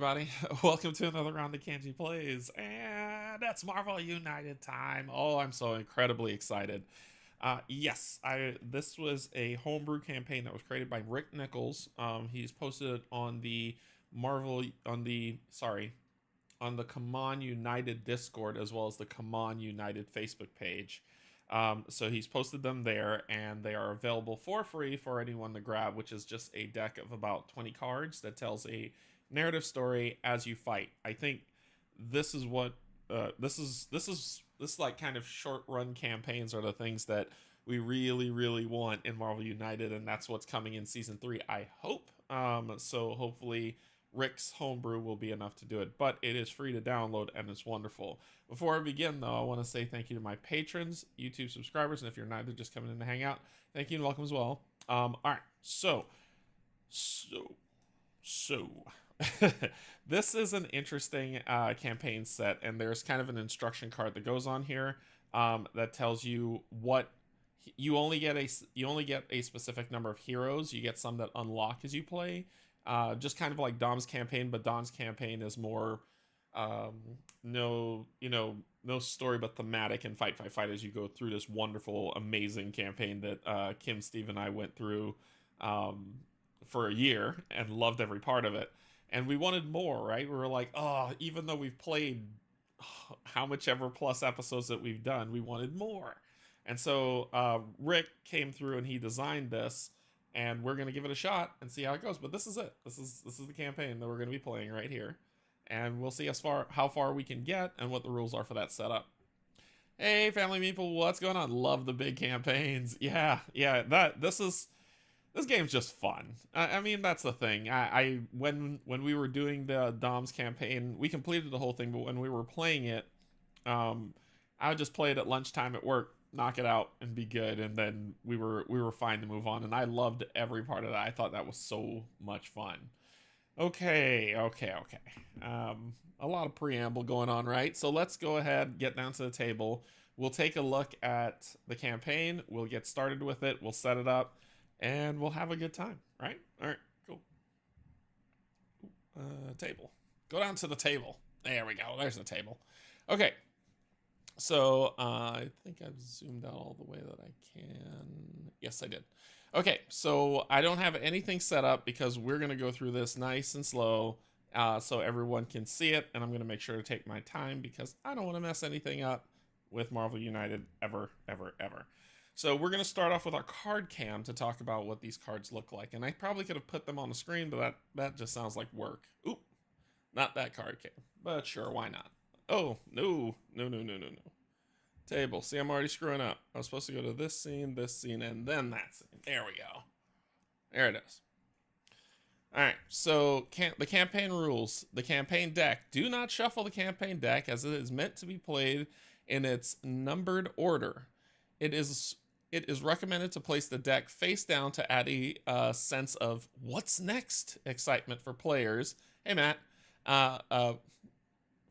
everybody. Welcome to another round of Canje Plays, and that's Marvel United time. Oh, I'm so incredibly excited. Yes, this was a homebrew campaign that was created by Rick Nichols. He's posted it on the Marvel on the Come On United Discord as well as the Come On United Facebook page. So he's posted them there, and they are available for free for anyone to grab, which is just a deck of about 20 cards that tells a narrative story as you fight. I think this is what this like kind of short run campaigns are the things that we really want in Marvel United, and that's what's coming in season 3, I hope. So hopefully Rick's homebrew will be enough to do it, but it is free to download and it's wonderful. Before I begin, though, I want to say thank you to my patrons, YouTube subscribers, and if you're neither, just coming in to hang out, thank you and welcome as well. All right, so this is an interesting campaign set, and there's kind of an instruction card that goes on here that tells you what you only get a specific number of heroes. You get some that unlock as you play. Just kind of like Dom's campaign, but Dom's campaign is more no story but thematic and fight as you go through this wonderful, amazing campaign that Kim, Steve, and I went through for a year and loved every part of it. And we wanted more, right? We were like, oh, even though we've played how much ever plus episodes that we've done, we wanted more. And so Rick came through and he designed this, and we're gonna give it a shot and see how it goes. But this is it. This is the campaign that we're gonna be playing right here, and we'll see how far we can get and what the rules are for that setup. Hey, family people, what's going on? Love the big campaigns. Yeah. This game's just fun. I mean, that's the thing. When we were doing the Dom's campaign, we completed the whole thing, but when we were playing it, I would just play it at lunchtime at work, knock it out, and be good, and then we were fine to move on. And I loved every part of that. I thought that was so much fun. Okay. A lot of preamble going on, right? So let's go ahead, get down to the table. We'll take a look at the campaign. We'll get started with it. We'll set it up, and we'll have a good time, right? All right, cool. Table. Go down to the table. There we go. There's the table. Okay. So I think I've zoomed out all the way that I can. Yes, I did. Okay, so I don't have anything set up because we're going to go through this nice and slow so everyone can see it. And I'm going to make sure to take my time because I don't want to mess anything up with Marvel United ever. So we're going to start off with our card cam to talk about what these cards look like. And I probably could have put them on the screen, but that just sounds like work. Oop, not that card cam, but sure, why not? Oh, no. Table. See, I'm already screwing up. I was supposed to go to this scene, and then that scene. There we go. There it is. Alright, so the campaign rules. The campaign deck. Do not shuffle the campaign deck as it is meant to be played in its numbered order. It is recommended to place the deck face down to add a sense of what's next excitement for players. Hey, Matt.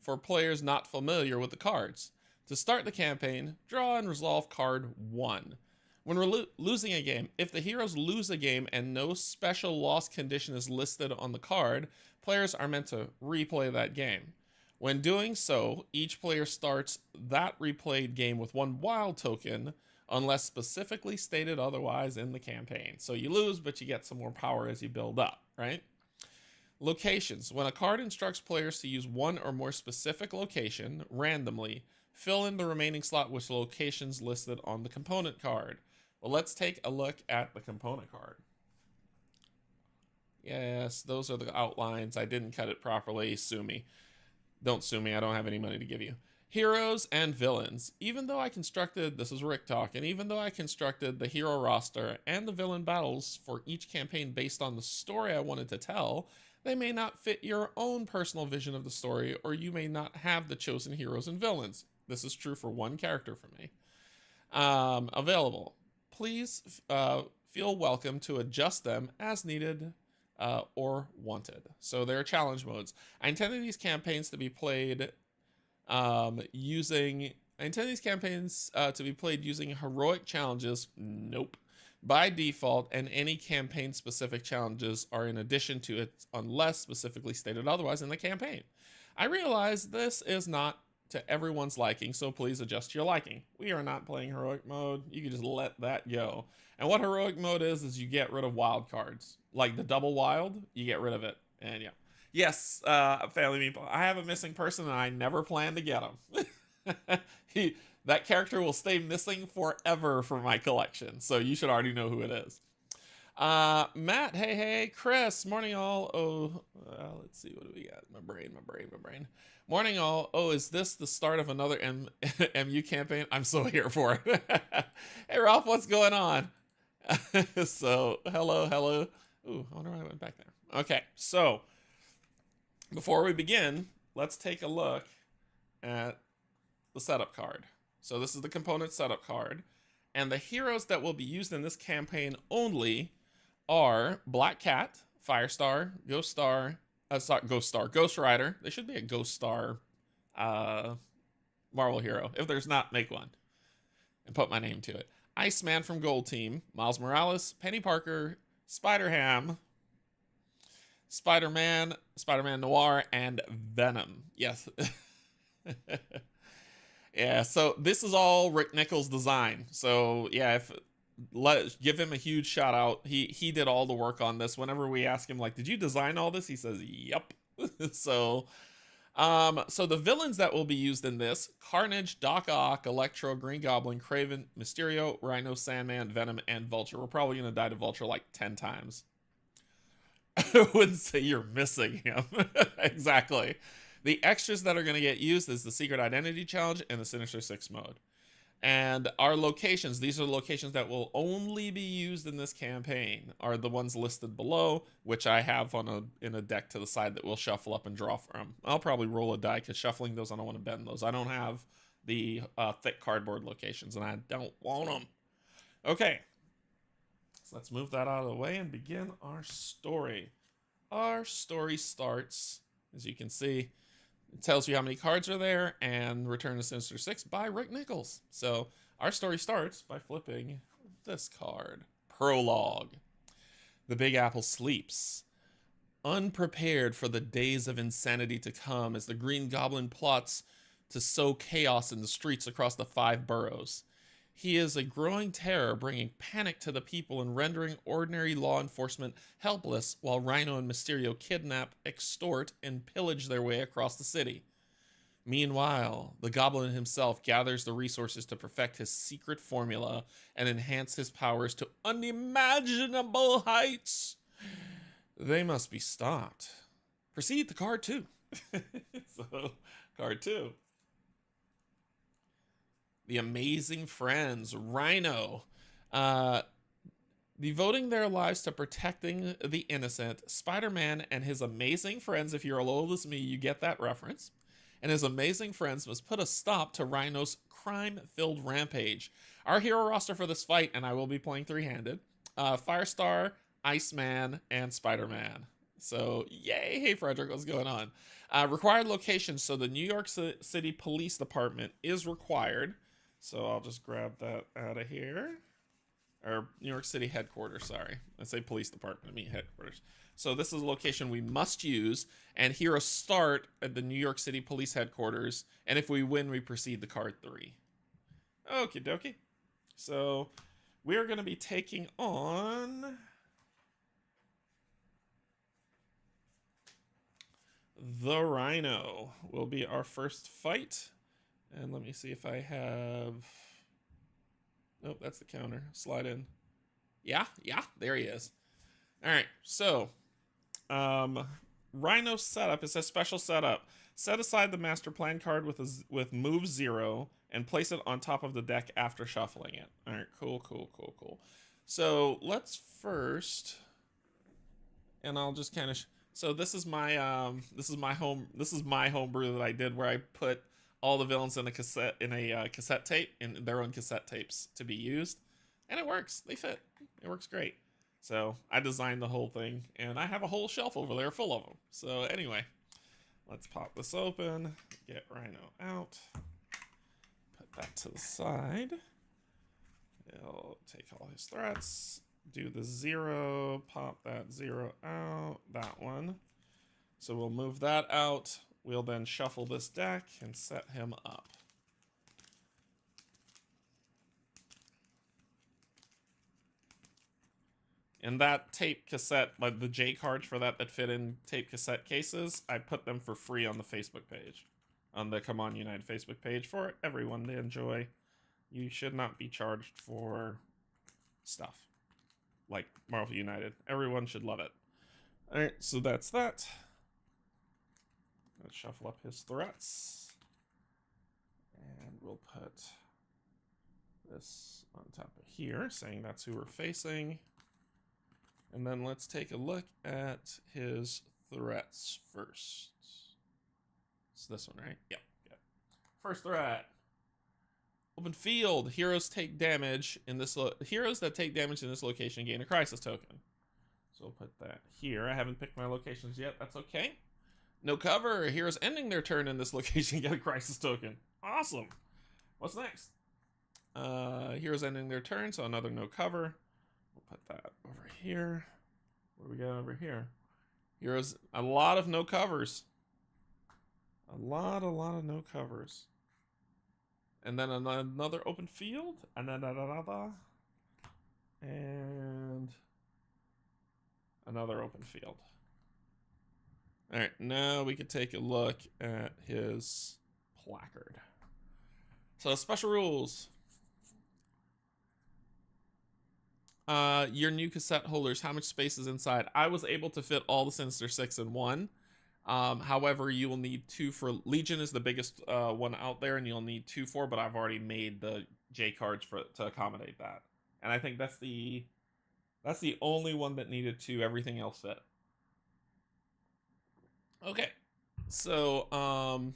For players not familiar with the cards. To start the campaign, draw and resolve card 1. When we're losing a game, if the heroes lose a game and no special loss condition is listed on the card, players are meant to replay that game. When doing so, each player starts that replayed game with 1 wild token, unless specifically stated otherwise in the campaign. So you lose, but you get some more power as you build up, right? Locations. When a card instructs players to use 1 or more specific location randomly, fill in the remaining slot with locations listed on the component card. Well, let's take a look at the component card. Yes, those are the outlines. I didn't cut it properly. Sue me. Don't sue me. I don't have any money to give you. Heroes and villains. Even though I constructed, this is Rick talking, even though I constructed the hero roster and the villain battles for each campaign based on the story I wanted to tell, they may not fit your own personal vision of the story, or you may not have the chosen heroes and villains. This is true for one character for me. Available. Please feel welcome to adjust them as needed or wanted. So there are challenge modes. I intended these campaigns to be played using heroic challenges. Nope. by default, and any campaign-specific challenges are in addition to it unless specifically stated otherwise in the campaign. I realize this is not to everyone's liking, so please adjust your liking. We are not playing heroic mode. You can just let that go. And what heroic mode is you get rid of wild cards. Like the double wild, you get rid of it. And yeah. Yes, family people, I have a missing person and I never plan to get him. That character will stay missing forever from my collection, so you should already know who it is. Matt, hey, Chris, morning all. Oh, let's see, what do we got? My brain. Morning all. Oh, is this the start of another MU campaign? I'm so here for it. Hey, Ralph, what's going on? So, hello. Ooh, I wonder why I went back there. Okay, so before we begin, let's take a look at the setup card. So this is the component setup card, and the heroes that will be used in this campaign only are Black Cat, Firestar, Ghost Rider. There should be a Ghost Star Marvel hero. If there's not, make one and put my name to it. Iceman from Gold Team, Miles Morales, Penny Parker, Spider-Ham, Spider-Man, Spider-Man Noir, and Venom. Yes. Yeah, so this is all Rick Nichols' design. So yeah, give him a huge shout out. He did all the work on this. Whenever we ask him, like, did you design all this? He says, yep. So the villains that will be used in this: Carnage, Doc Ock, Electro, Green Goblin, Kraven, Mysterio, Rhino, Sandman, Venom, and Vulture. We're probably going to die to Vulture like 10 times. I wouldn't say you're missing him. Exactly. The extras that are going to get used is the Secret Identity Challenge and the Sinister Six Mode. And our locations, these are the locations that will only be used in this campaign, are the ones listed below, which I have in a deck to the side that we'll shuffle up and draw from. I'll probably roll a die, because shuffling those, I don't want to bend those. I don't have the thick cardboard locations, and I don't want them. Okay. So let's move that out of the way and begin our story. Our story starts, as you can see, it tells you how many cards are there, and Return to Sinister Six by Rick Nichols. So our story starts by flipping this card. Prologue. The Big Apple sleeps, unprepared for the days of insanity to come, as the Green Goblin plots to sow chaos in the streets across the 5 boroughs. He is a growing terror, bringing panic to the people and rendering ordinary law enforcement helpless, while Rhino and Mysterio kidnap, extort, and pillage their way across the city. Meanwhile, the Goblin himself gathers the resources to perfect his secret formula and enhance his powers to unimaginable heights. They must be stopped. Proceed to card 2. So, card 2. The Amazing Friends, Rhino. Devoting their lives to protecting the innocent, Spider-Man and his amazing friends, if you're as old as me, you get that reference, and his amazing friends must put a stop to Rhino's crime-filled rampage. Our hero roster for this fight, and I will be playing 3-handed, Firestar, Iceman, and Spider-Man. So, yay! Hey, Frederick, what's going on? Required locations, so the New York City Police Department is required. So I'll just grab that out of here. Or New York City headquarters, sorry. I say police department, I mean headquarters. So this is a location we must use, and heroes start at the New York City Police headquarters, and if we win, we proceed to card 3. Okie dokie. So we're going to be taking on the Rhino. Will be our first fight. And let me see if I have... Nope, that's the counter. Slide in. Yeah, there he is. All right, so Rhino setup is a special setup. Set aside the master plan card with move 0 and place it on top of the deck after shuffling it. All right, cool. So let's first, and I'll just kind of. So this is my homebrew that I did, where I put all the villains in a cassette tape, in their own cassette tapes to be used, and it works. They fit. It works great. So I designed the whole thing, and I have a whole shelf over there full of them. So anyway, let's pop this open, get Rhino out, put that to the side, He'll take all his threats, do the 0, pop that 0 out, that one. So we'll move that out. We'll then shuffle this deck and set him up. And that tape cassette, like the J cards for that fit in tape cassette cases, I put them for free on the Facebook page. On the Come On United Facebook page for everyone to enjoy. You should not be charged for stuff like Marvel United. Everyone should love it. Alright, so that's that. Let's shuffle up his threats. And we'll put this on top of here, saying that's who we're facing. And then let's take a look at his threats first. It's this one, right? Yep. Good. First threat. Open field. Heroes take damage in this. Heroes that take damage in this location gain a crisis token. So we'll put that here. I haven't picked my locations yet. That's okay. No cover. Heroes ending their turn in this location get a crisis token. Awesome. What's next? Heroes ending their turn, so another no cover. We'll put that over here. What do we got over here? Heroes, a lot of no covers. A lot of no covers. And then another open field. And then another. And another open field. Alright, now we can take a look at his placard. So special rules. Your new cassette holders, how much space is inside? I was able to fit all the Sinister Six in one. However, you will need 2 for Legion is the biggest one out there, and you'll need 2 for. But I've already made the J cards to accommodate that, and I think that's the only one that needed 2. Everything else fit. Okay, so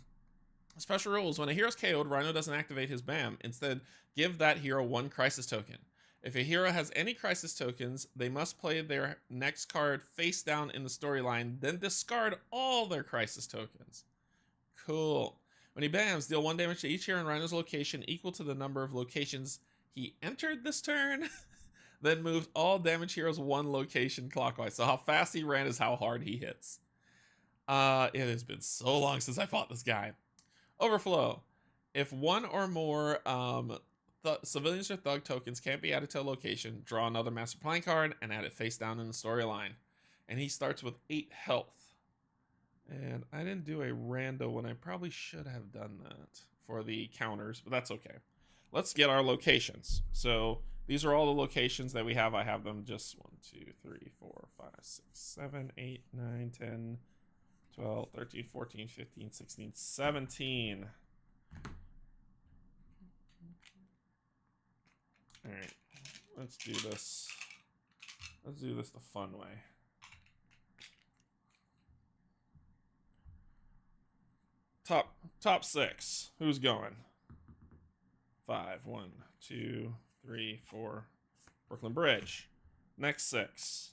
special rules: when a hero's KO'd, Rhino doesn't activate his BAM. Instead, give that hero 1 crisis token. If a hero has any crisis tokens, they must play their next card face down in the storyline, then discard all their crisis tokens. Cool. When he bams, deal 1 damage to each hero in Rhino's location equal to the number of locations he entered this turn, then move all damage heroes 1 location clockwise. So how fast he ran is how hard he hits. It has been so long since I fought this guy. Overflow. If 1 or more civilians or thug tokens can't be added to a location, draw another master plan card and add it face down in the storyline. And he starts with 8 health. And I didn't do a rando when I probably should have done that for the counters, but that's okay. Let's get our locations. So these are all the locations that we have. I have them just 1, 2, 3, 4, 5, 6, 7, 8, 9, 10, 12, 13, 14, 15, 16, 17. All right, let's do this. Let's do this the fun way. Top 6. Who's going? 5. 1, 2, 3, 4. Brooklyn Bridge. Next 6.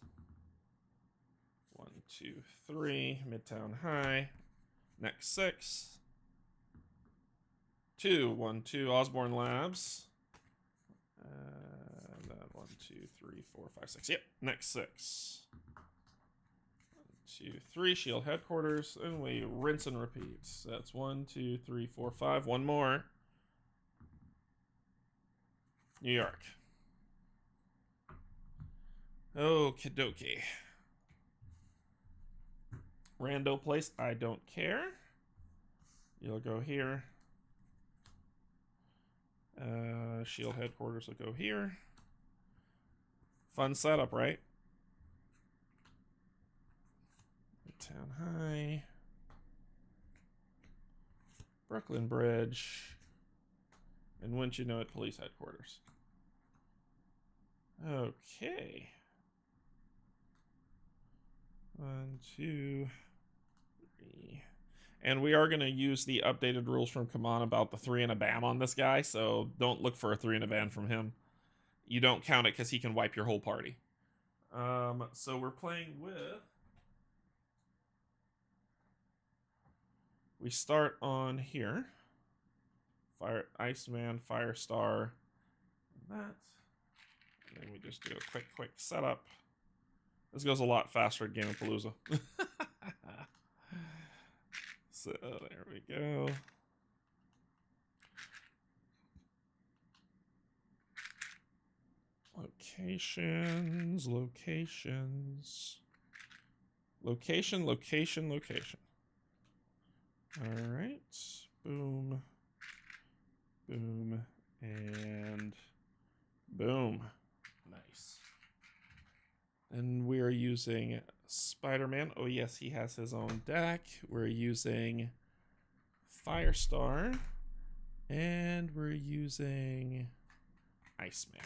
1, 2, 3. Midtown High. Next 6. 2. 1, 2. Osborne Labs. And then 1, 2, 3, 4, 5, 6. Yep. Next 6. 1, 2, 3. Shield Headquarters. And we rinse and repeat. So that's 1, 2, 3, 4, 5. One more. New York. Okie dokie. Rando place. I don't care. You'll go here. Shield Headquarters will go here. Fun setup, right? Midtown High. Brooklyn Bridge. And wouldn't you know it, Police Headquarters. Okay. 1, 2, 3. And we are going to use the updated rules from Come On about the 3 and a BAM on this guy, so don't look for a 3 and a BAM from him. You don't count it because he can wipe your whole party. So we're playing with... We start on here. Iceman, Firestar, and that. Then we just do a quick setup. This goes a lot faster at Gamepalooza. So there we go. Locations. Location. All right. Boom. Boom. And boom. Nice. And we're using Spider-Man. Oh, yes, he has his own deck. We're using Firestar. And we're using Iceman.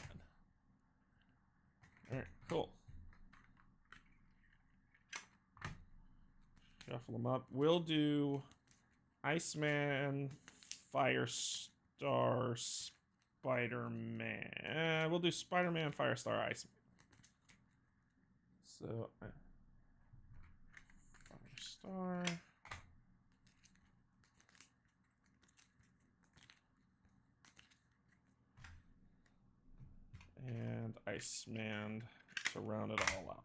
All right, cool. Shuffle them up. We'll do Iceman, Firestar, Spider-Man. We'll do Spider-Man, Firestar, Iceman. So, Firestar. And Iceman to round it all out.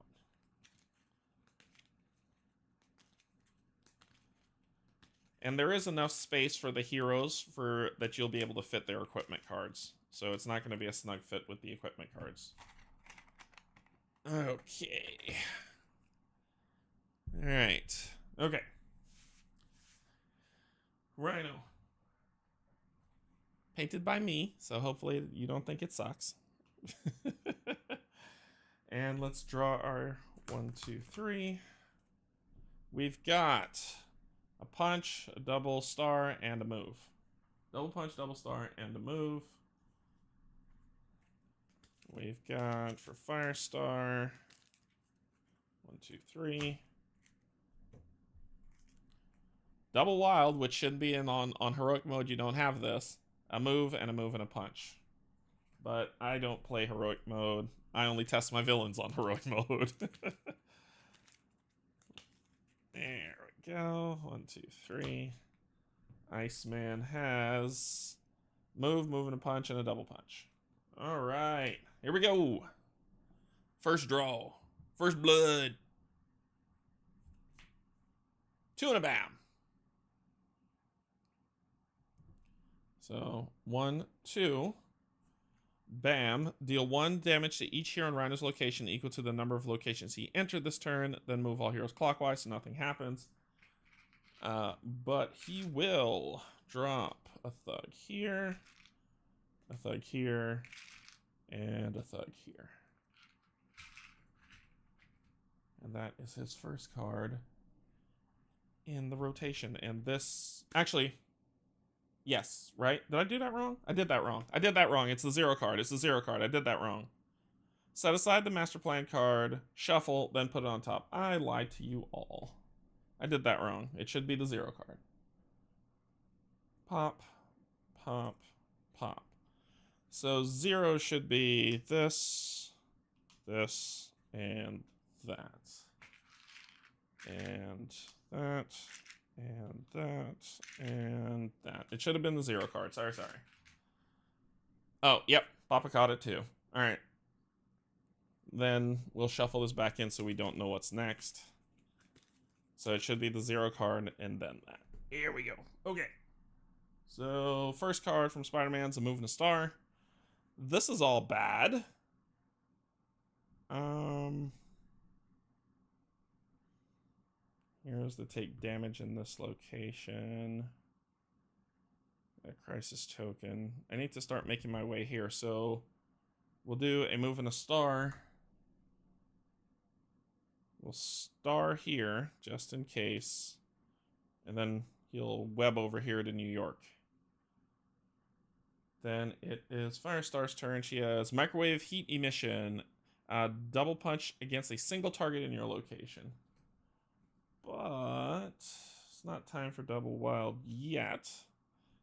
And there is enough space for the heroes for that you'll be able to fit their equipment cards. So it's not going to be a snug fit with the equipment cards. Okay. All right. Okay. Rhino. Painted by me, so hopefully you don't think it sucks. And let's draw our 1, 2, 3. We've got a punch, a double star, and a move. Double punch, double star, and a move. We've got for Firestar 1, 2, 3. Double wild, which should be in on heroic mode. You don't have this. A move and a punch. But I don't play heroic mode. I only test my villains on heroic mode. There we go. 1, 2, 3. Iceman has move, and a punch, and a double punch. All right. Here we go. First draw. First blood. 2 and a bam. So 1, 2. Bam. Deal 1 damage to each hero in Rhino's location equal to the number of locations he entered this turn. Then move all heroes clockwise so nothing happens. But he will drop a thug here, a thug here, and a thug here. And that is his first card in the rotation. And this... Actually... Yes, right? Did I do that wrong? I did that wrong. It's the 0 card. I did that wrong. Set aside the master plan card, shuffle, then put it on top. I lied to you all. I did that wrong. It should be the 0 card. Pop, pop, pop. So 0 should be this, this, and that. And that. And that, and that. It should have been the 0 card. Sorry. Oh, yep. Papa caught it too. Alright. Then we'll shuffle this back in so we don't know what's next. So it should be the 0 card and then that. Here we go. Okay. So, first card from Spider-Man's a move and a star. This is all bad. Heroes that take damage in this location. A crisis token. I need to start making my way here, so we'll do a move and a star. We'll star here, just in case. And then he'll web over here to New York. Then it is Firestar's turn. She has microwave heat emission. Double punch against a single target in your location. But it's not time for double wild yet.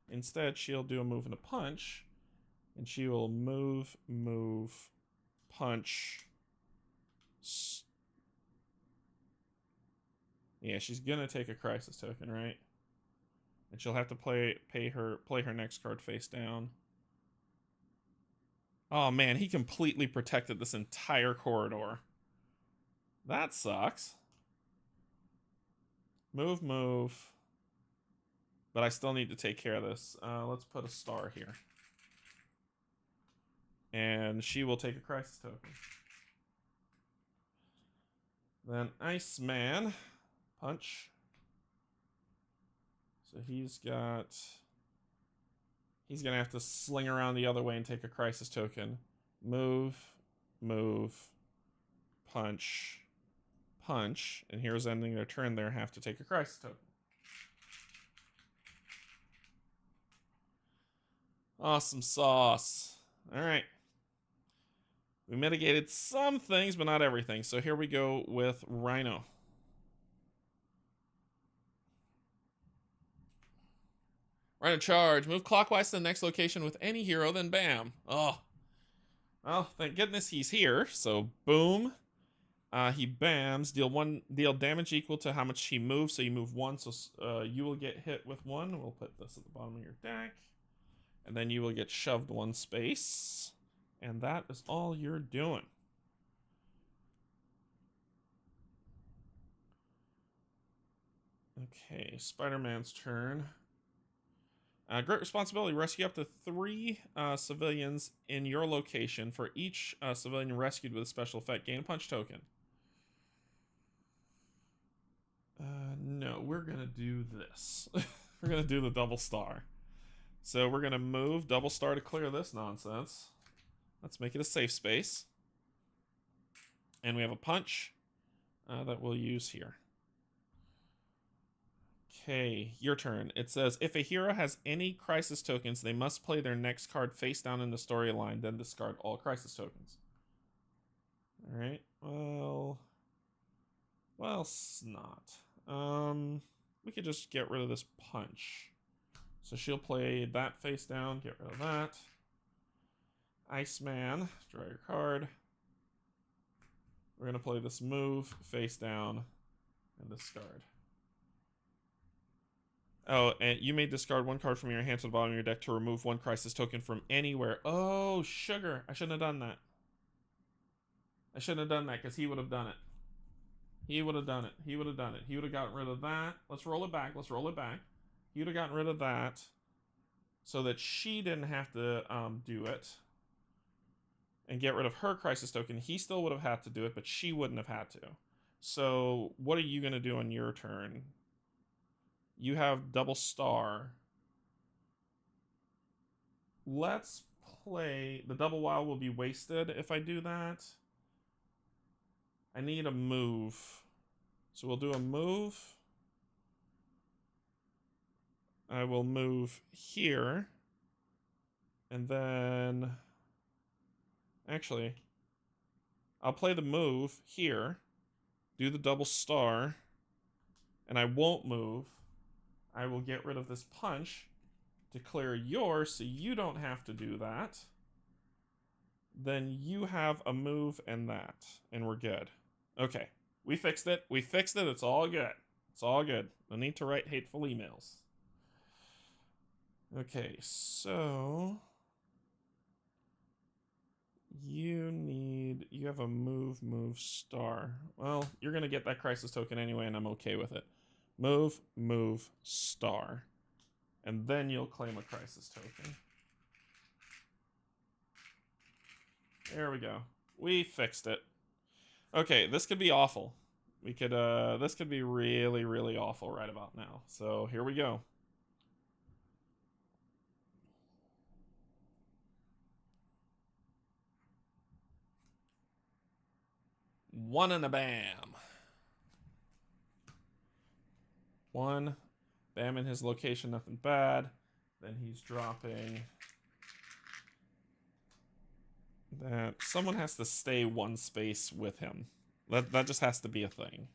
Instead, she'll do a move and a punch. And she will move, punch. Yeah, she's gonna take a crisis token, right? And she'll have to play her next card face down. Oh man, he completely protected this entire corridor. That sucks. Move, move. But I still need to take care of this. Let's put a star here. And she will take a crisis token. Then Iceman. Punch. So he's got... He's going to have to sling around the other way and take a crisis token. Move, move, punch, punch. And here's ending their turn there, have to take a crisis token. Awesome sauce. All right. We mitigated some things, but not everything. So here we go with Rhino. Rhino charge. Move clockwise to the next location with any hero, then bam. Oh. Well, thank goodness he's here. So boom. He bams. Deal damage equal to how much he moves. So you move 1. So you will get hit with 1. We'll put this at the bottom of your deck. And then you will get shoved 1 space. And that is all you're doing. Okay, Spider-Man's turn. Great responsibility. Rescue up to 3 civilians in your location. For each civilian rescued with a special effect, gain a punch token. No, we're going to do this. We're going to do the double star. So we're going to move double star to clear this nonsense. Let's make it a safe space. And we have a punch that we'll use here. Okay, your turn. It says, if a hero has any crisis tokens, they must play their next card face down in the storyline, then discard all crisis tokens. Alright, well, snot. We could just get rid of this punch. So she'll play that face down, get rid of that. Iceman, draw your card. We're going to play this move, face down, and discard. Oh, and you may discard 1 card from your hand to the bottom of your deck to remove 1 crisis token from anywhere. Oh, sugar. I shouldn't have done that. I shouldn't have done that because he would have done it. He would have done it. He would have done it. He would have gotten rid of that. Let's roll it back. Let's roll it back. He would have gotten rid of that so that she didn't have to do it and get rid of her crisis token. He still would have had to do it, but she wouldn't have had to. So what are you going to do on your turn? You have double star. Let's play... The double wild will be wasted if I do that. I need a move. So we'll do a move. I will move here. And then... Actually, I'll play the move here. Do the double star. And I won't move. I will get rid of this punch to clear yours so you don't have to do that. Then you have a move and that. And we're good. Okay. We fixed it. We fixed it. It's all good. It's all good. No need to write hateful emails. Okay, so... You have a move star. Well, you're going to get that crisis token anyway, and I'm okay with it. Move, star. And then you'll claim a crisis token. There we go. We fixed it. Okay, this could be awful. We could, this could be really, really awful right about now. So, here we go. One and a bam. 1. Bam in his location, nothing bad. Then he's dropping that. Someone has to stay 1 space with him. That just has to be a thing.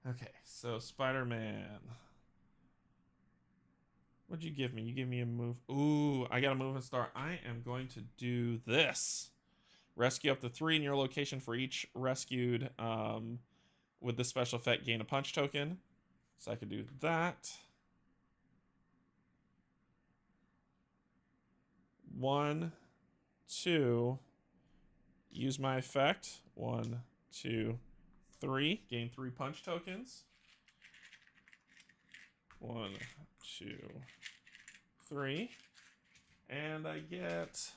Okay, so Spider-Man. What'd you give me? You gave me a move. Ooh, I got a move and star. I am going to do this. Rescue up to 3 in your location for each rescued with this special effect, gain a punch token. So I could do that. 1, 2. Use my effect. 1, 2, 3. Gain 3 punch tokens. 1, 2, 3. And I get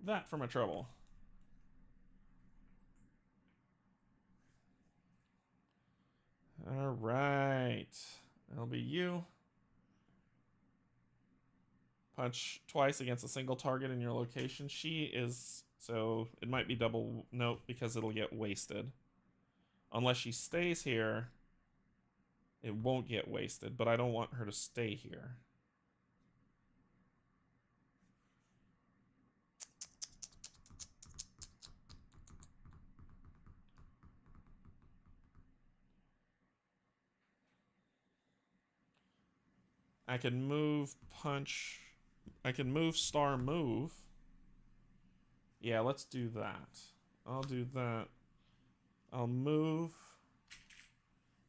that for my trouble. All right. That'll be you. Punch twice against a single target in your location. She is... So it might be double note because it'll get wasted. Unless she stays here, it won't get wasted. But I don't want her to stay here. I can move, punch. I can move, star, move. Yeah, let's do that. I'll do that. I'll move,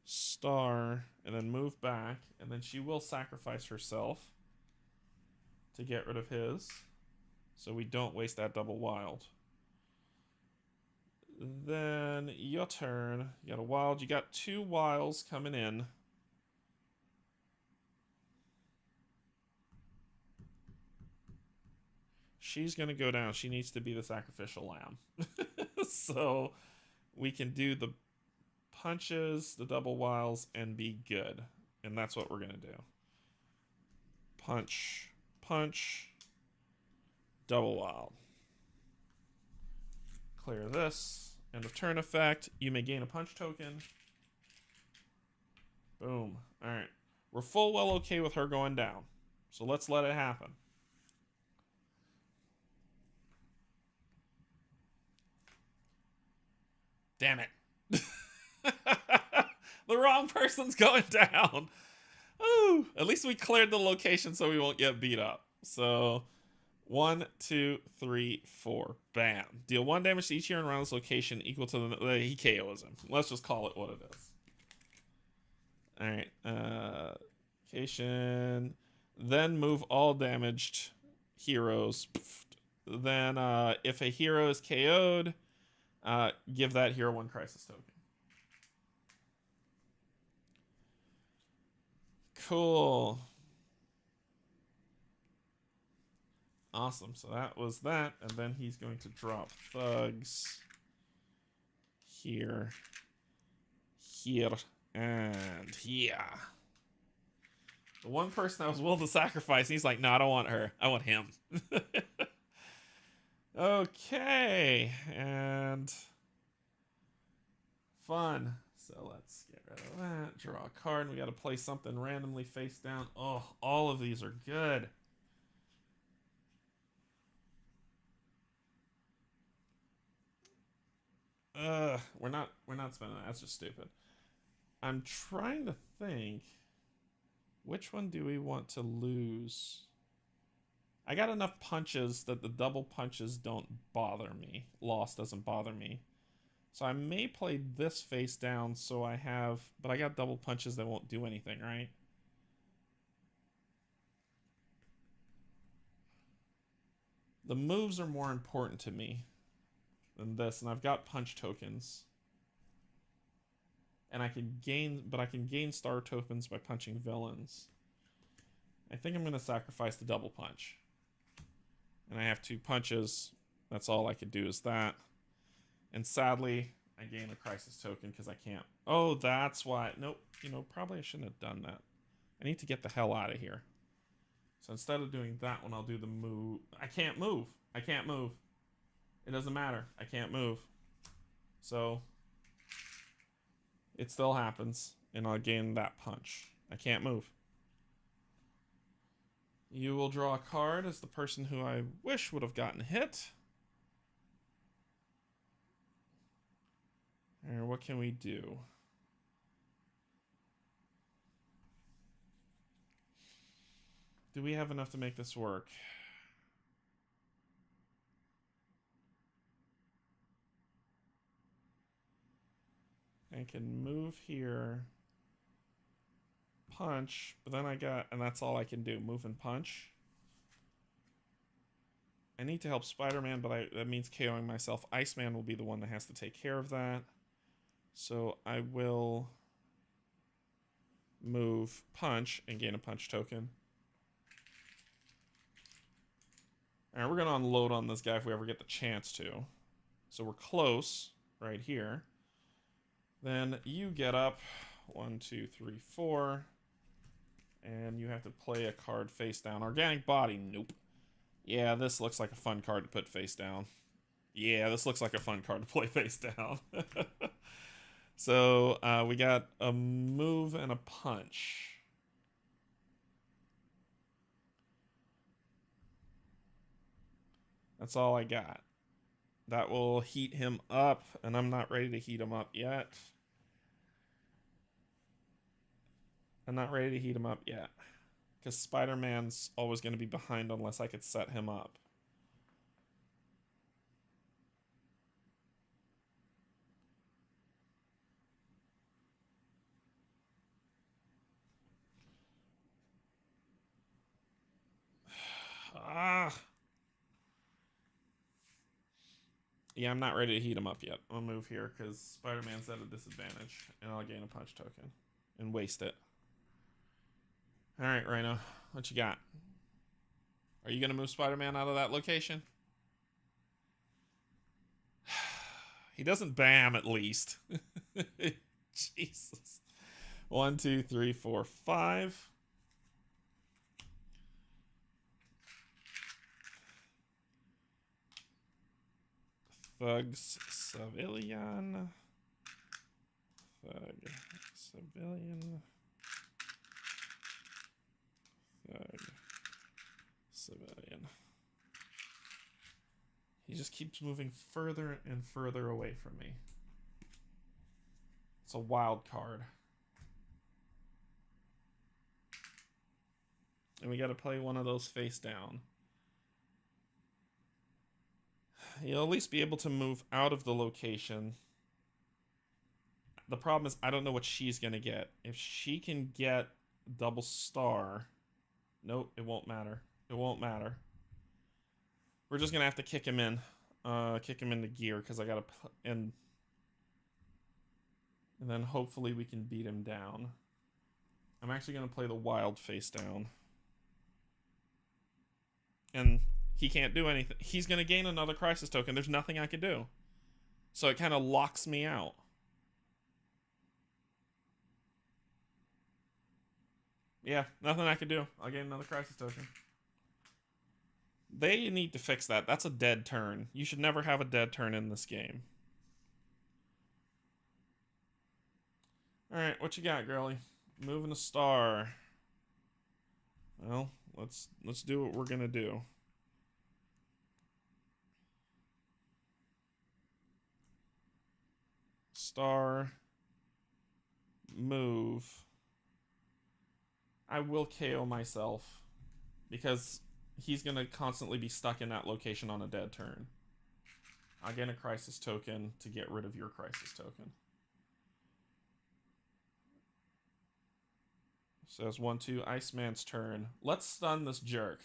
star, and then move back. And then she will sacrifice herself to get rid of his. So we don't waste that double wild. Then your turn. You got a wild. You got 2 wilds coming in. She's going to go down. She needs to be the sacrificial lamb. So we can do the punches, the double wilds, and be good. And that's what we're going to do. Punch, punch, double wild. Clear this. End of turn effect. You may gain a punch token. Boom. All right. We're full well okay with her going down. So let's let it happen. Damn it. The wrong person's going down. Ooh, at least we cleared the location so we won't get beat up. So 1, 2, 3, 4. Bam. Deal 1 damage to each hero around this location equal to the he KOs him. Let's just call it what it is. Alright. Location. Then move all damaged heroes. Then if a hero is KO'd, give that hero 1 crisis token. Cool. Awesome. So that was that. And then he's going to drop thugs. Here. Here. And here. The one person I was willing to sacrifice, he's like, no, I don't want her. I want him. Okay, and fun. So let's get rid of that. Draw a card, and we got to play something randomly face down. Oh, all of these are good. We're not spending that. That's just stupid. I'm trying to think. Which one do we want to lose? I got enough punches that the double punches don't bother me. Loss doesn't bother me. So I may play this face down so I have... But I got double punches that won't do anything, right? The moves are more important to me than this. And I've got punch tokens. And I can gain... But I can gain star tokens by punching villains. I think I'm going to sacrifice the double punch. And I have 2 punches. That's all I could do is that. And sadly, I gain a crisis token because I can't. Oh, that's why. Nope. You know, probably I shouldn't have done that. I need to get the hell out of here. So instead of doing that one, I'll do the move. I can't move. I can't move. It doesn't matter. I can't move. So it still happens. And I'll gain that punch. I can't move. You will draw a card as the person who I wish would have gotten hit. And what can we do? Do we have enough to make this work? I can move here. Punch, but then I got, and that's all I can do, move and punch. I need to help Spider-Man, but that means KOing myself. Iceman will be the one that has to take care of that. So I will move Punch and gain a Punch token. Alright, we're going to unload on this guy if we ever get the chance to. So we're close right here. Then you get up. 1, 2, 3, 4. And you have to play a card face down. Organic Body, nope. Yeah, this looks like a fun card to put face down. Yeah, this looks like a fun card to play face down. So, we got a move and a punch. That's all I got. That will heat him up, and I'm not ready to heat him up yet. I'm not ready to heat him up yet. Because Spider-Man's always going to be behind unless I could set him up. Yeah, I'm not ready to heat him up yet. I'll move here because Spider-Man's at a disadvantage. And I'll gain a punch token. And waste it. Alright, Rhino. What you got? Are you going to move Spider-Man out of that location? He doesn't bam, at least. Jesus. 1, 2, 3, 4, 5. Thugs Civilian. Thug Civilian. Thug Civilian. He just keeps moving further and further away from me. It's a wild card. And we gotta play one of those face down. You'll at least be able to move out of the location. The problem is I don't know what she's gonna get. If she can get double star... Nope, it won't matter. It won't matter. We're just gonna have to kick him in. Kick him into gear, because I gotta... And then hopefully we can beat him down. I'm actually gonna play the wild face down. And he can't do anything. He's gonna gain another crisis token. There's nothing I can do. So it kind of locks me out. Yeah, nothing I can do. I'll gain another crisis token. They need to fix that. That's a dead turn. You should never have a dead turn in this game. Alright, what you got, girlie? Moving a star. Well, let's do what we're gonna do. Star. Move. I will KO myself. Because he's gonna constantly be stuck in that location on a dead turn. I'll gain a crisis token to get rid of your crisis token. Says 1, 2, Iceman's turn. Let's stun this jerk.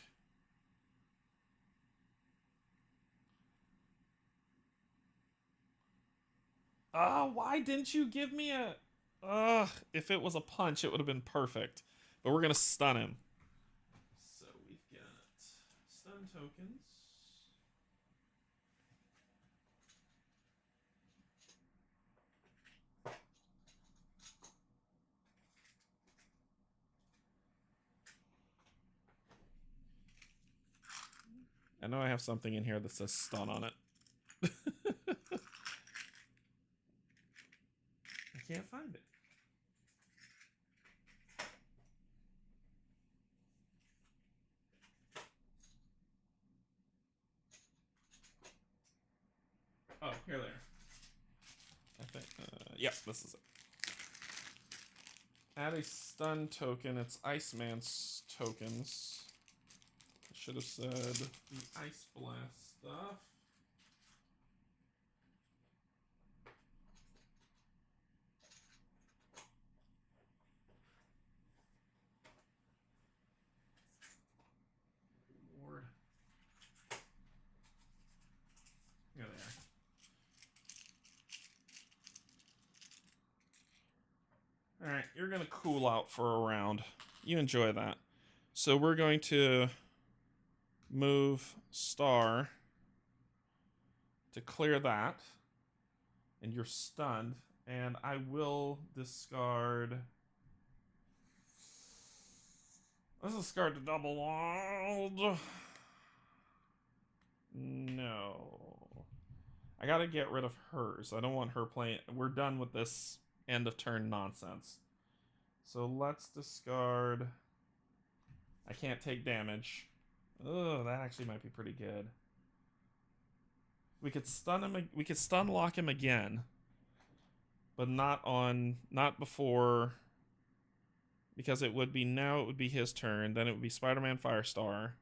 Why didn't you give me a... if it was a punch, it would have been perfect. But we're going to stun him. So we've got stun tokens. I know I have something in here that says stun on it. I can't find it. Oh, here they are. I think, yep, this is it. Add a stun token. It's Iceman's tokens. I should have said the Ice Blast stuff. Lord. Alright, you're going to cool out for a round. You enjoy that. So we're going to move star to clear that. And you're stunned. And I will discard... Let's discard the double wild. No. I gotta get rid of hers. I don't want her playing... We're done with this end of turn nonsense. So let's discard... I can't take damage. Oh, that actually might be pretty good. We could stun him. We could stun lock him again, but not before, because it would be now. It would be his turn. Then it would be Spider-Man Firestar,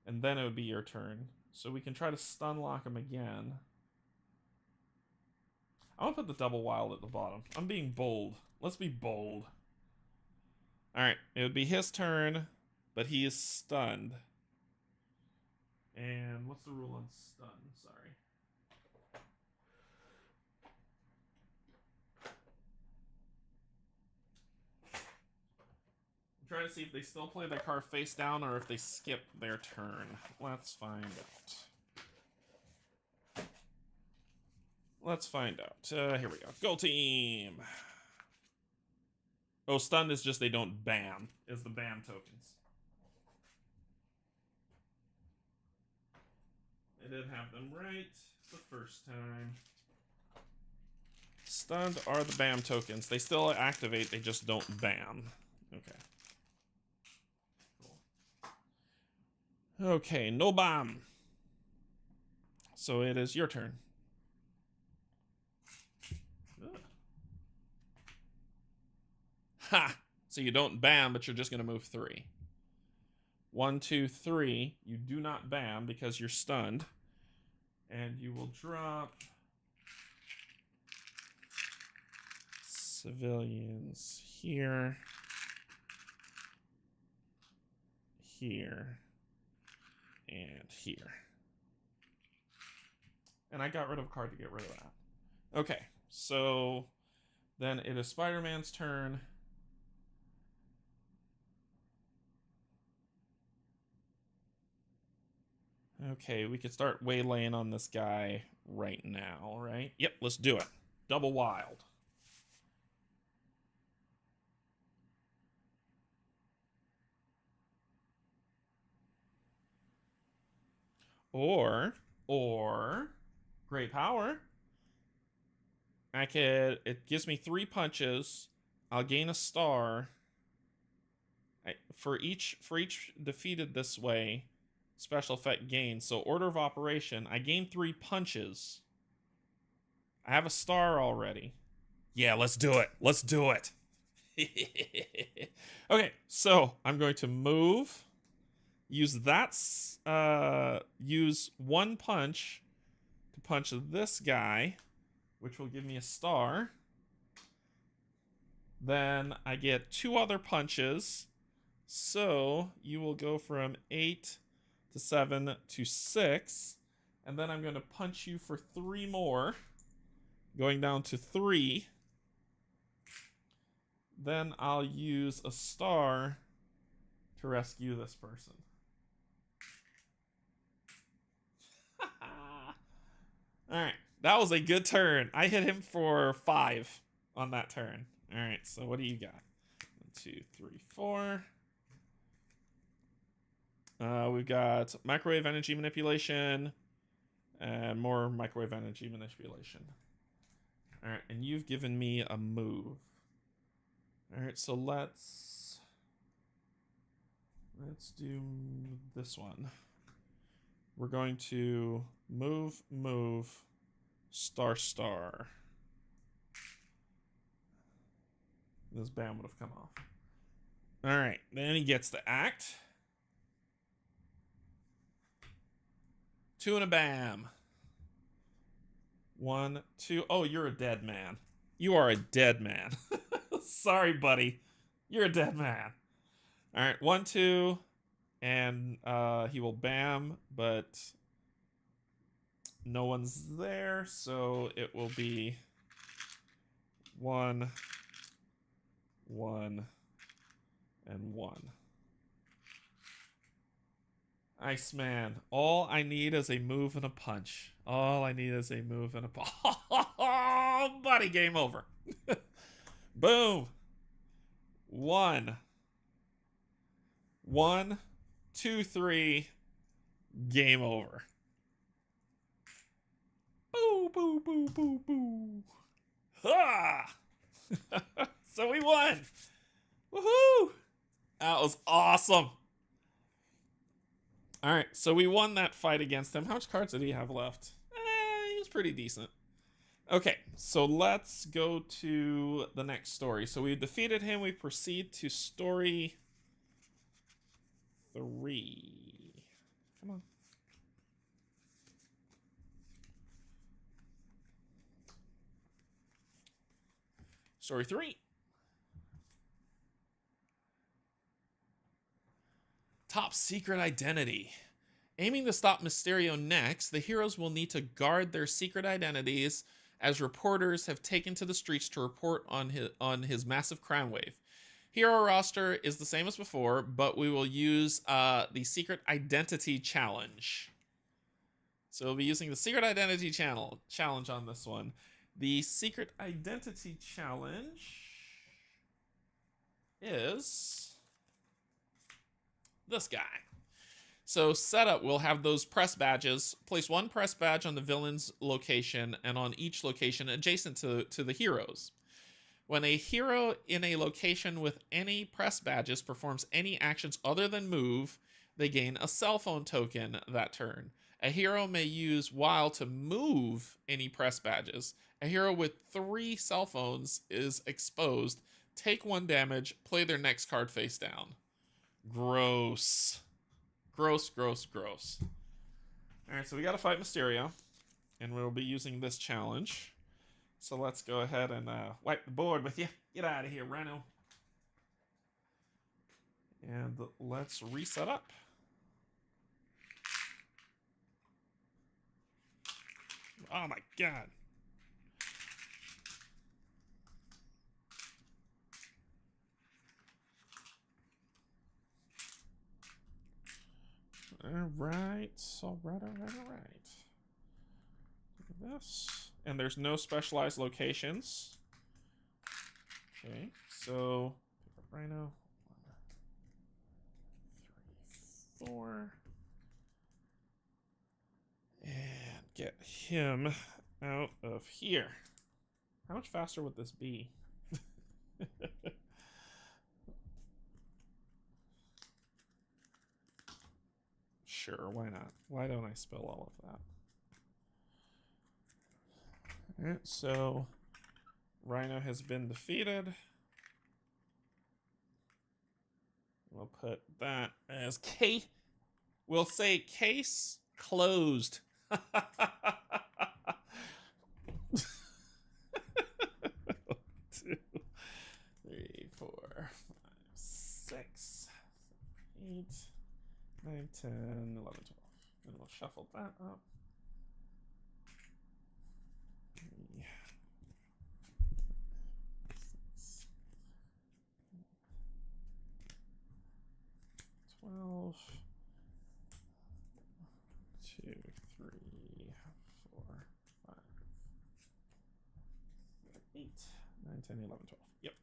and then it would be your turn. So we can try to stun lock him again. I want to put the double wild at the bottom. I'm being bold. Let's be bold. Alright, it would be his turn, but he is stunned. And what's the rule on stun? Sorry. I'm trying to see if they still play their card face down or if they skip their turn. Let's find out. Let's find out. Here we go. Go team! Oh, stunned is just they don't bam. Is the bam tokens. I did have them right the first time. Stunned are the bam tokens. They still activate, they just don't bam. Okay. Cool. Okay, no bam. So it is your turn. Ugh. Ha! So you don't bam, but you're just going to move 3. 1, 2, 3. You do not bam because you're stunned. And you will drop civilians here, here, and here. And I got rid of a card to get rid of that. Okay, so then it is Spider-Man's turn. Okay, we could start waylaying on this guy right now, right? Yep, let's do it. Double wild. Or, great power. It gives me 3 punches. I'll gain a star. For each defeated this way, special effect gain. So order of operation, I gain 3 punches. I have a star already. Yeah, let's do it. Let's do it. Okay, so I'm going to move. Use use 1 punch to punch this guy, which will give me a star. Then I get 2 other punches. So you will go from 8 to 7 to 6. And then I'm going to punch you for 3 more. Going down to 3. Then I'll use a star to rescue this person. Alright, that was a good turn. I hit him for 5 on that turn. Alright, so what do you got? 1, 2, 3, 4. We've got microwave energy manipulation and more microwave energy manipulation. Alright, and you've given me a move. Alright, so let's do this one. We're going to move, star. This bam would have come off. Alright, then he gets to act. 2 and a bam. 1, 2. Oh, you're a dead man. You are a dead man. Sorry, buddy. You're a dead man. Alright, 1, 2. And he will bam, but no one's there, so it will be 1, 1, and 1. Iceman. All I need is a move and a punch. All I need is a move and a punch. Oh, buddy, game over. Boom. 1. 1, 2, 3. Game over. Boo, boo, boo, boo, boo. Ha! So we won. Woohoo! That was awesome. All right, so we won that fight against him. How much cards did he have left? He was pretty decent. Okay, so let's go to the next story. So we defeated him. We proceed to story 3. Come on. Story 3. Top secret identity. Aiming to stop Mysterio next, the heroes will need to guard their secret identities as reporters have taken to the streets to report on his massive crime wave. Hero roster is the same as before, but we will use the secret identity challenge. So we'll be using the secret identity challenge on this one. The secret identity challenge is this guy. So setup, we'll have those press badges. Place 1 press badge on the villain's location and on each location adjacent to the heroes. When a hero in a location with any press badges performs any actions other than move, they gain a cell phone token that turn. A hero may use while to move any press badges. A hero with 3 cell phones is exposed. Take 1 damage, play their next card face down. Gross. Gross, gross, gross. Alright, so we gotta fight Mysterio. And we'll be using this challenge. So let's go ahead and wipe the board with you. Get out of here, Rhino. And let's reset up. Oh my god. Alright. Alright. Look at this. And there's no specialized locations. Okay, so pick up Rhino. 1, 3, 4. And get him out of here. How much faster would this be? Sure, why not? Why don't I spill all of that? Alright, so Rhino has been defeated. We'll put that as case. We'll say case closed. 1, 2, 3, 4, 5, 6, 8, 9, 10, 11, 12. And we'll shuffle that up. 3, 6, 12. 2, 3, 4, 5, 8, 9, 10, 11, 12. Yep.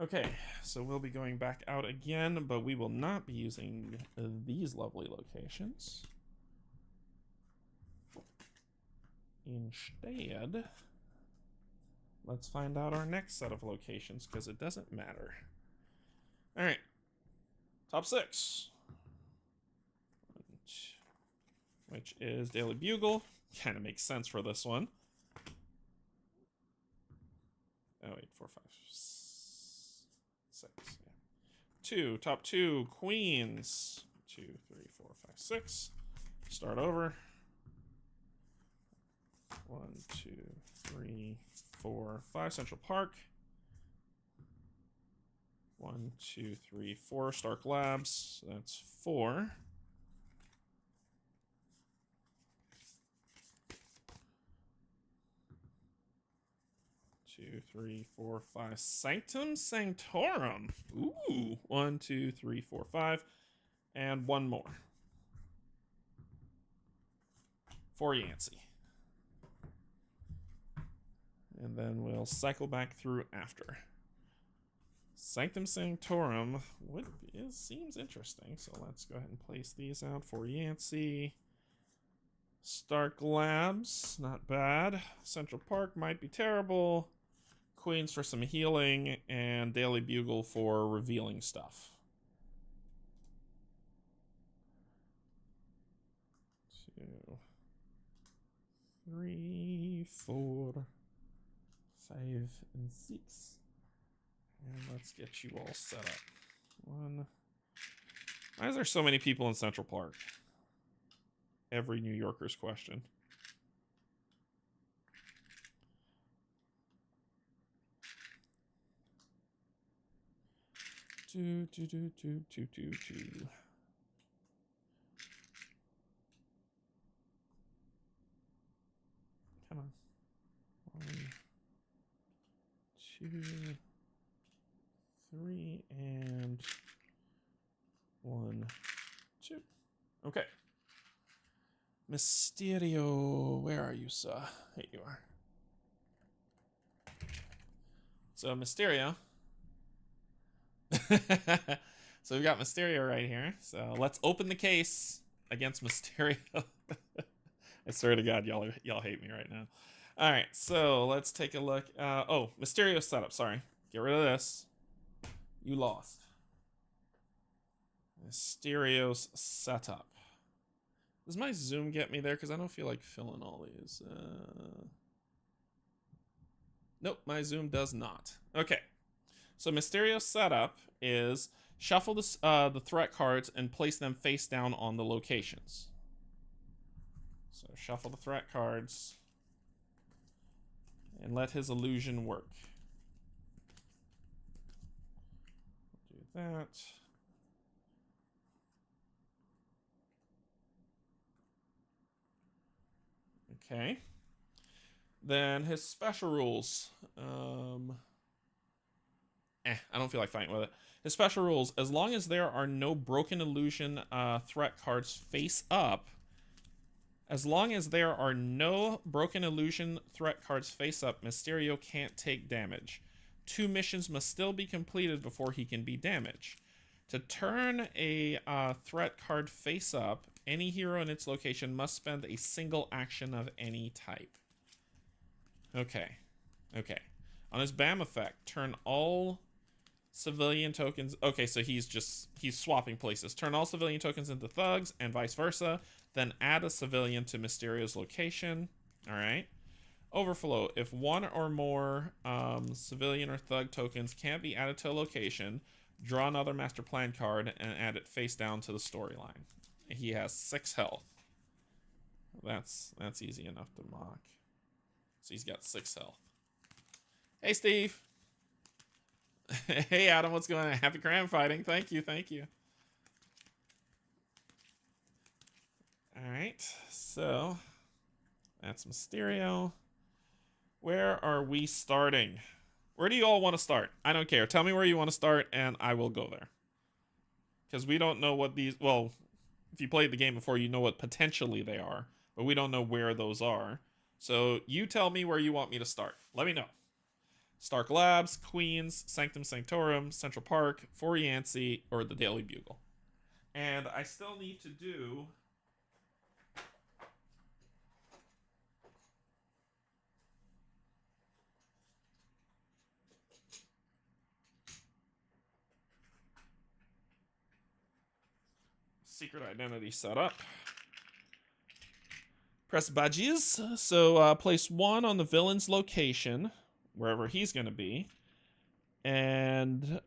Okay, so we'll be going back out again, but we will not be using these lovely locations. Instead, let's find out our next set of locations, because it doesn't matter. Alright, top 6. Which is Daily Bugle. Kind of makes sense for this one. Oh, 8, 4, 5, 6. Yeah. 2, top 2, Queens. 2, 3, 4, 5, 6. Start over. 1, 2, 3, 4, 5, Central Park. 1, 2, 3, 4, Stark Labs. So that's 4. 2, 2, 3, 4, 5. Sanctum Sanctorum. Ooh. 1, 2, 3, 4, 5. And one more. For Yancey. And then we'll cycle back through after. Sanctum Sanctorum seems interesting. So let's go ahead and place these out for Yancey. Stark Labs, not bad. Central Park might be terrible. Queens for some healing, and Daily Bugle for revealing stuff. 2, 3, 4, 5, and 6. And let's get you all set up. 1. Why is there so many people in Central Park? Every New Yorker's question. Two. Come on. 1, 2, 3, and 1, 2. Okay. Mysterio, where are you, sir? Here you are. So, Mysterio. So, we've got Mysterio right here. So, let's open the case against Mysterio. I swear to God, y'all hate me right now. All right, so let's take a look. Oh, Mysterio setup, sorry. Get rid of this. You lost. Mysterio's setup. Does my zoom get me there? Because I don't feel like filling all these. Nope, my zoom does not. Okay. So Mysterio's setup is shuffle the threat cards and place them face down on the locations. So shuffle the threat cards and let his illusion work. Do that. Okay. Then his special rules. I don't feel like fighting with it. His special rules, as long as there are no broken illusion threat cards face up, Mysterio can't take damage. 2 missions must still be completed before he can be damaged. To turn a threat card face up, any hero in its location must spend a single action of any type. Okay. On his BAM effect, turn all civilian tokens. Okay, so he's swapping places. Turn all civilian tokens into thugs and vice versa. Then add a civilian to Mysterio's location. All right. Overflow. If one or more civilian or thug tokens can't be added to a location, draw another master plan card and add it face down to the storyline. He has 6 health. That's easy enough to mock. So he's got 6 health. Hey, Steve. Hey, Adam. What's going on? Happy crime fighting. Thank you. All right. So that's Mysterio. Where are we starting? Where do you all want to start? I don't care. Tell me where you want to start, and I will go there. Because we don't know what these... Well, if you played the game before, you know what potentially they are. But we don't know where those are. So you tell me where you want me to start. Let me know. Stark Labs, Queens, Sanctum Sanctorum, Central Park, For Yancey, or the Daily Bugle. And I still need to do... secret identity setup. Press badges. So place 1 on the villain's location, wherever he's going to be, and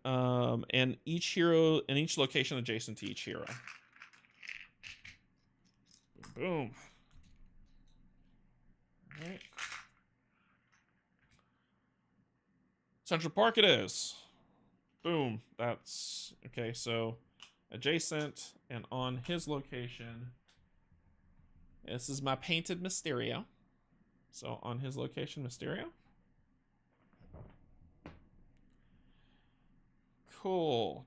each hero in each location adjacent to each hero. Boom. All right. Central Park it is. Boom. That's okay. So adjacent and on his location. This is my painted Mysterio. So on his location, Mysterio. Cool.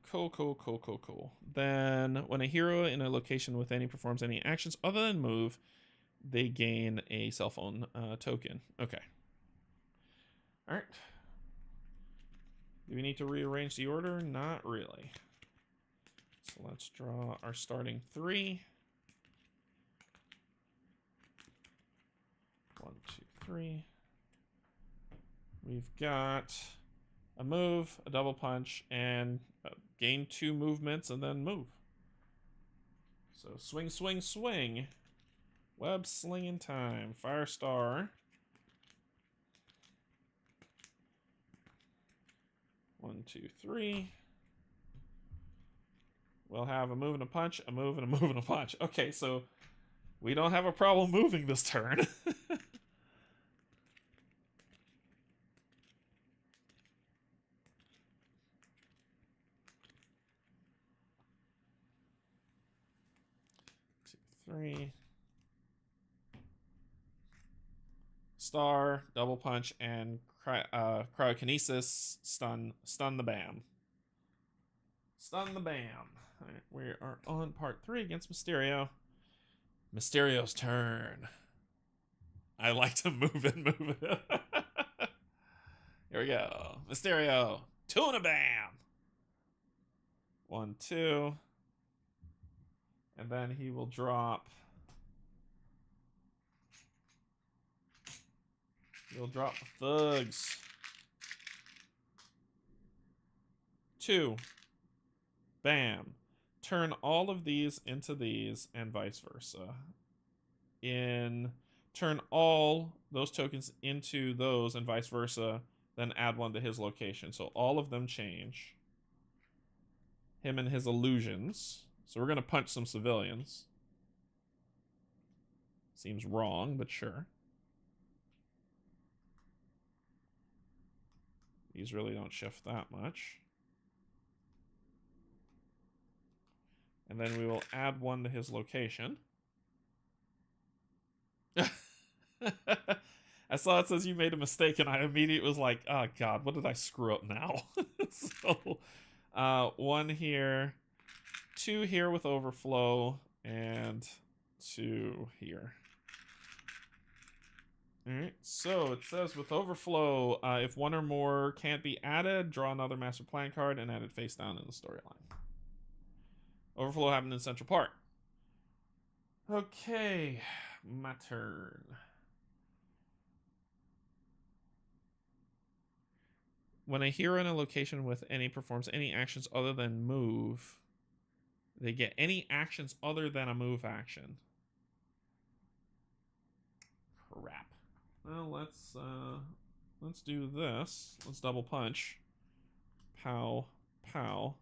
Then, when a hero in a location with any performs any actions other than move, they gain a cell phone token. Okay. All right. Do we need to rearrange the order? Not really. So let's draw our starting 3. 1, 2, 3. We've got a move, a double punch, and gain 2 movements and then move. So swing, swing, swing. Web slinging time. Firestar. 1, 2, 3. We'll have a move and a punch, a move and a move and a punch. Okay, so we don't have a problem moving this turn. Two, 3. Star, double punch, and cryokinesis. Stun the bam. Stun the bam. All right, we are on part 3 against Mysterio. Mysterio's turn. I like to move it. Here we go. Mysterio. Tuna bam. 1, 2. And then he will drop. He'll drop the thugs. 2. Bam. Turn all of these into these and vice versa. Turn all those tokens into those and vice versa, then add 1 to his location. So all of them change. Him and his illusions. So we're going to punch some civilians. Seems wrong, but sure. These really don't shift that much. And then we will add 1 to his location. I saw it says you made a mistake, and I immediately was like, oh god, what did I screw up now? So 1 here, 2 here with overflow, and 2 here. Alright, so it says with overflow, if 1 or more can't be added, draw another master plan card and add it face down in the storyline. Overflow happened in Central Park. Okay, my turn. When a hero in a location with any performs any actions other than move, they get any actions other than a move action. Crap. Well, let's do this. Let's double punch. Pow, pow.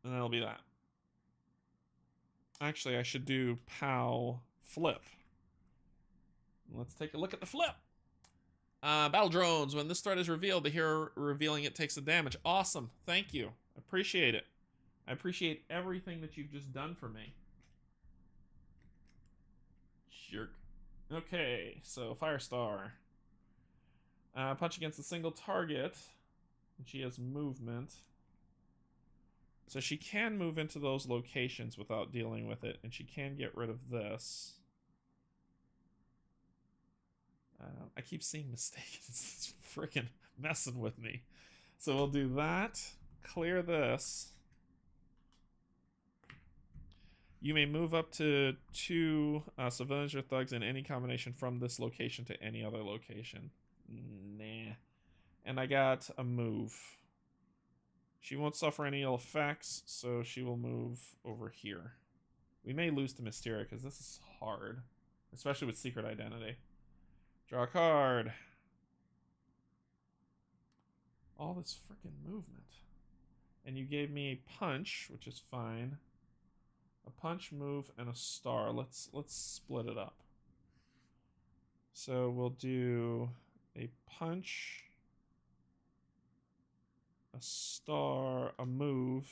And that'll be that. Actually, I should do pow, flip. Let's take a look at the flip. Battle drones. When this threat is revealed, the hero revealing it takes the damage. Awesome. Thank you. I appreciate it. I appreciate everything that you've just done for me. Jerk. Okay, so Firestar. Punch against a single target. And she has movement. So she can move into those locations without dealing with it, and she can get rid of this. I keep seeing mistakes. It's freaking messing with me. So we'll do that. Clear this. You may move up to 2 civilians or thugs in any combination from this location to any other location. Nah. And I got a move. She won't suffer any ill effects, so she will move over here. We may lose to Mysterio because this is hard, especially with Secret Identity. Draw a card. All this freaking movement. And you gave me a punch, which is fine. A punch, move, and a star. Let's split it up. So we'll do a punch, a star, a move.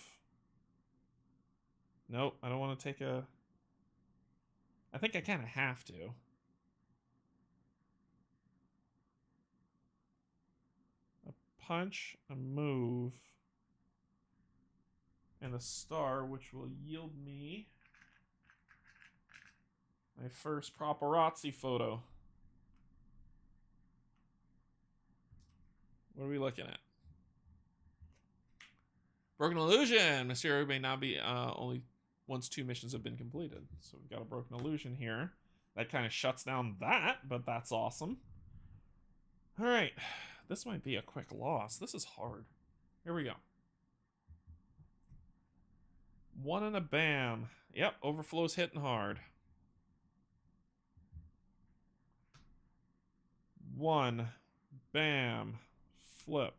Nope, I don't want to take a... I think I kind of have to. A punch, a move, and a star, which will yield me my first paparazzi photo. What are we looking at? Broken illusion. Mysterio may now be only once 2 missions have been completed. So we've got a broken illusion here. That kind of shuts down that, but that's awesome. All right. This might be a quick loss. This is hard. Here we go. 1 and a bam. Yep, overflow's hitting hard. 1, bam, flip,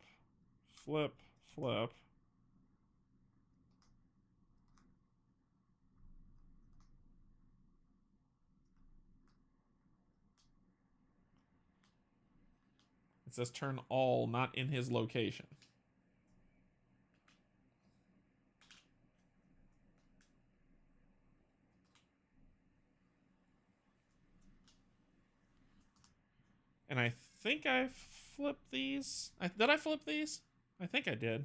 flip, flip. It says turn all, not in his location. And I think I flipped these. Did I flip these? I think I did.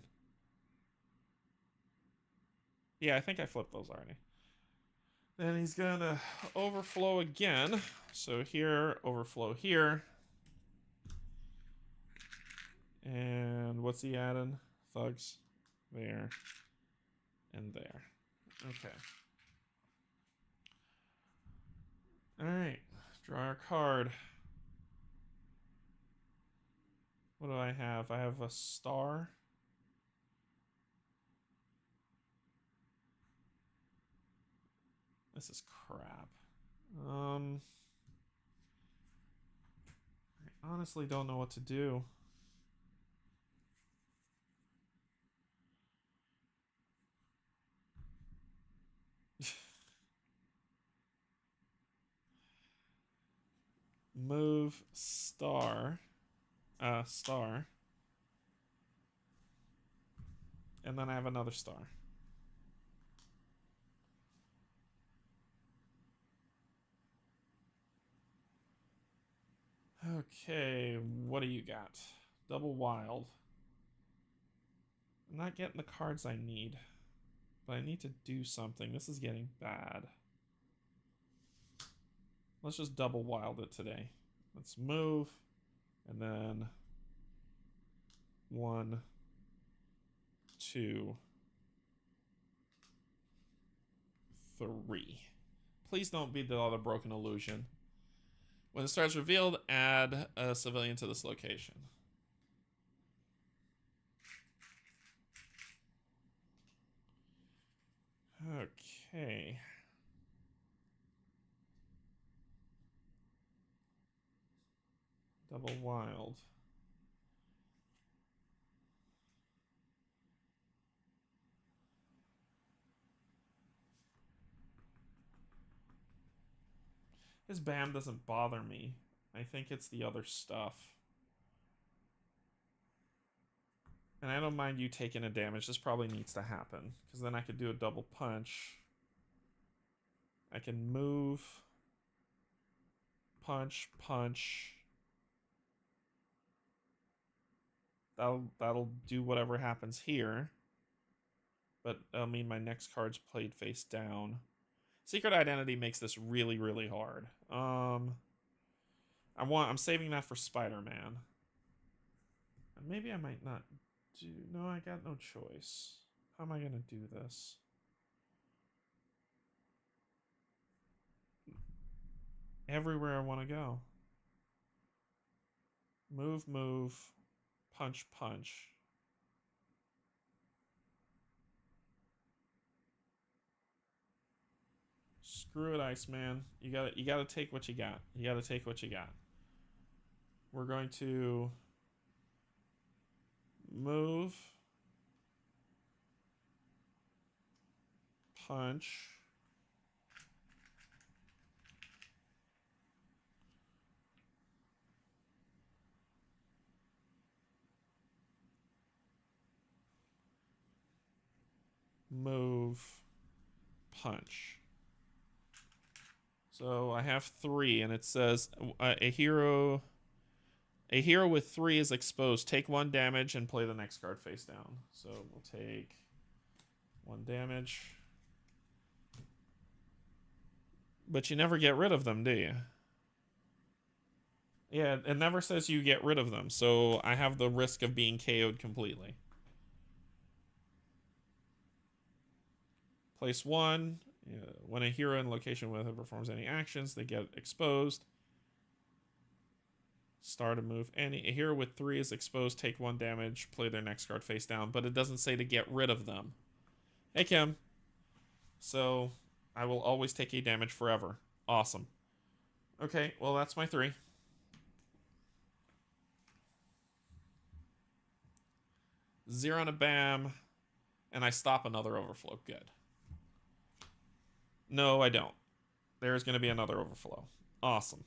Yeah, I think I flipped those already. Then he's gonna overflow again. So here, overflow here. And what's he adding? Thugs. There. And there. Okay. Alright. Draw our card. What do I have? I have a star. This is crap. I honestly don't know what to do. Move star. Star. And then I have another star. Okay, what do you got? Double wild. I'm not getting the cards I need, but I need to do something. This is getting bad. Let's just double wild it today. Let's move, and then 1, 2, 3. Please don't be the other broken illusion. When the star is revealed, add a civilian to this location. Okay. Double wild. His BAM doesn't bother me. I think it's the other stuff. And I don't mind you taking a damage. This probably needs to happen, because then I could do a double punch. I can move, punch, punch. That'll do whatever happens here. But that'll mean my next card's played face down. Secret Identity makes this really, really hard. I'm saving that for Spider-Man. And maybe I might not do... No, I got no choice. How am I going to do this? Everywhere I want to go. Move, move. Punch, punch. Screw it, Iceman. You gotta take what you got. You gotta take what you got. We're going to move, punch, move, punch. So I have 3, and it says a hero A hero with 3 is exposed. Take 1 damage and play the next card face down. So we'll take 1 damage. But you never get rid of them, do you? Yeah, it never says you get rid of them, so I have the risk of being KO'd completely. Place 1. When a hero in location with it performs any actions, they get exposed. Start a move. A hero with 3 is exposed. Take 1 damage. Play their next card face down, but it doesn't say to get rid of them. Hey, Kim. So I will always take 8 damage forever. Awesome. Okay, well, that's my 3. Zero and a bam, and I stop another overflow. Good. No, I don't. There's going to be another overflow. Awesome.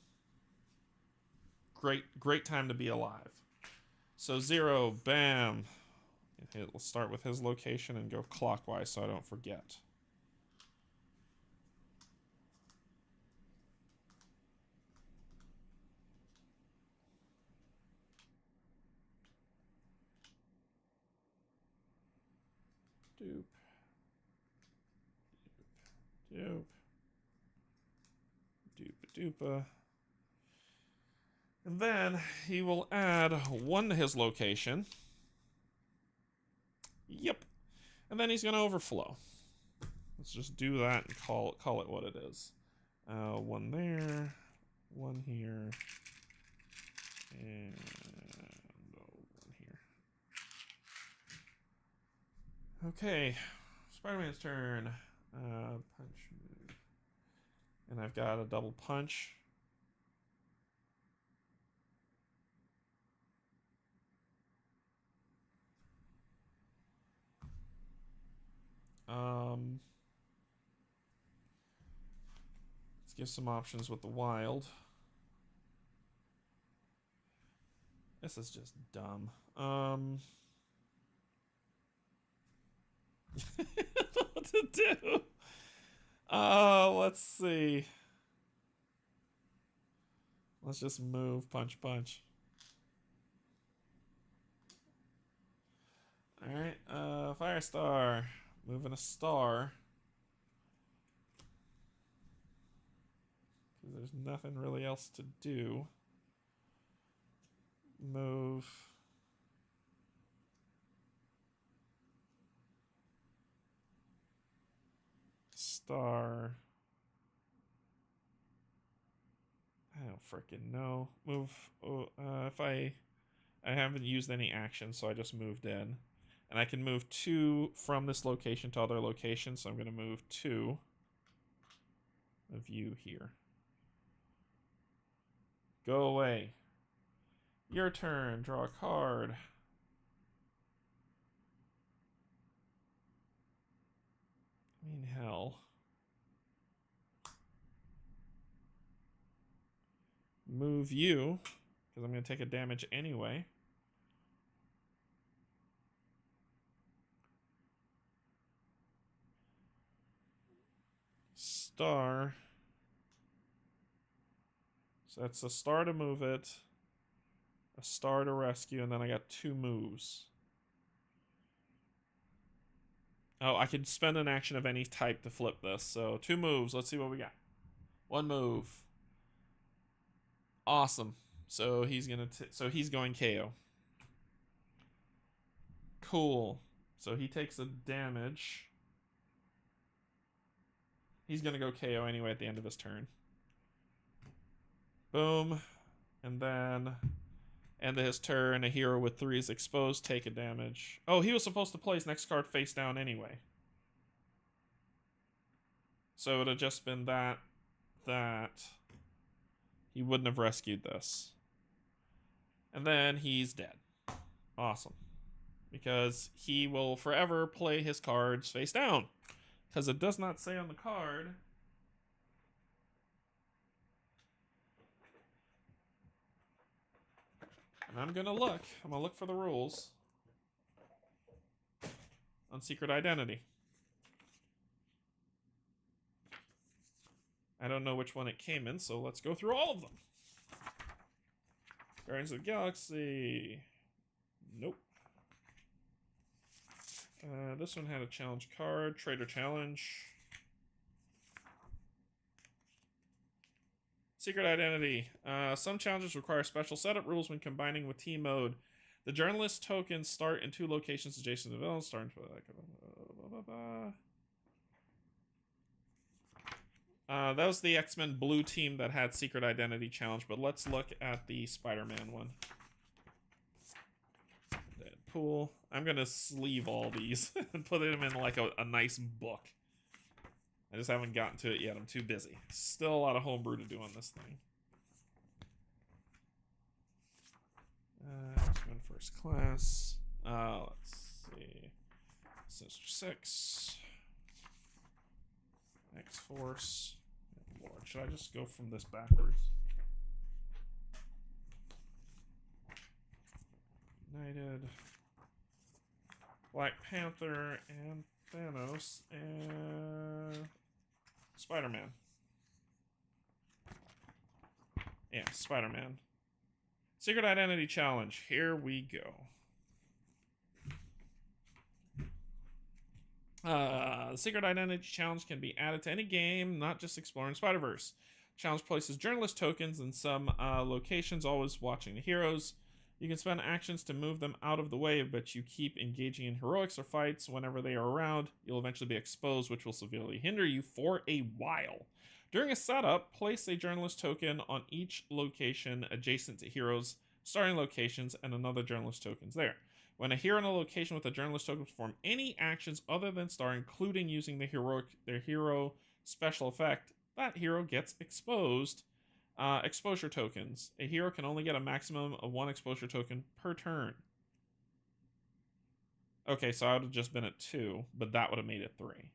Great time to be alive. So 0, bam. We'll start with his location and go clockwise so I don't forget. Doop. Doop. Doopa doopa. And then he will add 1 to his location. Yep. And then he's going to overflow. Let's just do that and call it what it is. 1 there, 1 here, and 1 here. Okay, Spider-Man's turn. Punch move. And I've got a double punch. Let's give some options with the wild. This is just dumb. What to do? Let's see. Let's just move, punch, punch. Alright, Firestar. Moving a star. Because there's nothing really else to do. Move. Star. I don't freaking know. Move. If I haven't used any action, so I just moved in. And I can move 2 from this location to other locations, so I'm going to move 2 of you here. Go away. Your turn. Draw a card. I mean, hell. Move you, because I'm going to take a damage anyway. Star. So that's a star to move it, a star to rescue, and then I got 2 moves. Oh, I could spend an action of any type to flip this. So 2 moves. Let's see what we got. 1 move. Awesome. So he's going KO. Cool. So he takes a damage. He's going to go KO anyway at the end of his turn. Boom. And then end of his turn, a hero with 3 is exposed, take a damage. Oh, he was supposed to play his next card face down anyway. So it would have just been that. He wouldn't have rescued this. And then he's dead. Awesome. Because he will forever play his cards face down. Because it does not say on the card. And I'm going to look. I'm going to look for the rules on secret identity. I don't know which one it came in, so let's go through all of them. Guardians of the Galaxy. Nope. This one had a challenge card. Trader Challenge. Secret Identity. Some challenges require special setup rules when combining with team mode. The journalist tokens start in 2 locations adjacent to the villain. That was the X-Men Blue team that had Secret Identity challenge, but let's look at the Spider-Man one. Deadpool. I'm gonna sleeve all these and put them in like a nice book. I just haven't gotten to it yet. I'm too busy. Still a lot of homebrew to do on this thing. X-Men First Class. Let's see. Sinister Six. X-Force. Lord, should I just go from this backwards? United. Black Panther and Thanos and Spider-Man. Yeah, Spider-Man. Secret Identity Challenge. Here we go. The Secret Identity Challenge can be added to any game, not just Exploring Spider-Verse. Challenge places journalist tokens in some locations, always watching the heroes. You can spend actions to move them out of the way, but you keep engaging in heroics or fights whenever they are around. You'll eventually be exposed, which will severely hinder you for a while. During a setup, place a journalist token on each location adjacent to heroes, starting locations, and another journalist token's there. When a hero in a location with a journalist token perform any actions other than star, including using their hero special effect, that hero gets exposed. Exposure tokens. A hero can only get a maximum of 1 exposure token per turn. Okay, so I would have just been at 2, but that would have made it 3.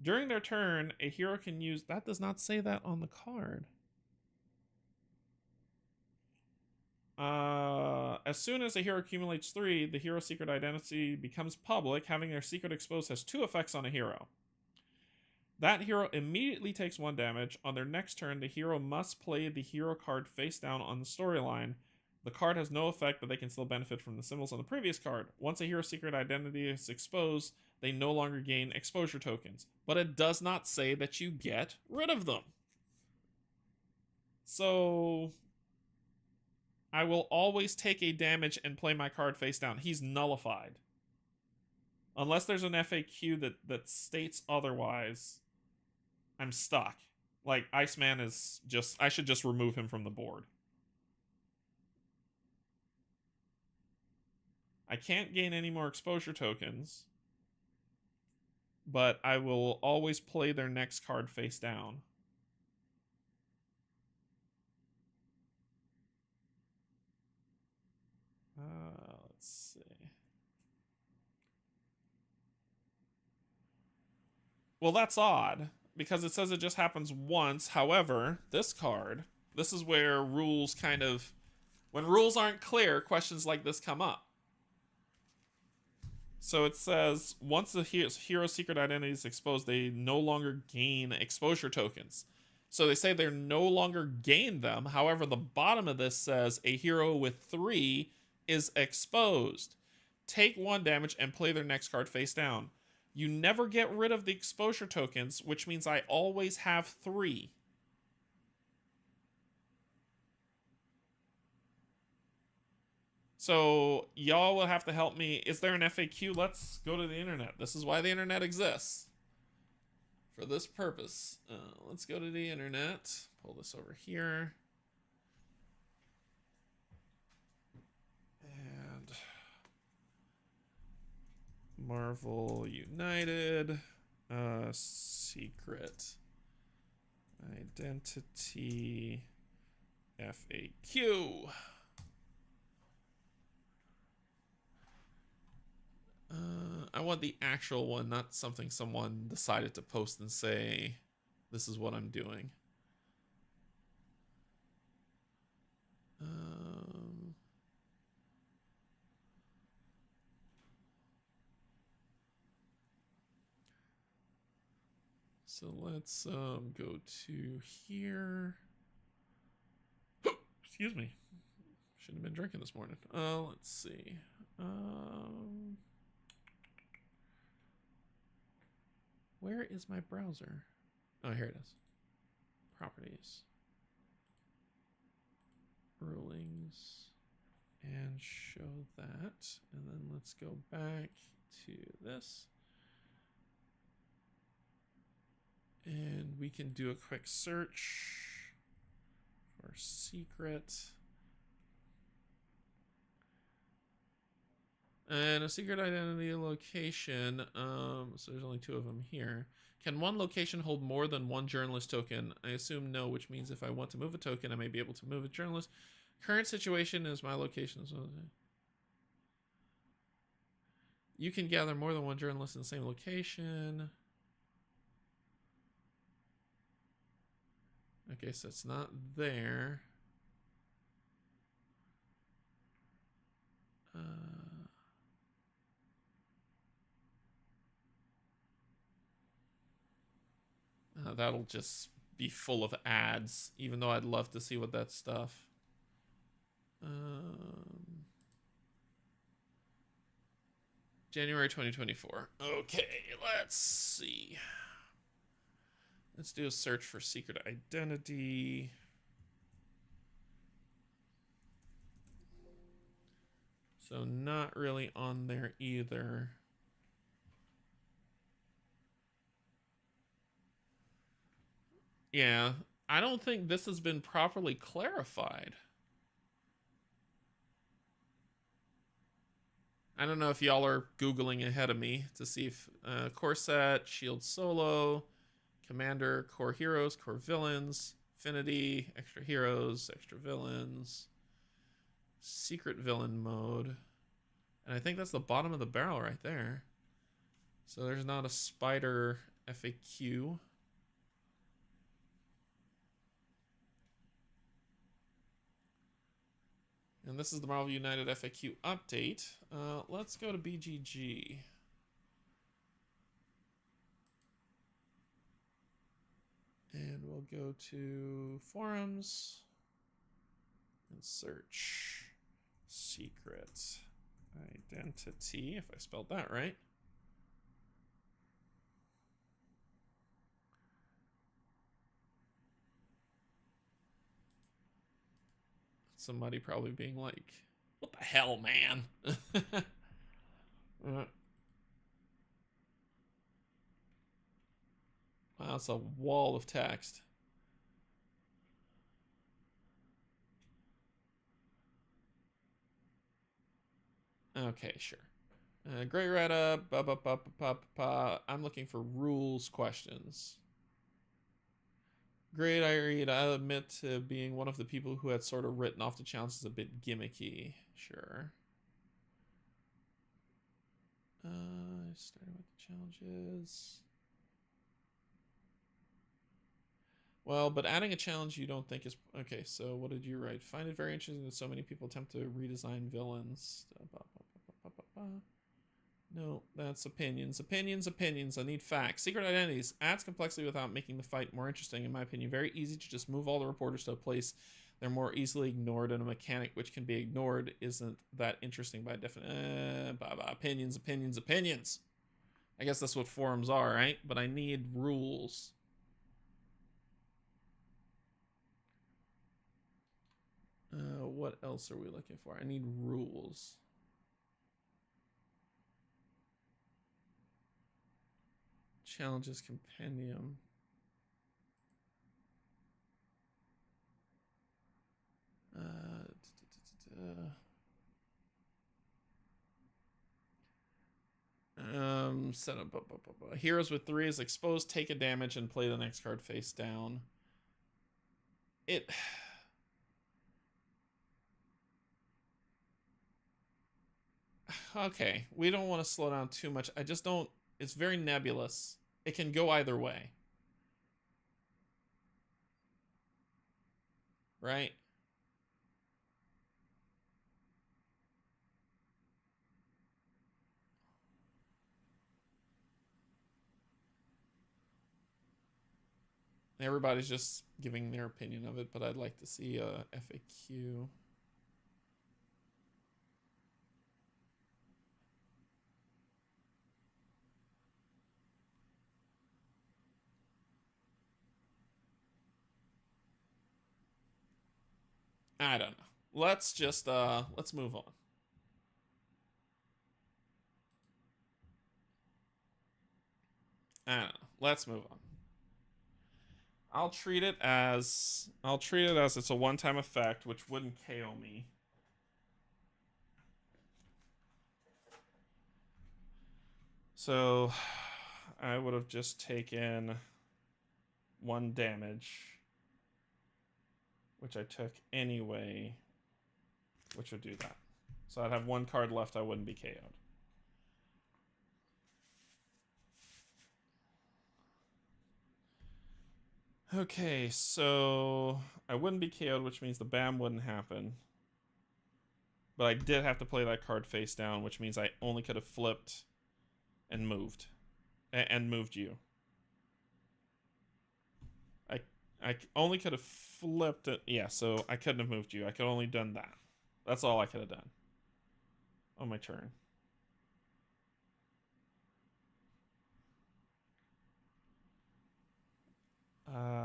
During their turn, a hero can use... That does not say that on the card. As soon as a hero accumulates 3, the hero's secret identity becomes public. Having their secret exposed has 2 effects on a hero. That hero immediately takes 1 damage. On their next turn, the hero must play the hero card face down on the storyline. The card has no effect, but they can still benefit from the symbols on the previous card. Once a hero's secret identity is exposed, they no longer gain exposure tokens. But it does not say that you get rid of them. So... I will always take a damage and play my card face down. He's nullified. Unless there's an FAQ that states otherwise, I'm stuck. Like, Iceman is just... I should just remove him from the board. I can't gain any more exposure tokens, but I will always play their next card face down. Let's see. Well, that's odd, because it says it just happens once. However, this card, this is where rules kind of... When rules aren't clear, questions like this come up. So it says, once the hero's secret identity is exposed, they no longer gain exposure tokens. So they say they're no longer gain them. However, the bottom of this says a hero with 3 is exposed. Take 1 damage and play their next card face down. You never get rid of the exposure tokens, which means I always have 3. So y'all will have to help me. Is there an FAQ? Let's go to the internet. This is why the internet exists. For this purpose. Let's go to the internet. Pull this over here. And Marvel United. Secret Identity FAQ. I want the actual one, not something someone decided to post and say, this is what I'm doing. So let's go to here. Excuse me. Shouldn't have been drinking this morning. Let's see. Where is my browser? Oh, here it is. Properties. Rulings. And show that. And then let's go back to this. And we can do a quick search for secret. And a secret identity location. So there's only 2 of them here. Can one location hold more than 1 journalist token? I assume no, which means if I want to move a token, I may be able to move a journalist. Current situation is my location. So you can gather more than 1 journalist in the same location. Okay, so it's not there. That'll just be full of ads, even though I'd love to see what that stuff. January 2024. Okay, let's see. Let's do a search for secret identity. So not really on there either. Yeah, I don't think this has been properly clarified. I don't know if y'all are Googling ahead of me to see if core set, shield solo, commander, core heroes, core villains, affinity, extra heroes, extra villains, secret villain mode. And I think that's the bottom of the barrel right there. So there's not a spider FAQ. And this is the Marvel United FAQ update. Let's go to BGG. And we'll go to forums and search secret identity, if I spelled that right. Somebody probably being like, what the hell, man? Wow, that's a wall of text. Okay, sure. Great write-up. I'm looking for rules questions. Great, I read. I'll admit to being one of the people who had sort of written off the challenge as a bit gimmicky. Sure. Starting with the challenges. Well, but adding a challenge you don't think is... Okay, so what did you write? Find it very interesting that so many people attempt to redesign villains. No, that's opinions. Opinions. I need facts. Secret identities. Adds complexity without making the fight more interesting, in my opinion. Very easy to just move all the reporters to a place they're more easily ignored, and a mechanic which can be ignored isn't that interesting by definition. Opinions. I guess that's what forums are, right? But I need rules. What else are we looking for? I need rules. Challenges compendium. Set up heroes with 3 is expose, take a damage, and play the next card face down. Okay, we don't want to slow down too much. I just don't... It's very nebulous. It can go either way. Right? Everybody's just giving their opinion of it, but I'd like to see a FAQ. I don't know. Let's just, let's move on. I don't know. Let's move on. I'll treat it as it's a one-time effect, which wouldn't KO me. So I would have just taken 1 damage, which I took anyway, which would do that. So I'd have 1 card left, I wouldn't be KO'd. Okay, so I wouldn't be KO'd, which means the BAM wouldn't happen. But I did have to play that card face down, which means I only could have flipped and moved. And moved you. I only could have flipped it. Yeah, so I couldn't have moved you. I could have only done that. That's all I could have done on my turn.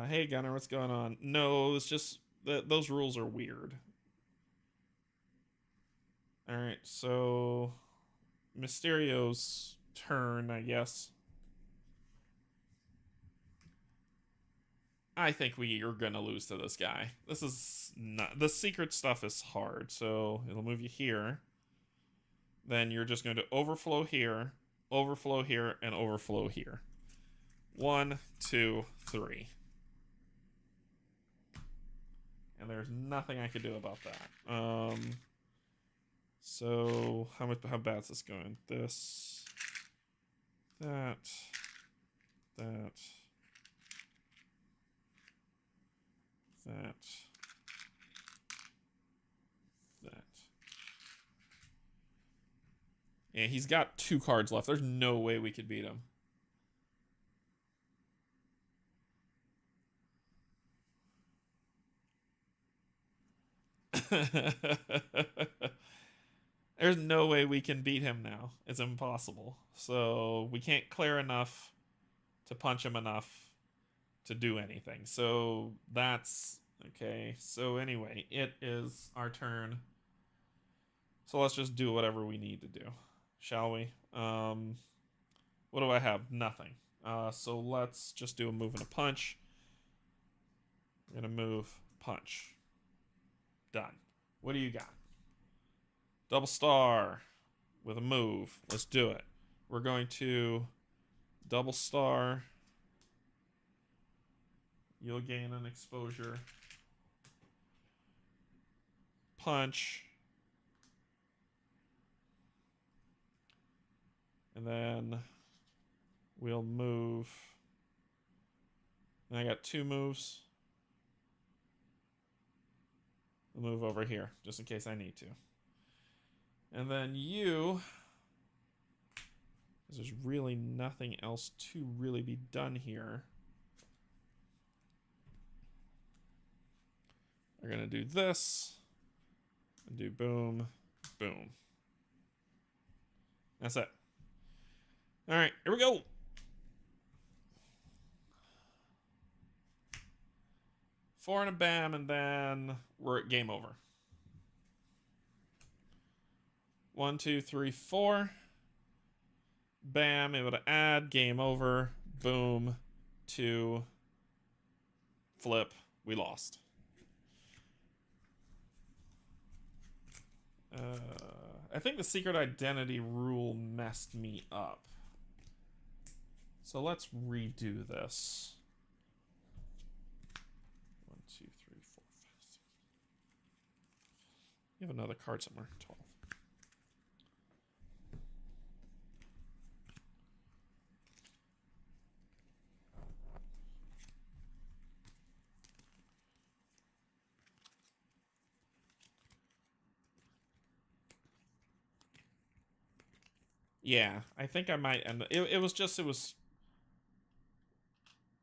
Hey Gunner, what's going on? No, it's just those rules are weird. Alright, so Mysterio's turn, I guess. I think we are gonna lose to this guy. This is not, the secret stuff is hard, so it'll move you here. Then you're just going to overflow here, and overflow here. 1, 2, 3. And there's nothing I could do about that. So how bad is this going? This, that, that, that, that. Yeah, he's got 2 cards left. There's no way we could beat him. There's no way we can beat him now. It's impossible. So we can't clear enough to punch him enough to do anything. So that's okay. So anyway, it is our turn. So let's just do whatever we need to do, shall we? What do I have? Nothing. So let's just do a move and a punch. I'm gonna move, punch. Done. What do you got? Double star with a move. Let's do it. We're going to double star. You'll gain an exposure. Punch. And then we'll move. And I got 2 moves. We'll move over here, just in case I need to. And then you, because there's really nothing else to really be done here, are going to do this, and do boom, boom. That's it. All right, here we go. Four and a bam, and then we're at game over. 1, 2, 3, 4. Bam, able to add, game over. Boom, 2. Flip, we lost. I think the secret identity rule messed me up. So let's redo this. 1, 2, 3, 4, 5, 6. You have another card somewhere. 12. Yeah, I think I might end it.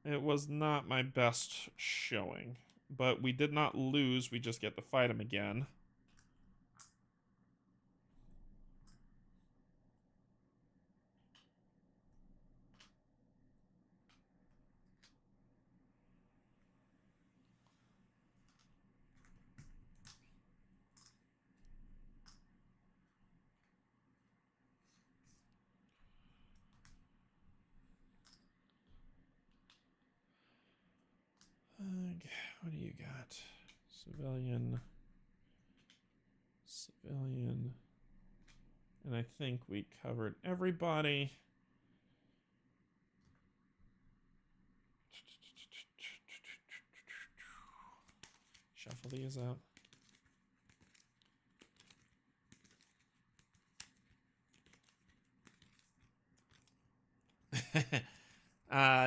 It was not my best showing, but we did not lose. We just get to fight him again. What do you got? Civilian. Civilian. And I think we covered everybody. Shuffle these out.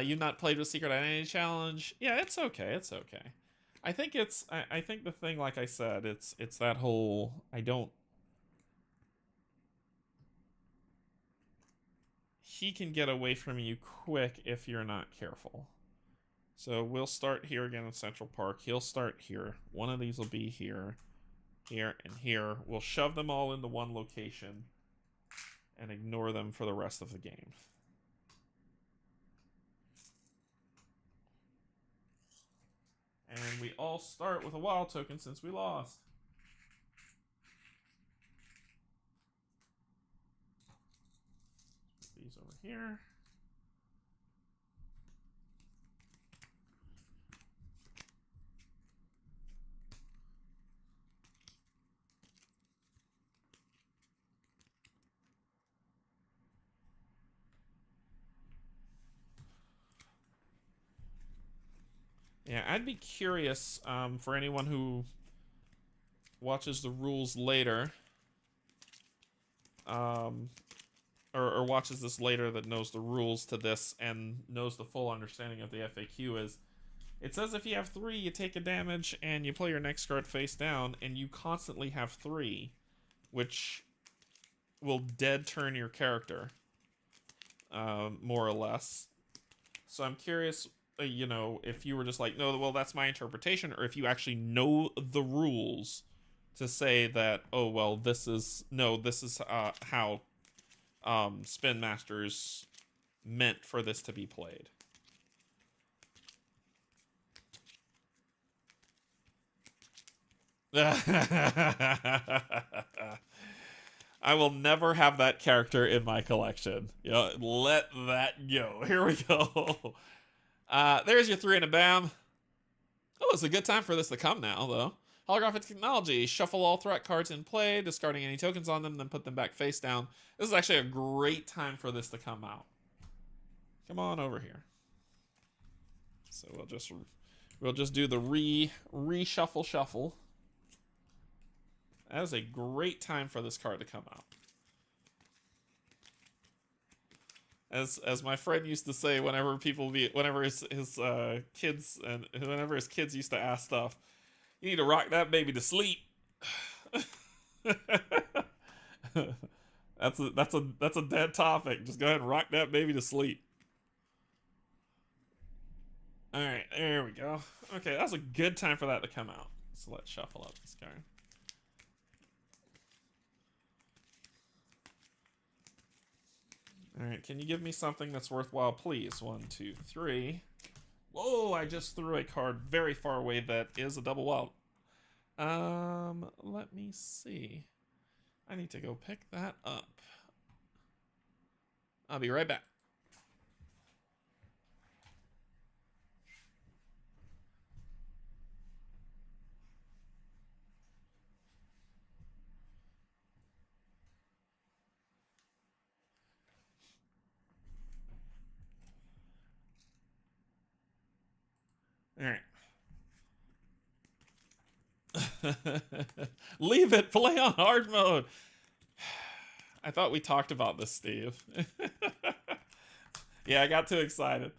You've not played with Secret Identity Challenge? Yeah, it's okay. It's okay. I think it's. I think the thing, like I said, it's that whole. I don't. He can get away from you quick if you're not careful. So we'll start here again in Central Park. He'll start here. One of these will be here, here, and here. We'll shove them all into one location and ignore them for the rest of the game. And we all start with a wild token since we lost. Put these over here. Yeah, I'd be curious for anyone who watches the rules later, or watches this later that knows the rules to this and knows the full understanding of the FAQ is, it says if you have 3, you take a damage and you play your next card face down, and you constantly have 3, which will dead turn your character, more or less. So I'm curious, you know, if you were just like, no, well, that's my interpretation, or if you actually know the rules to say that, oh, well, this is how Spin Masters meant for this to be played. I will never have that character in my collection. You know, let that go. Here we go. There's your 3 and a bam. Oh, it's a good time for this to come now, though. Holographic technology. Shuffle all threat cards in play, discarding any tokens on them, then put them back face down. This is actually a great time for this to come out. Come on over here. So we'll just do the reshuffle shuffle. That is a great time for this card to come out. As my friend used to say, whenever his kids used to ask stuff, you need to rock that baby to sleep. That's a dead topic. Just go ahead and rock that baby to sleep. All right, there we go. Okay, that was a good time for that to come out. So let's shuffle up this card. All right, can you give me something that's worthwhile, please? 1, 2, 3. Whoa, I just threw a card very far away that is a double wild. Let me see. I need to go pick that up. I'll be right back. All right. Leave it. Play on hard mode. I thought we talked about this, Steve. Yeah, I got too excited.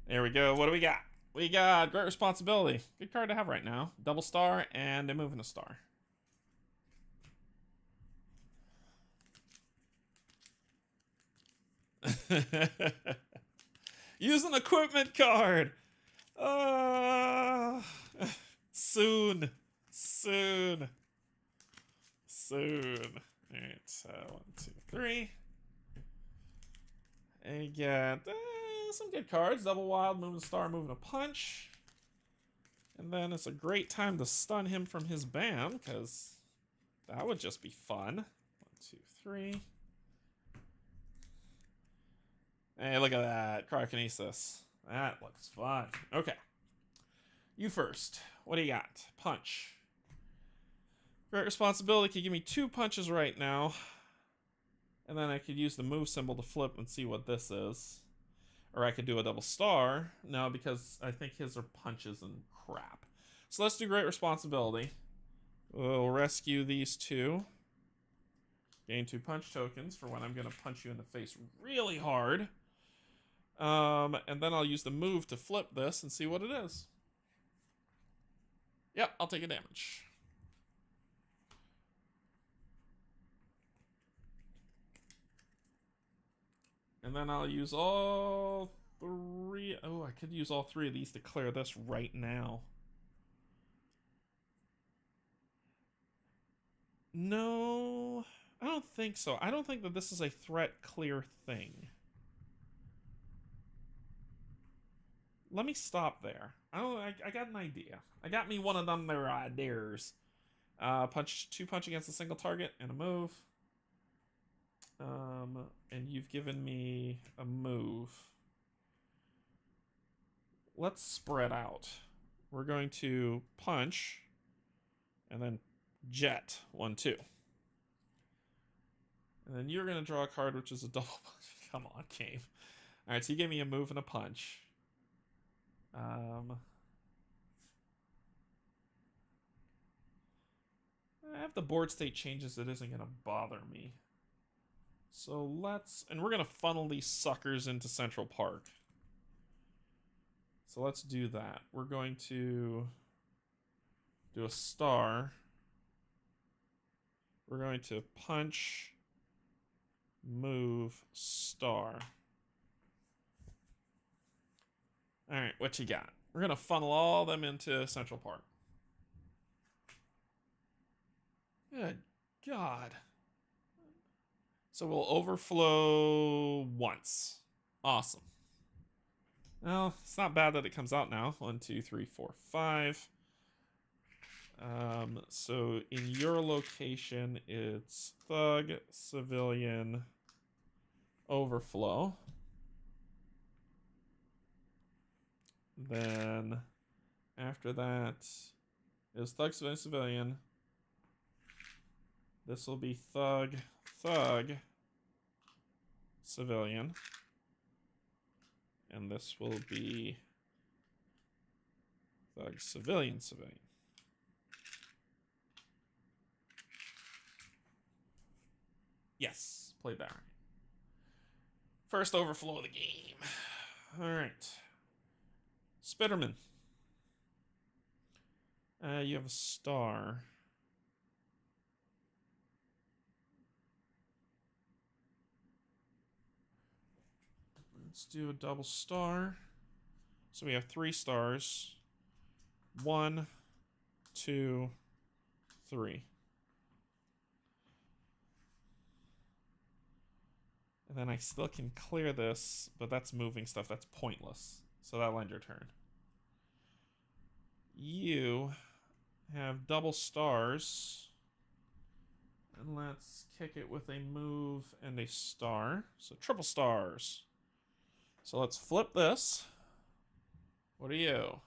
There we go. What do we got? We got Great Responsibility. Good card to have right now. Double star and a moving a star. Use an equipment card. Soon. All right, so 1, 2, 3. I got some good cards. Double wild, moving a star, moving a punch. And then it's a great time to stun him from his bam, because that would just be fun. 1, 2, 3. Hey, look at that. Cryokinesis. That looks fun. Okay. You first. What do you got? Punch. Great responsibility could give me 2 punches right now. And then I could use the move symbol to flip and see what this is. Or I could do a double star. No, because I think his are punches and crap. So let's do great responsibility. We'll rescue these 2. Gain 2 punch tokens for when I'm going to punch you in the face really hard. And then I'll use the move to flip this and see what it is. Yep, I'll take a damage. And then I'll use all 3. Oh, I could use all 3 of these to clear this right now. No, I don't think so. I don't think that this is a threat clear thing. Let me stop there. I got an idea. I got me one of them there ideas. Punch 2 punch against a single target and a move. And you've given me a move. Let's spread out. We're going to punch and then jet 1, 2. And then you're going to draw a card, which is a double punch. Come on, game. All right, so you gave me a move and a punch. If the board state changes, it isn't going to bother me. So and we're going to funnel these suckers into Central Park. So let's do that. We're going to do a star. We're going to punch, move, star. All right, what you got? We're going to funnel all them into Central Park. Good God. So we'll overflow once. Awesome. Well, it's not bad that it comes out now. 1, 2, 3, 4, 5. So in your location, it's Thug, Civilian, Overflow. Then after that is Thug, Civilian, Civilian. This will be Thug, Thug, Civilian. And this will be Thug, Civilian, Civilian. Yes, played that right. First overflow of the game. All right. Spiderman. You have a star. Let's do a double star. So we have 3 stars. 1, 2, 3. And then I still can clear this, but that's moving stuff. That's pointless. So that'll end your turn. You have double stars. And let's kick it with a move and a star. So triple stars. So let's flip this. What are you?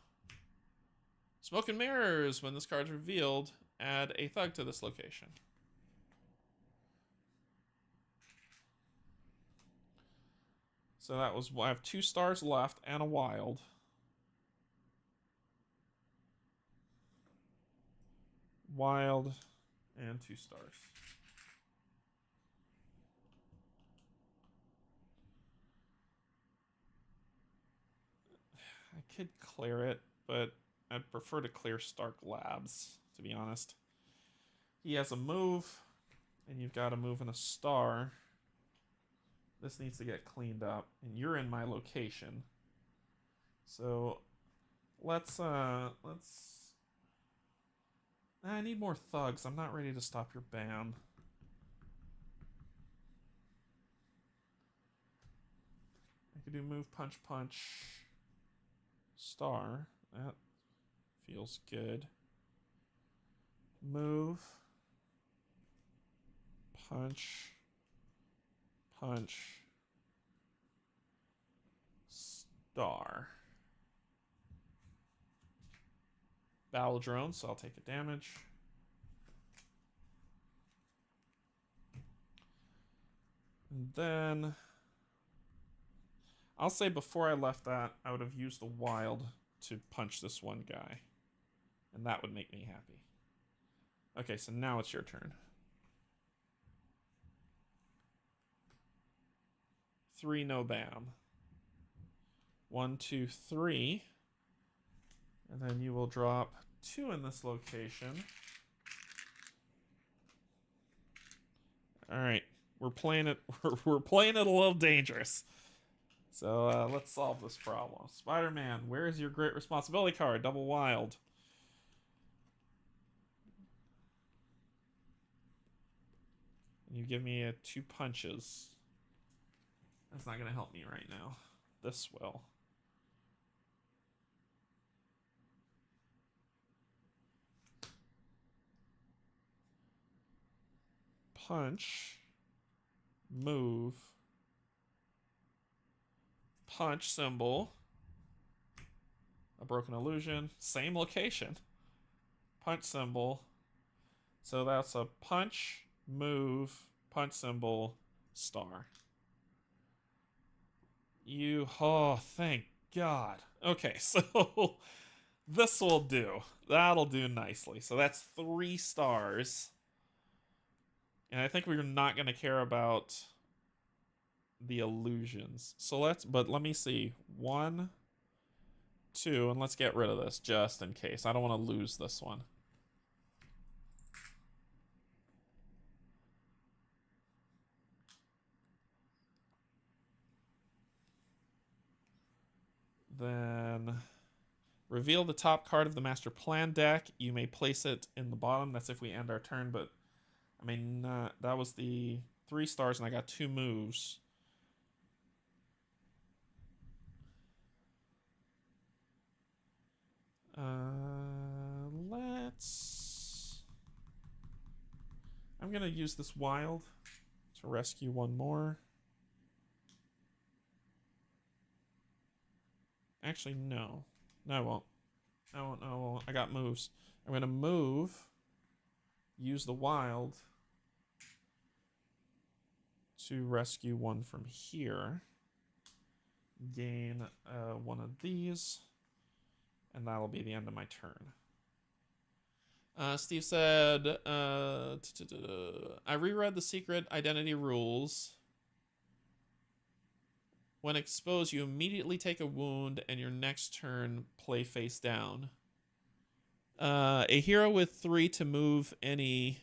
Smoke and Mirrors. When this card's revealed, add a thug to this location. So that was, I have 2 stars left and a wild. Wild and 2 stars. I could clear it, but I'd prefer to clear Stark Labs, to be honest. He has a move, and you've got a move and a star. This needs to get cleaned up, and you're in my location. So let's I need more thugs. I'm not ready to stop your ban. I could do move, punch, punch, star. That feels good. Move, punch, punch, star. battle drone, so I'll take a damage. And then I'll say before I left that, I would have used the wild to punch this one guy. And that would make me happy. Okay, so now it's your turn. 3, no bam. 1, 2, 3. And then you will drop 2 in this location. All right, we're playing it. We're playing it a little dangerous. So let's solve this problem. Spider-Man, where is your great responsibility card? Double wild. And you give me 2 punches. That's not going to help me right now. This will. Punch. Move. Punch symbol. A broken illusion. Same location. Punch symbol. So that's a punch, move, punch symbol, star. Oh, thank God. Okay, so this will do. That'll do nicely. So that's 3 stars. And I think we're not going to care about the illusions. So let me see. 1, 2, and let's get rid of this just in case. I don't want to lose this one. Then reveal the top card of the master plan deck. You may place it in the bottom. That's if we end our turn, but I mean, that was the 3 stars and I got 2 moves. I'm going to use this wild to rescue 1 more. Actually, no. No, I won't. I won't. I got moves. I'm going to move, use the wild to rescue 1 from here. Gain 1 of these. And that'll be the end of my turn. Steve said, I reread the secret identity rules. When exposed, you immediately take a wound and your next turn play face down. A hero with 3 to move any...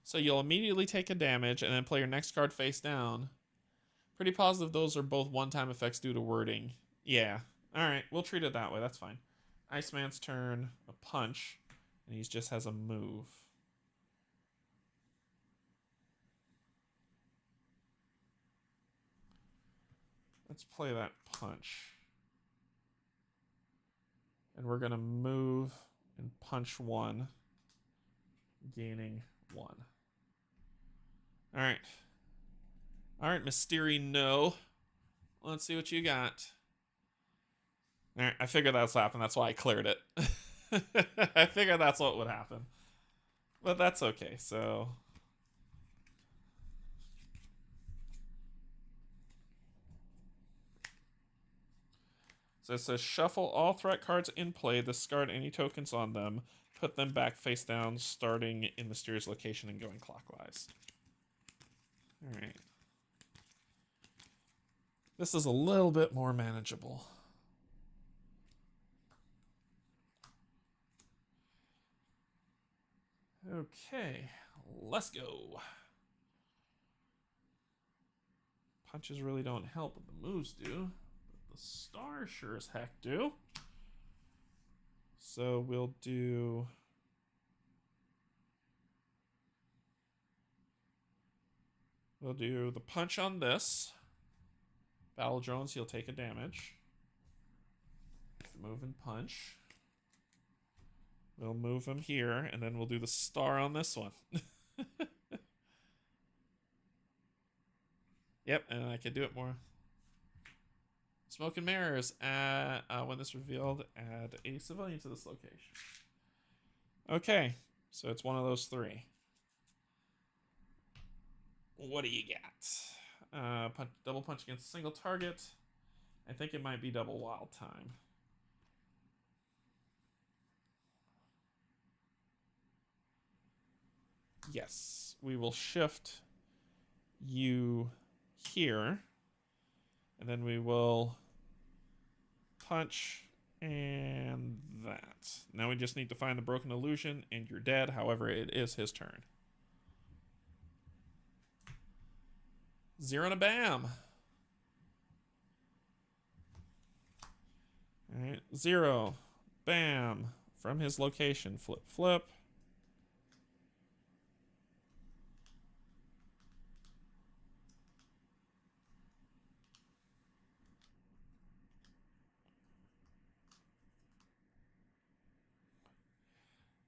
So you'll immediately take a damage and then play your next card face down. Pretty positive those are both one-time effects due to wording. Yeah. Alright, we'll treat it that way. That's fine. Iceman's turn, a punch, and he just has a move. Let's play that punch. And we're going to move and punch 1, gaining 1. Alright. Alright, Mysterio. Let's see what you got. Alright, I figured that's what happened. That's why I cleared it. I figured that's what would happen. But that's okay, so... So it says, shuffle all threat cards in play, discard any tokens on them, put them back face down, starting in Mysterio's location and going clockwise. Alright. This is a little bit more manageable. Okay, let's go. Punches really don't help, but the moves do. The stars sure as heck do. So we'll do... We'll do the punch on this. Battle drones, he'll take a damage. Move and punch. We'll move him here, and then we'll do the star on this one. Yep, and I can do it more. Smoke and mirrors. When this revealed, add a civilian to this location. Okay, so it's one of those three. What do you got? Double punch against a single target. I think it might be double wild time. Yes, we will shift you here. And then we will punch and that. Now we just need to find the broken illusion and you're dead. However, it is his turn. 0 and a bam. All right, 0, bam, from his location. Flip, flip.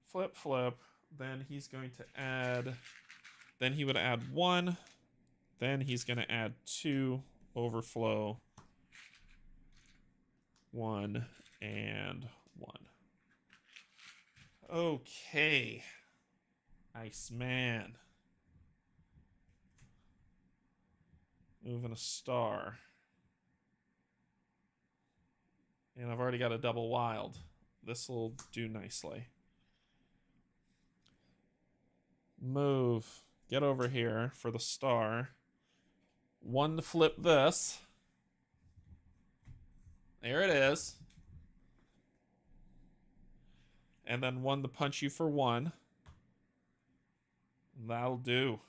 Flip, flip. Then he's going to add, then he would add 1. Then he's going to add 2, overflow, 1, and 1. Okay. Iceman. Moving a star. And I've already got a double wild. This will do nicely. Move. Get over here for the star. 1 to flip this. There it is. And then 1 to punch you for 1. That'll do.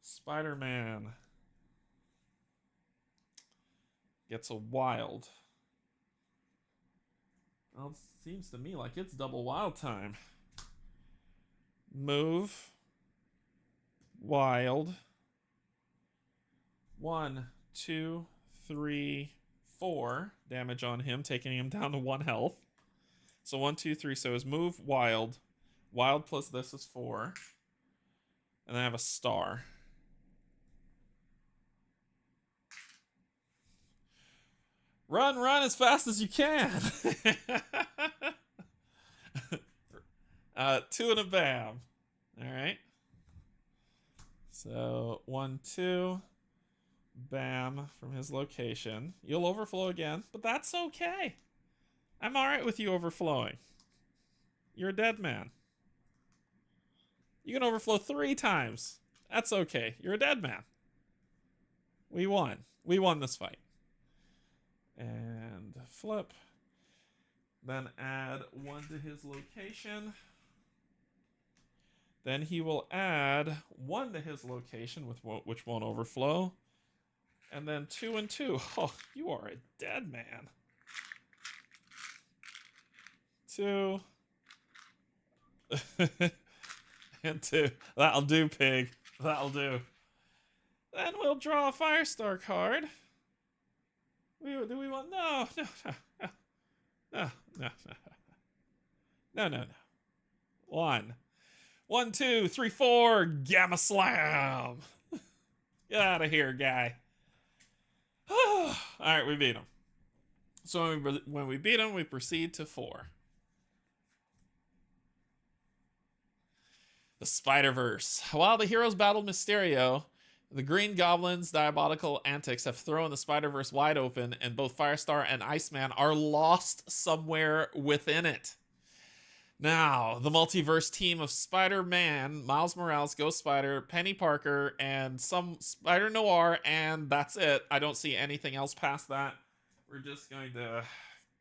Spider-Man gets a wild. Well, it seems to me like it's double wild time. Move. Wild. 1, 2, 3, 4 damage on him, taking him down to 1 health. So 1, 2, 3. So his move, wild. Wild plus this is 4. And then I have a star. Run, run as fast as you can. 2 and a bam. All right. So 1, 2. Bam from his location. You'll overflow again, but that's okay. I'm all right with you overflowing. You're a dead man. You can overflow 3 times. That's okay. You're a dead man. We won. We won this fight. And flip. Then add 1 to his location. Then he will add 1 to his location, which won't overflow. And then 2 and 2. Oh, you are a dead man. 2. And 2. That'll do, pig. That'll do. Then we'll draw a Firestar card. Do we want... No. No. 1. 1, 2, 3, 4. Gamma Slam. Get out of here, guy. All right, we beat him. So when we beat him, we proceed to 4. The Spider-Verse. While the heroes battled Mysterio, the Green Goblin's diabolical antics have thrown the Spider-Verse wide open, and both Firestar and Iceman are lost somewhere within it. Now, the multiverse team of Spider-Man, Miles Morales, Ghost Spider, Penny Parker, and some Spider-Noir, and that's it. I don't see anything else past that. We're just going to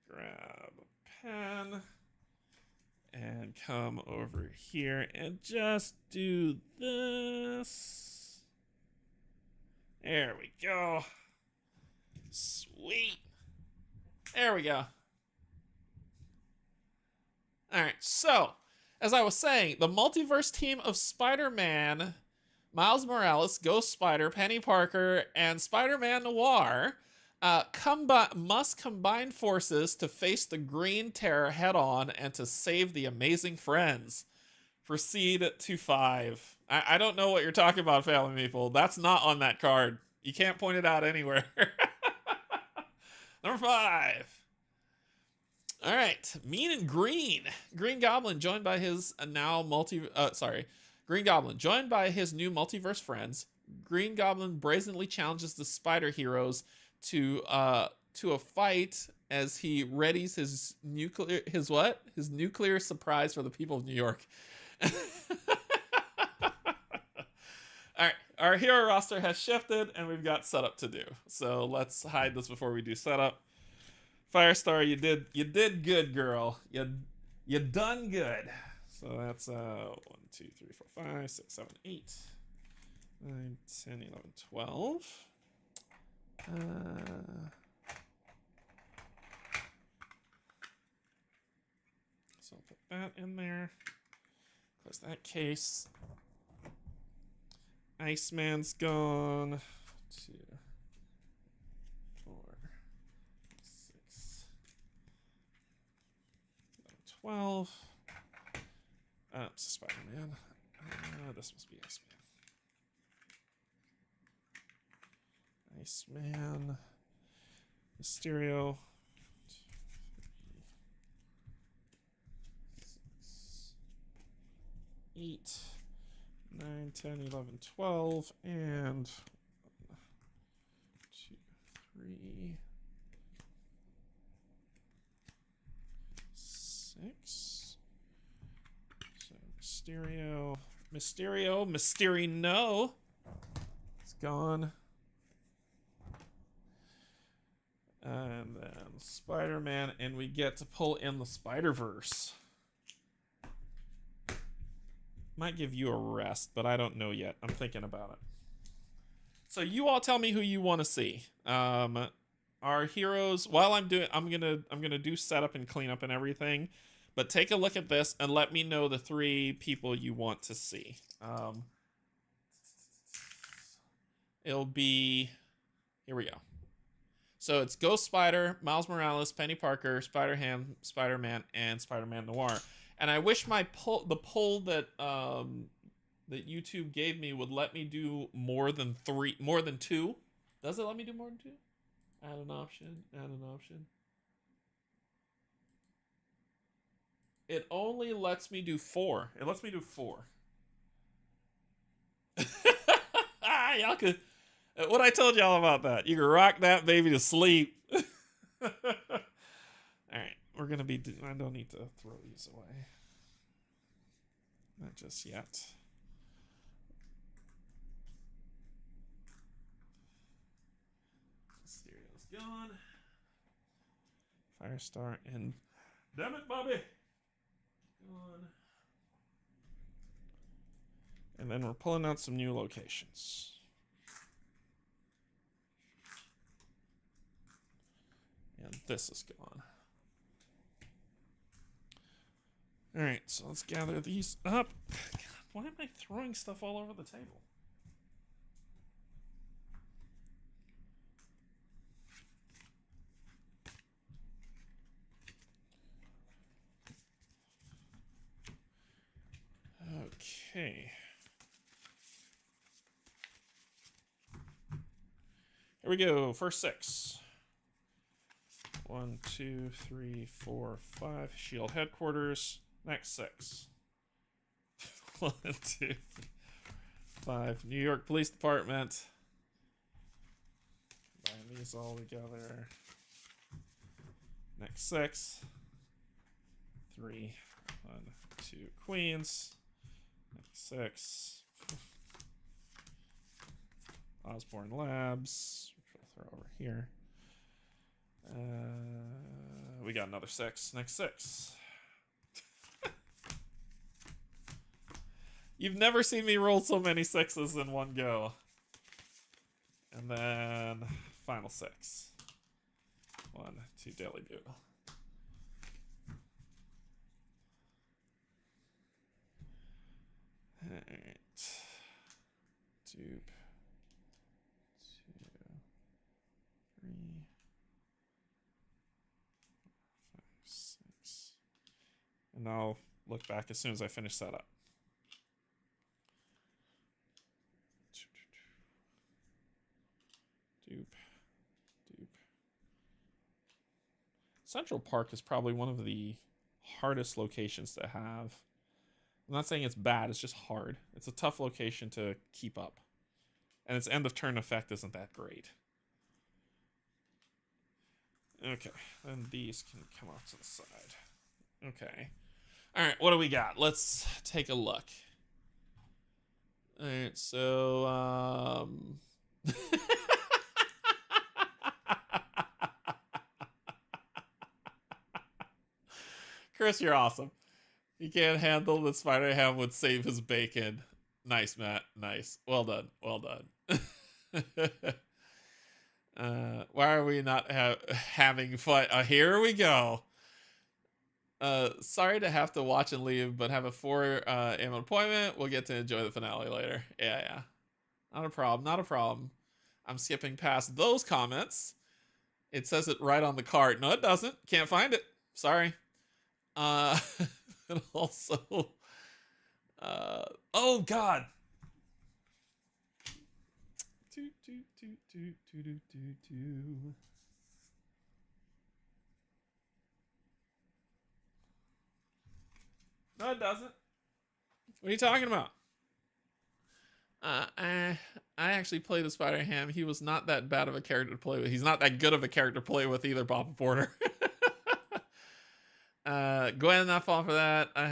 grab a pen and come over here and just do this. There we go. Sweet. There we go. Alright, so, as I was saying, the multiverse team of Spider-Man, Miles Morales, Ghost Spider, Penny Parker, and Spider-Man Noir must combine forces to face the Green Terror head-on and to save the Amazing Friends. Proceed to 5. I don't know what you're talking about, family people. That's not on that card. You can't point it out anywhere. Number 5. All right, Mean and Green. Green Goblin joined by his Green Goblin joined by his new multiverse friends. Green Goblin brazenly challenges the Spider Heroes to a fight as he readies his nuclear surprise for the people of New York. All right, our hero roster has shifted and we've got setup to do. So let's hide this before we do setup. Firestar, you did good, girl. You done good. So that's 1, 2, 3, 4, 5, 6, 7, 8, 9, 10, 11, 12. So I'll put that in there. Close that case. Iceman's gone. 2, 4, 6, 12. It's Spider-Man. This must be Iceman. Iceman. Mysterio. 6, 8, 9, 10, 11, 12, and 1, 2, 3, 6. So Mysterio, it's gone. And then Spider-Man, and we get to pull in the Spider-Verse. Might give you a rest, but I don't know yet. I'm thinking about it. So you all tell me who you want to see. Our heroes, while I'm gonna do setup and cleanup and everything, but take a look at this and let me know the 3 people you want to see. It'll be, here we go. So it's Ghost Spider, Miles Morales, Penny Parker, Spider-Ham, Spider-Man, and Spider-Man Noir. And I wish the poll that that YouTube gave me would let me do more than 2. Does it let me do more than 2? Add an option. It only lets me do 4. It lets me do 4. Y'all could. What I told y'all about that. You can rock that baby to sleep. All right, we're gonna be. I don't need to throw these away. Not just yet. Mysterio's gone. Firestar and damn it, Bobby. Gone. And then we're pulling out some new locations. And this is gone. All right, so let's gather these up. God, why am I throwing stuff all over the table? Okay. Here we go. First 6. 1, 2, 3, 4, 5. Shield headquarters. Next 6. 1, 2, 5. New York Police Department. Combine these all together. Next 6. 3. 1, 2. Queens. Next 6. Osborne Labs, which we'll throw over here. We got another 6. Next 6. You've never seen me roll so many 6s in one go. And then final 6. 1, 2, Daily Bugle. Alright. Dupe. 2, 3, 5, 6. And I'll look back as soon as I finish that up. Dupe. Dupe. Central Park is probably one of the hardest locations to have. I'm not saying it's bad, it's just hard. It's a tough location to keep up. And its end of turn effect isn't that great. Okay, then these can come off to the side. Okay. Alright, what do we got? Let's take a look. Alright, so, Chris, you're awesome. He can't handle that Spider-Ham would save his bacon. Nice, Matt. Nice. Well done. Well done. Why are we not having fun? Here we go. Sorry to have to watch and leave, but have a 4 a.m. appointment. We'll get to enjoy the finale later. Yeah. Not a problem. Not a problem. I'm skipping past those comments. It says it right on the card. No, it doesn't. Can't find it. Sorry. And also, oh God. No, it doesn't. What are you talking about? I actually played the Spider-Ham. He was not that bad of a character to play with. He's not that good of a character to play with either, Papa Porter. Go ahead and not fall for that. I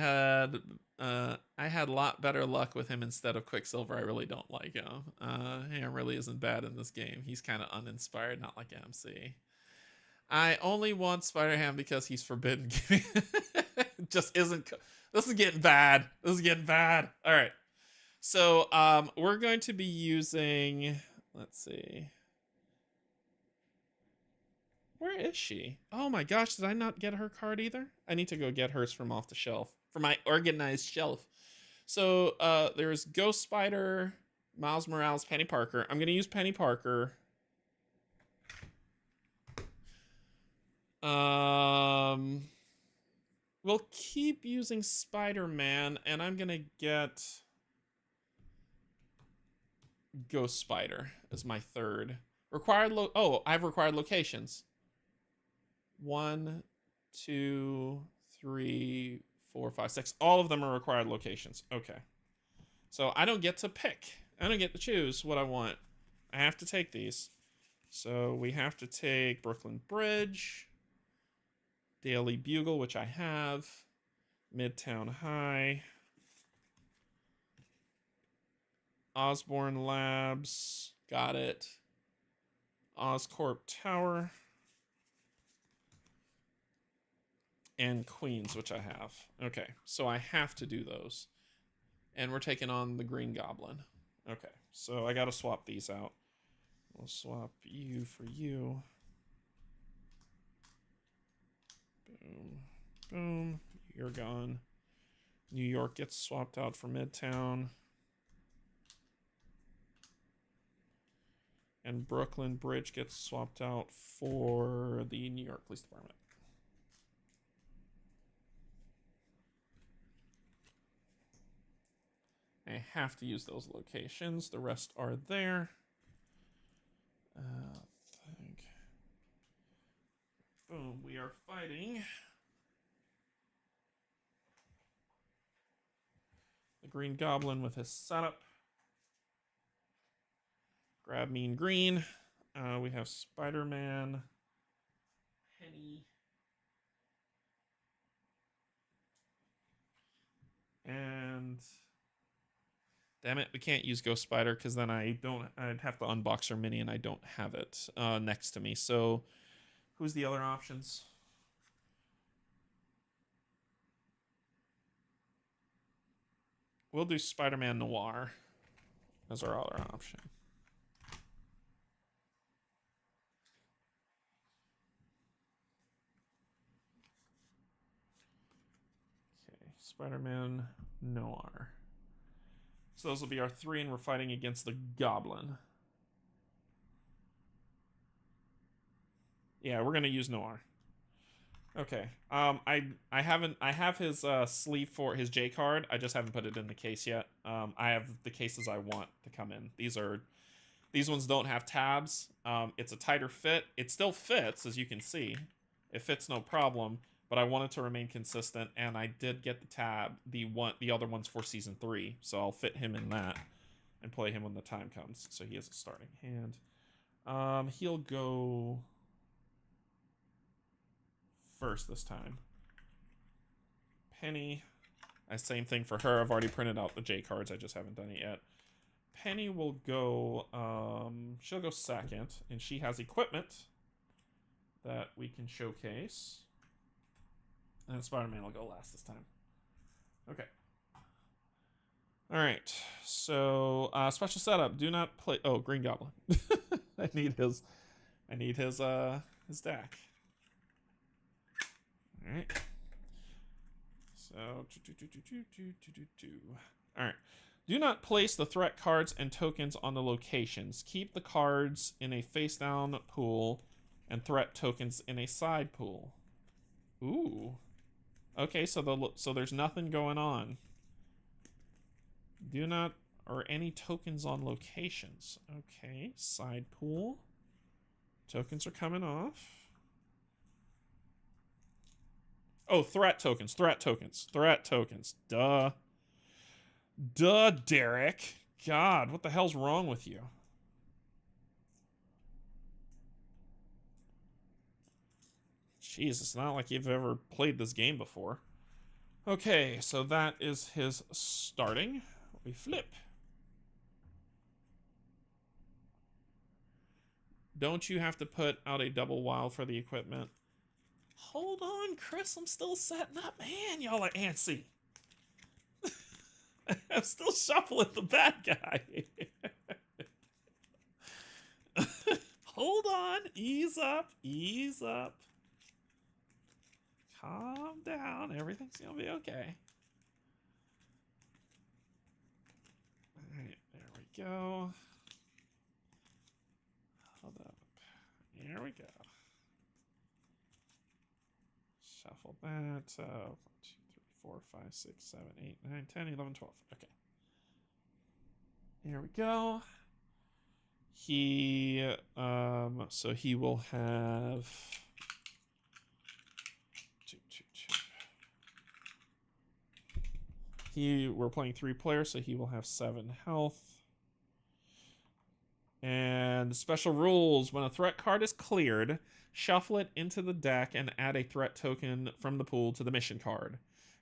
had a lot better luck with him instead of Quicksilver. I really don't like him. Ham really isn't bad in this game. He's kind of uninspired, not like MC. I only want Spider-Ham because he's forbidden. Just isn't. This is getting bad. This is getting bad. All right. So we're going to be using. Let's see. Where is she? Oh my gosh, did I not get her card either? I need to go get hers from off the shelf. From my organized shelf. So there's Ghost Spider, Miles Morales, Penny Parker. I'm going to use Penny Parker. We'll keep using Spider-Man, and I'm going to get Ghost Spider as my third. I have required locations. 1, 2, 3, 4, 5, 6. All of them are required locations. Okay. So I don't get to pick. I don't get to choose what I want. I have to take these. So we have to take Brooklyn Bridge, Daily Bugle, which I have, Midtown High, Osborne Labs, got it, Oscorp Tower, and Queens, which I have. Okay, so I have to do those. And we're taking on the Green Goblin. Okay, so I gotta swap these out. We'll swap you for you. Boom. Boom. You're gone. New York gets swapped out for Midtown. And Brooklyn Bridge gets swapped out for the New York Police Department. I have to use those locations. The rest are there. Boom, we are fighting the Green Goblin with his setup. Grab Mean Green. We have Spider-Man, Penny, and damn it, we can't use Ghost Spider because then I'd have to unbox her mini and I don't have it next to me. So who's the other options? We'll do Spider-Man Noir as our other option. Okay, Spider-Man Noir. So those will be our 3, and we're fighting against the Goblin. Yeah, we're gonna use Noir. Okay. I have his sleeve for his J card. I just haven't put it in the case yet. I have the cases I want to come in. These ones don't have tabs. It's a tighter fit. It still fits, as you can see. It fits no problem, but I wanted to remain consistent, and I did get the tab, the other one's for Season 3, so I'll fit him in that and play him when the time comes. So he has a starting hand. He'll go first this time. Penny. Same thing for her. I've already printed out the J cards. I just haven't done it yet. Penny will go, she'll go second, and she has equipment that we can showcase. And Spider-Man will go last this time. Okay. All right. So, special setup. Do not play. Oh, Green Goblin. I need his deck. All right. So, all right. Do not place the threat cards and tokens on the locations. Keep the cards in a face-down pool and threat tokens in a side pool. Ooh. Okay, so there's nothing going on. Do not, or any tokens on locations. Okay, side pool. Tokens are coming off. Oh, threat tokens. Duh. Duh, Derek. God, what the hell's wrong with you? Jeez, it's not like you've ever played this game before. Okay, so that is his starting. We flip. Don't you have to put out a double wild for the equipment? Hold on, Chris. I'm still setting up. Man, y'all are antsy. I'm still shuffling the bad guy. Hold on. Ease up. Ease up. Calm down. Everything's going to be okay. All right. There we go. Hold up. Here we go. Shuffle that. 1, 2, 3, 4, 5, 6, 7, 8, 9, 10, 11, 12. Okay. Here we go. He, so he will have 2, 2, 2. We're playing 3 players, so he will have 7 health. And special rules: when a threat card is cleared, shuffle it into the deck and add a threat token from the pool to the mission card.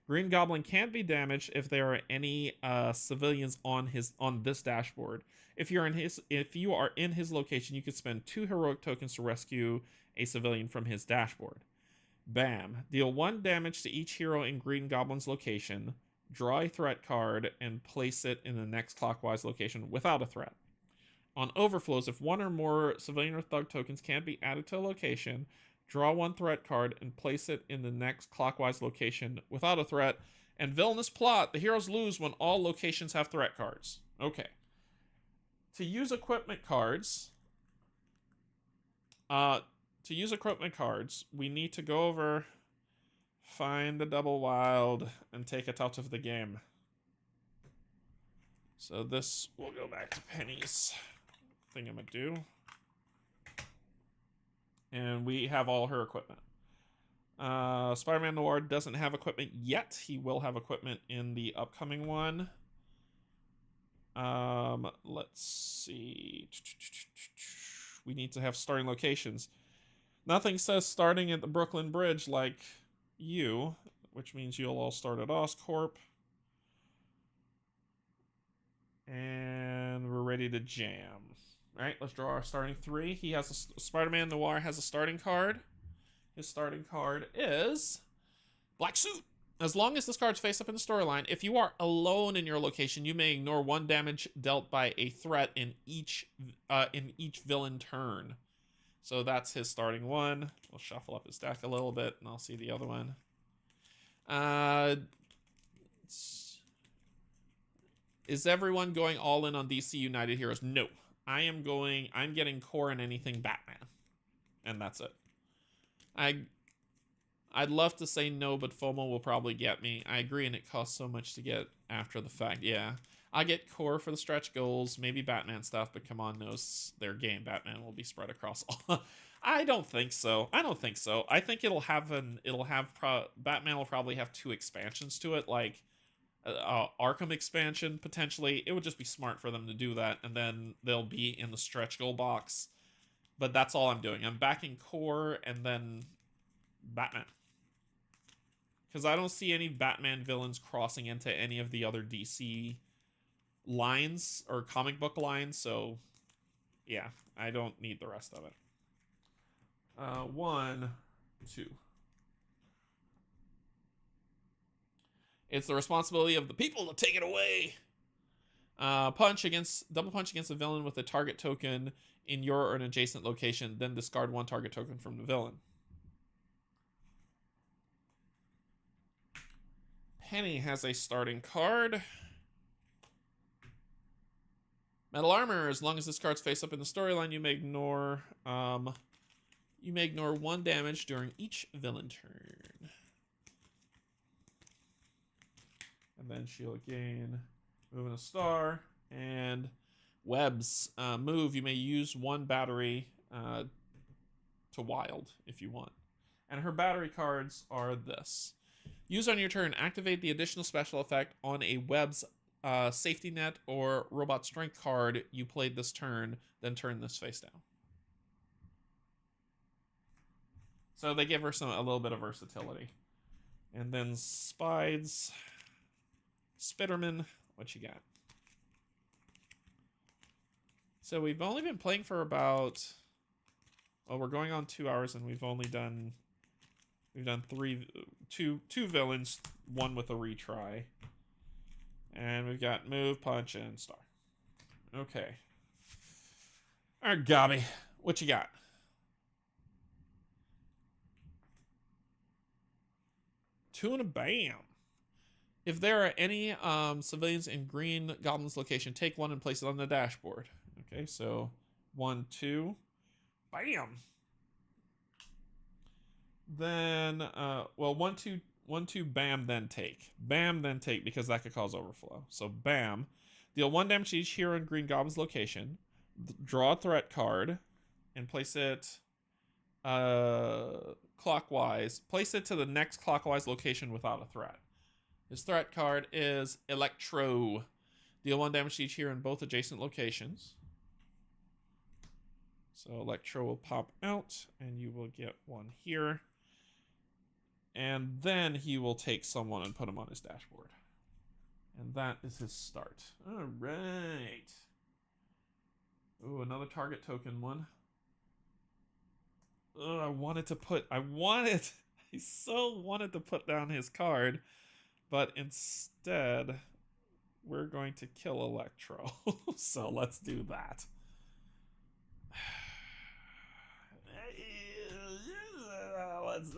Green Goblin can't be damaged if there are any civilians on this dashboard. If you are in his location, you could spend 2 heroic tokens to rescue a civilian from his dashboard. Bam. Deal 1 damage to each hero in Green Goblin's location. Draw a threat card and place it in the next clockwise location without a threat. On overflows, if 1 or more civilian or thug tokens can't be added to a location, draw 1 threat card and place it in the next clockwise location without a threat. And villainous plot: the heroes lose when all locations have threat cards. Okay. To use equipment cards, we need to go over, find the double wild, and take it out of the game. So this will go back to Penny's thing I'm gonna do. And we have all her equipment. Spider-Man Noir doesn't have equipment yet. He will have equipment in the upcoming one. Let's see. We need to have starting locations. Nothing says starting at the Brooklyn Bridge like you, which means you'll all start at Oscorp. And we're ready to jam. All right, let's draw our starting 3. He has Spider-Man Noir has a starting card. His starting card is Black Suit. As long as this card's face up in the storyline, if you are alone in your location, you may ignore 1 damage dealt by a threat in each villain turn. So that's his starting 1. We'll shuffle up his deck a little bit, and I'll see the other one. Is everyone going all in on DC United Heroes? No. I'm getting core in anything Batman. And that's it. I'd love to say no, but FOMO will probably get me. I agree, and it costs so much to get after the fact. Yeah. I get core for the stretch goals, maybe Batman stuff, but come on knows their game. Batman will be spread across all. I don't think so. I don't think so. I think Batman will probably have 2 expansions to it, like Arkham expansion potentially. It would just be smart for them to do that, and then they'll be in the stretch goal box. But that's all I'm doing. I'm backing core and then Batman. Because I don't see any Batman villains crossing into any of the other DC lines or comic book lines, so yeah, I don't need the rest of it. 1, 2. It's the responsibility of the people to take it away. Double punch against a villain with a target token in your or an adjacent location, then discard 1 target token from the villain. Penny has a starting card. Metal Armor. As long as this card's face up in the storyline, you may ignore 1 damage during each villain turn. And then she'll gain move and a star. And webs. Move. You may use 1 battery to wild if you want. And her battery cards are this. Use on your turn. Activate the additional special effect on a web's safety net or robot strength card you played this turn, then turn this face down. So they give her a little bit of versatility. And then Spides, Spiderman, what you got? So we've only been playing for about, well, we're going on 2 hours, and we've done two villains, 1 with a retry. And we've got move, punch, and star. Okay. All right, Gobby, what you got? Two and a bam. If there are any civilians in Green Goblin's location, take 1 and place it on the dashboard. Okay, so 1, 2, bam. Then, well, 1, 2, 1, 2, bam, then take. Bam, then take, because that could cause overflow. So, bam. Deal 1 damage to each hero in Green Goblin's location. Draw a threat card and place it clockwise. Place it to the next clockwise location without a threat. His threat card is Electro. Deal 1 damage to each hero in both adjacent locations. So, Electro will pop out, and you will get 1 here. And then he will take someone and put him on his dashboard. And that is his start. All right. Ooh, another target token one. Ugh, I so wanted to put down his card, but instead, we're going to kill Electro. So let's do that.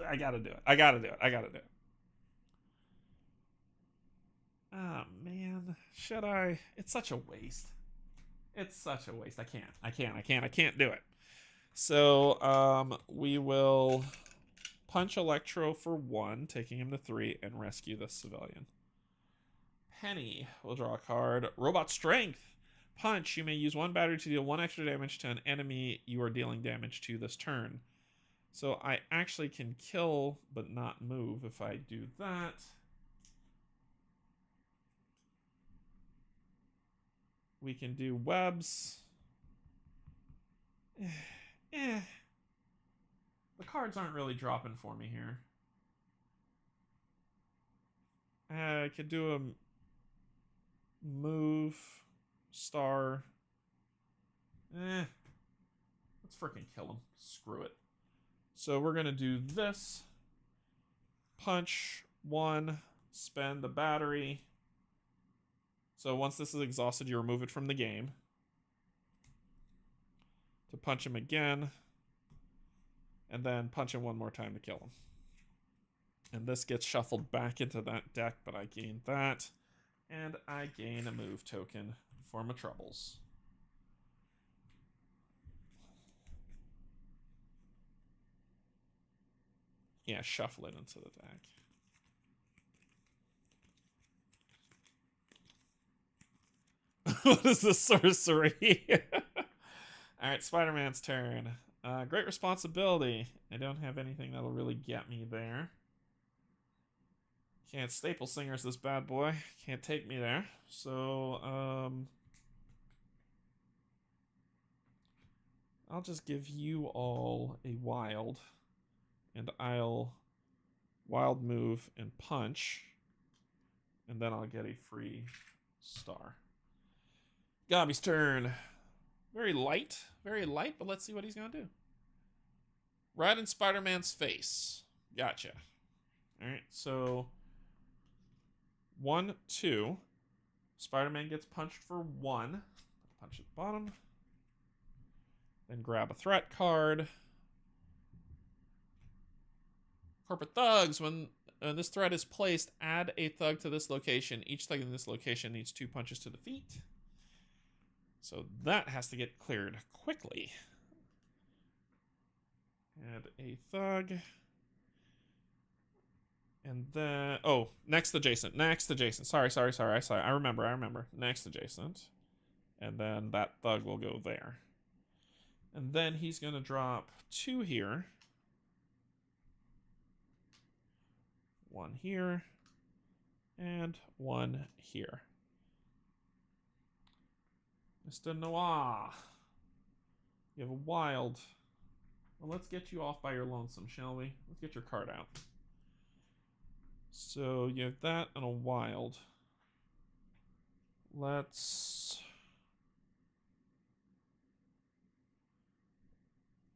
I gotta do it. Oh, man. Should I? It's such a waste. I can't do it. So, we will punch Electro for 1, taking him to 3, and rescue this civilian. Penny will draw a card. Robot Strength. Punch. You may use 1 battery to deal 1 extra damage to an enemy you are dealing damage to this turn. So I actually can kill, but not move if I do that. We can do webs. The cards aren't really dropping for me here. I could do a move, star. Let's freaking kill him. Screw it. So we're going to do this. Punch 1, spend the battery. So once this is exhausted, you remove it from the game. To punch him again. And then punch him 1 more time to kill him. And this gets shuffled back into that deck, but I gain that. And I gain a move token for my troubles. Yeah, shuffle it into the deck. What is this sorcery? Alright, Spider-Man's turn. Great responsibility. I don't have anything that'll really get me there. Can't staple singers this bad boy. Can't take me there. So, I'll just give you all a wild. And I'll wild move and punch. And then I'll get a free star. Gobby's turn. Very light, but let's see what he's gonna do. Right in Spider-Man's face. Gotcha. Alright, so 1, 2. Spider-Man gets punched for 1. Punch at the bottom. Then grab a threat card. Corporate thugs. When this threat is placed, add a thug to this location. Each thug in this location needs 2 punches to defeat. So that has to get cleared quickly. Add a thug. And then... Oh, next adjacent. Next adjacent. Sorry. I remember. Next adjacent. And then that thug will go there. And then he's going to drop 2 here. 1 here. And 1 here. Mr. Noir. You have a wild. Well, let's get you off by your lonesome, shall we? Let's get your card out. So you have that and a wild. Let's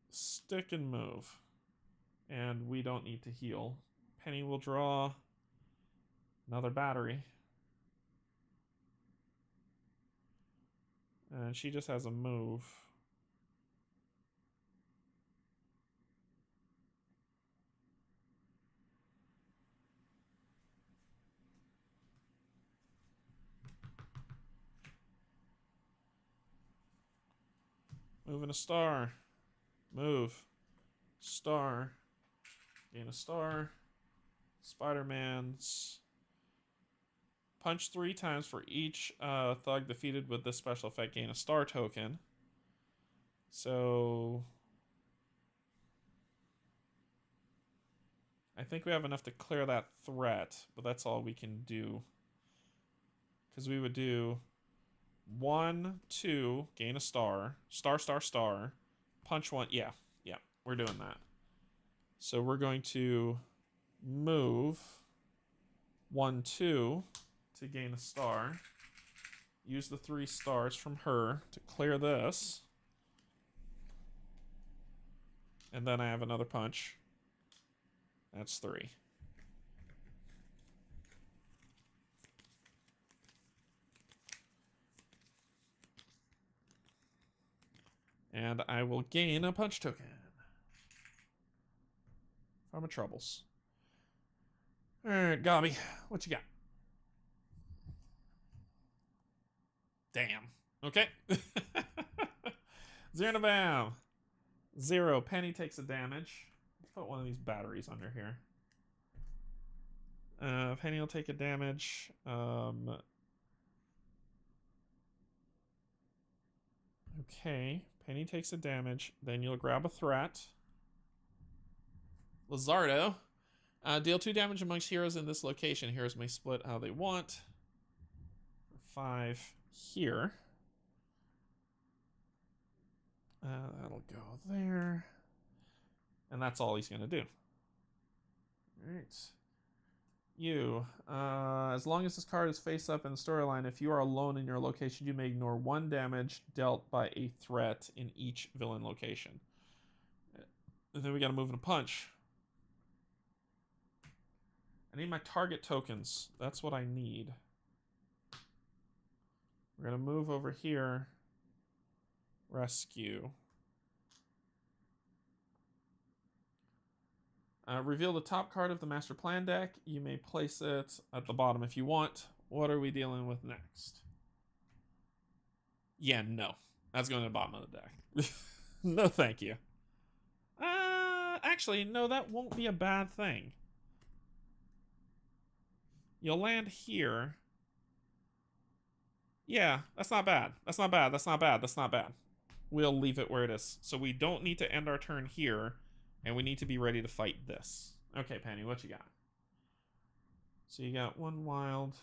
stick and move. And we don't need to heal. Penny will draw another battery. And she just has a move. Moving a star. Move. Star. Gain a star. Spider-Man's. Punch 3 times for each thug defeated with this special effect. Gain a star token. So I think we have enough to clear that threat, but that's all we can do. Because we would do 1, 2, gain a star. Star. Punch 1. Yeah, we're doing that. So we're going to move 1, 2 to gain a star. Use the 3 stars from her to clear this. And then I have another punch. That's 3. And I will gain a punch token. From my troubles. Alright, Gobby, what you got? Damn. Okay. 0 to bam. 0. Penny takes a damage. Let's put one of these batteries under here. Penny will take a damage. Okay. Penny takes a damage. Then you'll grab a threat. Lizardo. Deal 2 damage amongst heroes in this location. Heroes may split how they want. 5 here. That'll go there. And that's all he's going to do. Alright. You. As long as this card is face up in the storyline, if you are alone in your location, you may ignore 1 damage dealt by a threat in each villain location. And then we got to move in a punch. I need my target tokens. That's what I need. We're going to move over here. Rescue. Reveal the top card of the master plan deck. You may place it at the bottom if you want. What are we dealing with next? Yeah, no. That's going to the bottom of the deck. No, thank you. Actually, no, that won't be a bad thing. You'll land here. Yeah, that's not bad. That's not bad. That's not bad. That's not bad. We'll leave it where it is. So we don't need to end our turn here, and we need to be ready to fight this. Okay, Penny, what you got? So you got 1 wild.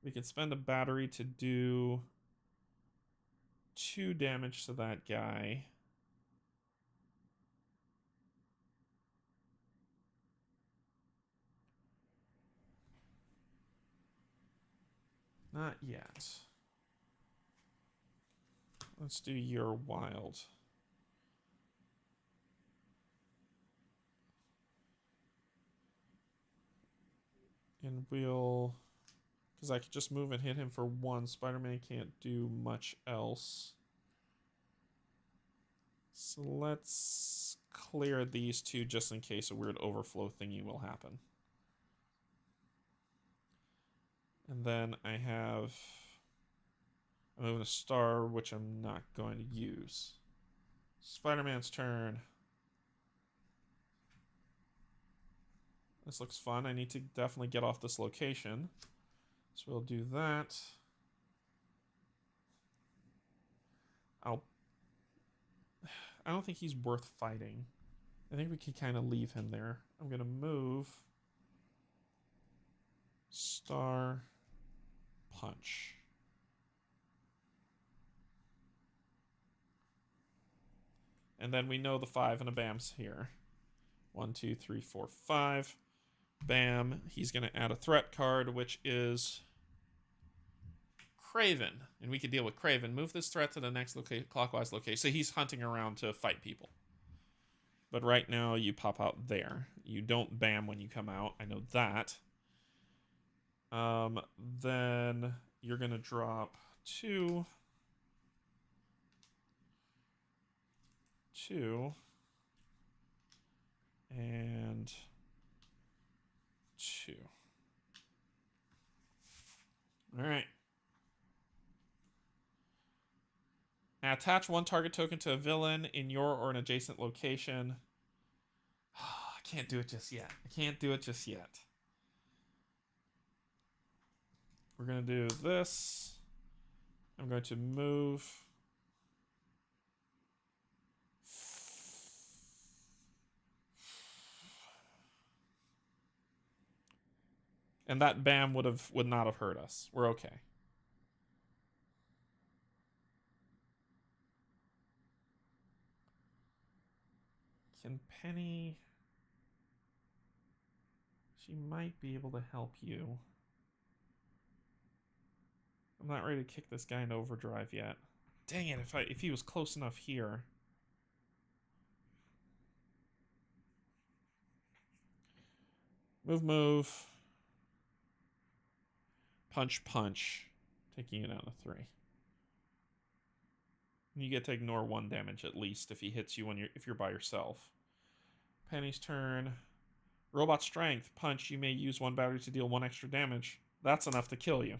We can spend a battery to do 2 damage to that guy. Not yet. Let's do your wild. And we'll... Because I could just move and hit him for 1. Spider-Man can't do much else. So let's clear these 2 just in case a weird overflow thingy will happen. And then I have... I'm moving a star, which I'm not going to use. Spider-Man's turn. This looks fun. I need to definitely get off this location. So we'll do that. I don't think he's worth fighting. I think we can kind of leave him there. I'm going to move. Star. Punch. And then we know the 5 and a bam's here. 1, 2, 3, 4, 5. Bam. He's going to add a threat card, which is Kraven. And we can deal with Kraven. Move this threat to the next clockwise location. So he's hunting around to fight people. But right now, you pop out there. You don't bam when you come out. I know that. Then you're going to drop 2. 2. And 2. All right. Now attach 1 target token to a villain in your or an adjacent location. I can't do it just yet. I can't do it just yet. We're going to do this. I'm going to move. And that bam would not have hurt us. We're okay. Can Penny... She might be able to help you. I'm not ready to kick this guy into overdrive yet. Dang it, if he was close enough here. Move. Punch. Taking it down to 3. You get to ignore 1 damage at least if he hits you if you're by yourself. Penny's turn. Robot strength. Punch. You may use 1 battery to deal 1 extra damage. That's enough to kill you.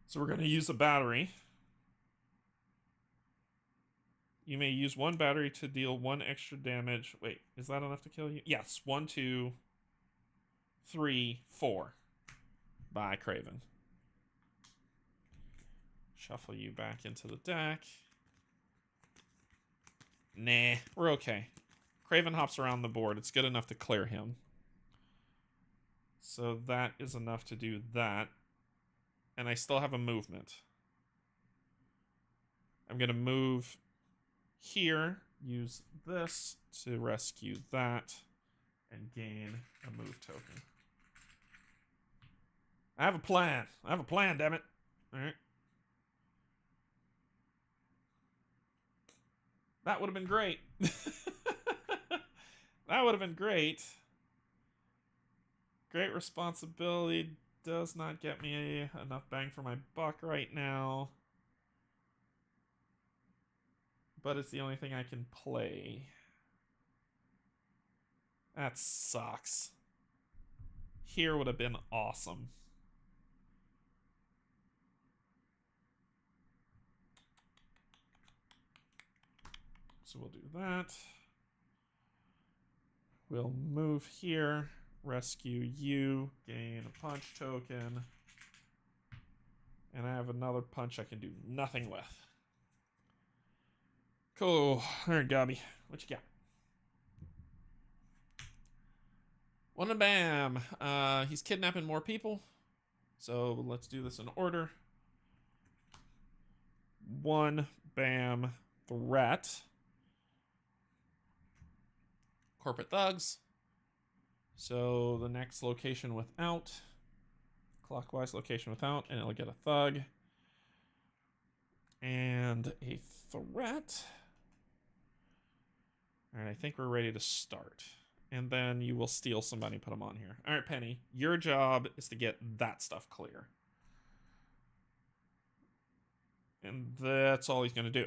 So we're going to use a battery. You may use 1 battery to deal 1 extra damage. Wait, is that enough to kill you? Yes. 1, 2, 3, 4. Bye, Kraven. Shuffle you back into the deck. Nah, we're okay. Kraven hops around the board. It's good enough to clear him. So that is enough to do that. And I still have a movement. I'm going to move here, use this to rescue that, and gain a move token. I have a plan. Damn it. All right. That would have been great. That would have been great. Great responsibility does not get me enough bang for my buck right now. But it's the only thing I can play. That sucks. Here would have been awesome. So we'll do that. We'll move here, rescue you, gain a punch token. And I have another punch I can do nothing with. Cool. Alright, Gobby. What you got? One and bam. He's kidnapping more people. So let's do this in order. One, bam, threat. Corporate thugs. So the next location without. Clockwise location without, and it'll get a thug. And a threat. Alright, I think we're ready to start. And then you will steal somebody and put them on here. Alright, Penny, your job is to get that stuff clear. And that's all he's going to do.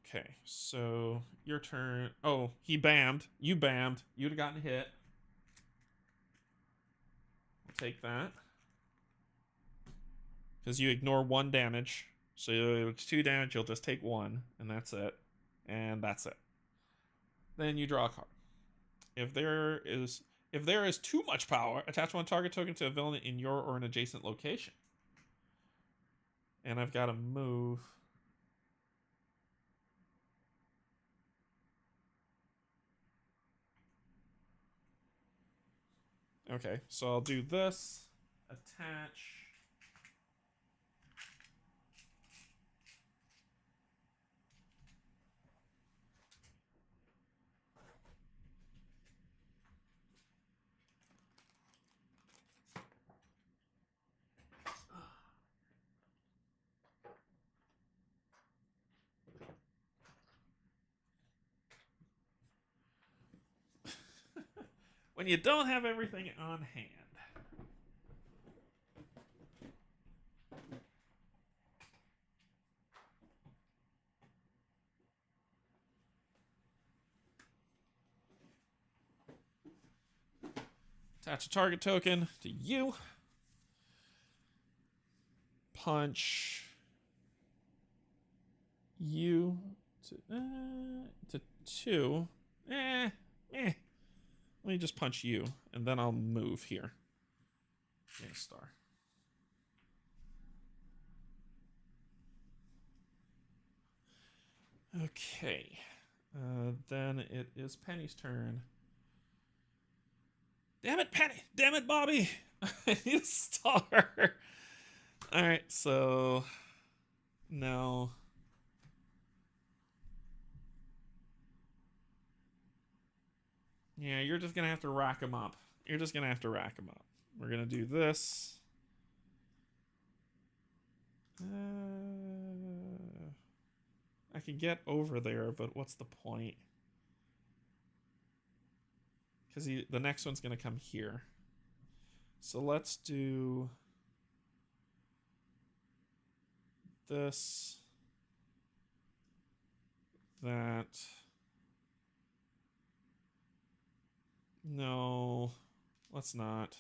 Okay, so your turn. Oh, he bammed. You bammed. You'd have gotten hit. I'll take that. Because you ignore 1 damage. So it's 2 damage, you'll just take 1. And that's it. And that's it. Then you draw a card. If there is too much power, attach 1 target token to a villain in your or an adjacent location. And I've got to move. Okay, so I'll do this. Attach. When you don't have everything on hand. Attach a target token to you. Punch you to 2. Let me just punch you, and then I'll move here. Okay, star. Okay. Then it is Penny's turn. Damn it, Penny! Damn it, Bobby! I need a star! Alright, so... No. Yeah, you're just gonna have to rack them up. You're just gonna have to rack them up. We're gonna do this. I could get over there, but what's the point? Because the next one's gonna come here. So let's do this, that. No, let's not.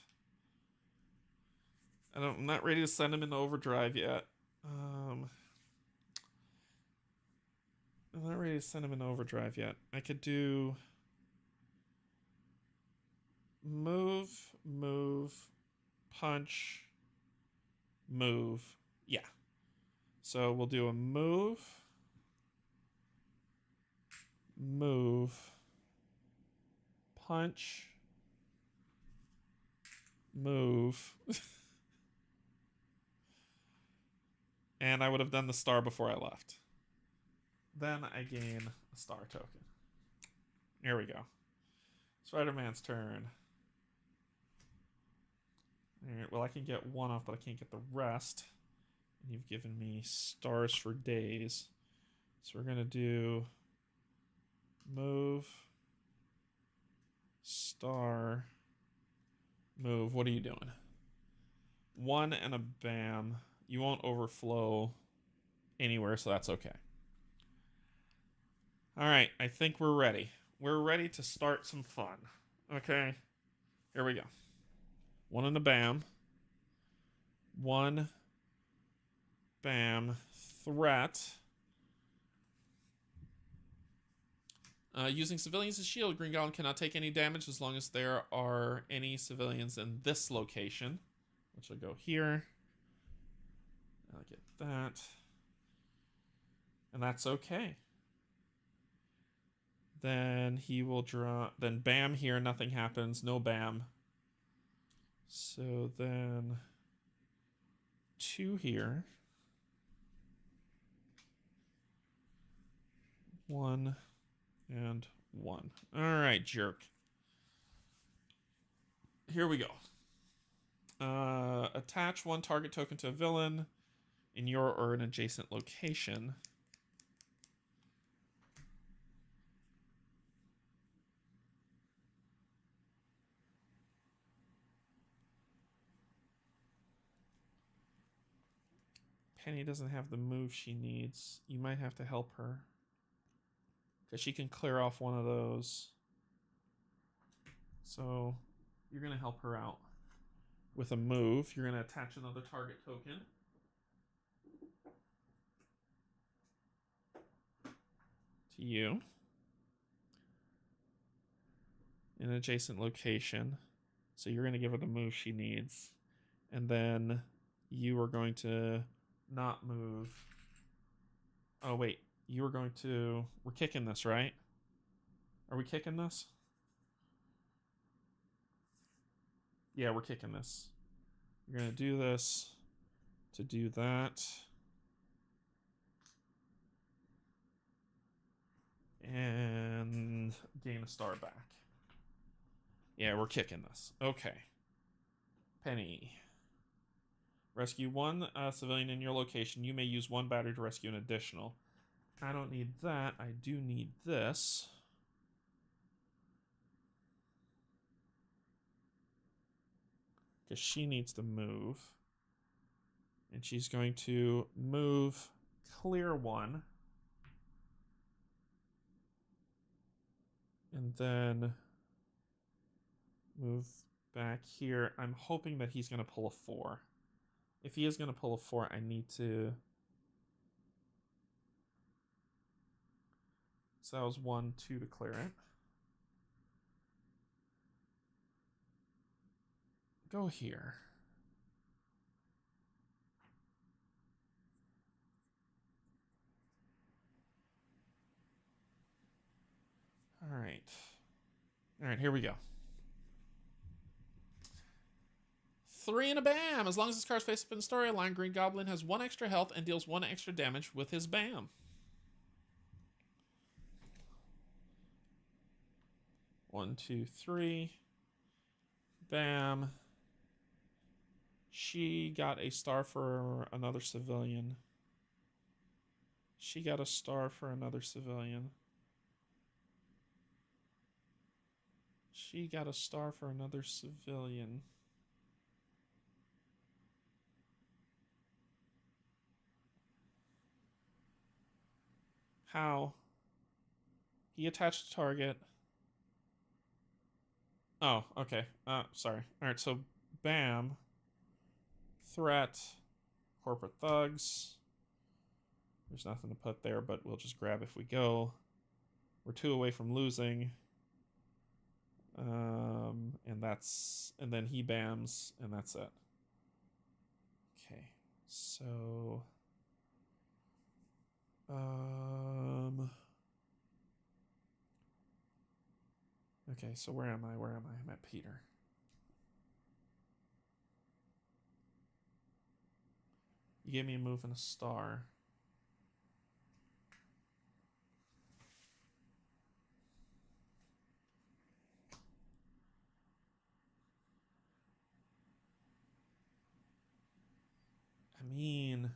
I'm not ready to send him into overdrive yet. I'm not ready to send him into overdrive yet. I could do move, punch, move. Yeah. So we'll do a move, punch, move. And I would have done the star before I left. Then I gain a star token. Here we go. Spider-Man's turn. Alright, well I can get 1 off, but I can't get the rest. And you've given me stars for days. So we're gonna do move, star, move. What are you doing? 1 and a bam. You won't overflow anywhere, so that's okay. Alright, I think we're ready. We're ready to start some fun. Okay? Here we go. 1 and a bam. 1, bam, threat. Using civilians as shield, Green Goblin cannot take any damage as long as there are any civilians in this location, which will go here. I'll get that. And that's okay. Then he will draw... Then bam here, nothing happens. No bam. So then... 2 here. 1 and 1. Alright, jerk. Here we go. Attach 1 target token to a villain in your or an adjacent location. Penny doesn't have the move she needs. You might have to help her, because she can clear off one of those. So you're going to help her out with a move. You're going to attach another target token. To you. In an adjacent location. So you're going to give her the move she needs. And then you are going to not move. Oh, wait. You are going to... We're kicking this, right? Are we kicking this? Yeah, we're kicking this. You're going to do this to do that. And gain a star back. Yeah, we're kicking this. Okay. Penny. Rescue 1 civilian in your location. You may use 1 battery to rescue an additional. I don't need that. I do need this. Because she needs to move. And she's going to move clear 1. And then move back here. I'm hoping that he's going to pull a 4. If he is going to pull a 4, I need to... So that was 1, 2 to clear it. Go here. All right. All right, here we go. 3 and a bam! As long as this card's face up in the storyline, Green Goblin has 1 extra health and deals 1 extra damage with his bam. 1, 2, 3. Bam. She got a star for another civilian. She got a star for another civilian. She got a star for another civilian. How? He attached a target. Oh, okay. Sorry. All right, so bam. Threat. Corporate thugs. There's nothing to put there, but we'll just grab if we go. We're 2 away from losing. And then he bams, and that's it. Okay, so... Okay, so where am I? Where am I? I'm at Peter. You gave me a move and a star. I mean...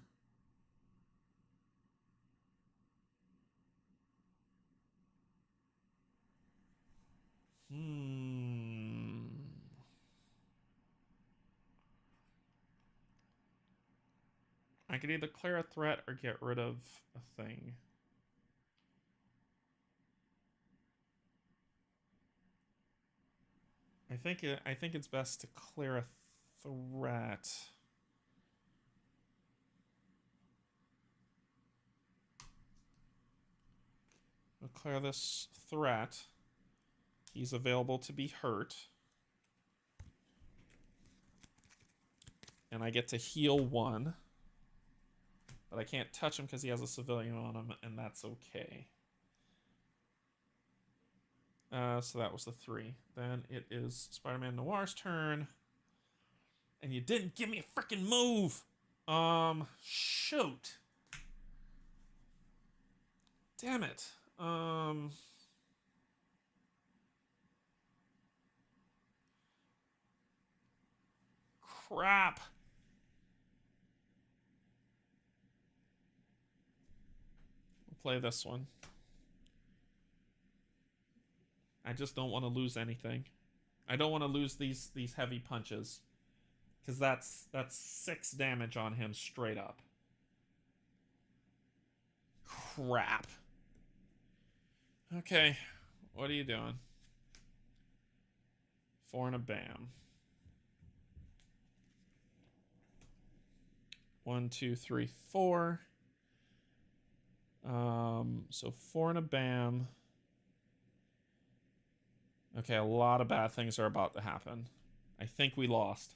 I could either clear a threat or get rid of a thing. I think it's best to clear a threat. We'll clear this threat. He's available to be hurt. And I get to heal 1. But I can't touch him because he has a civilian on him, and that's okay. So that was the 3. Then it is Spider-Man Noir's turn. And you didn't give me a freaking move! Shoot. Damn it. Crap. We'll play this one. I just don't want to lose anything. I don't want to lose these heavy punches. Because that's 6 damage on him straight up. Crap. Okay. What are you doing? 4 and a bam. 1, 2, 3, 4. So 4 and a bam. Okay, a lot of bad things are about to happen. I think we lost.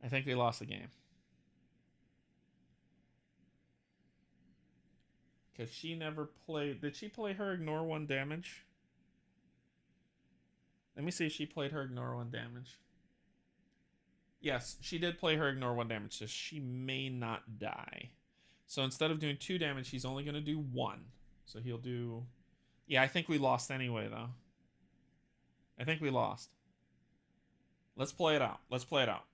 I think we lost the game. Because she never played... Did she play her ignore 1 damage? Let me see if she played her ignore 1 damage. Yes, she did play her ignore 1 damage, so she may not die. So instead of doing 2 damage, he's only going to do 1. So he'll do... Yeah, I think we lost anyway, though. I think we lost. Let's play it out. Let's play it out.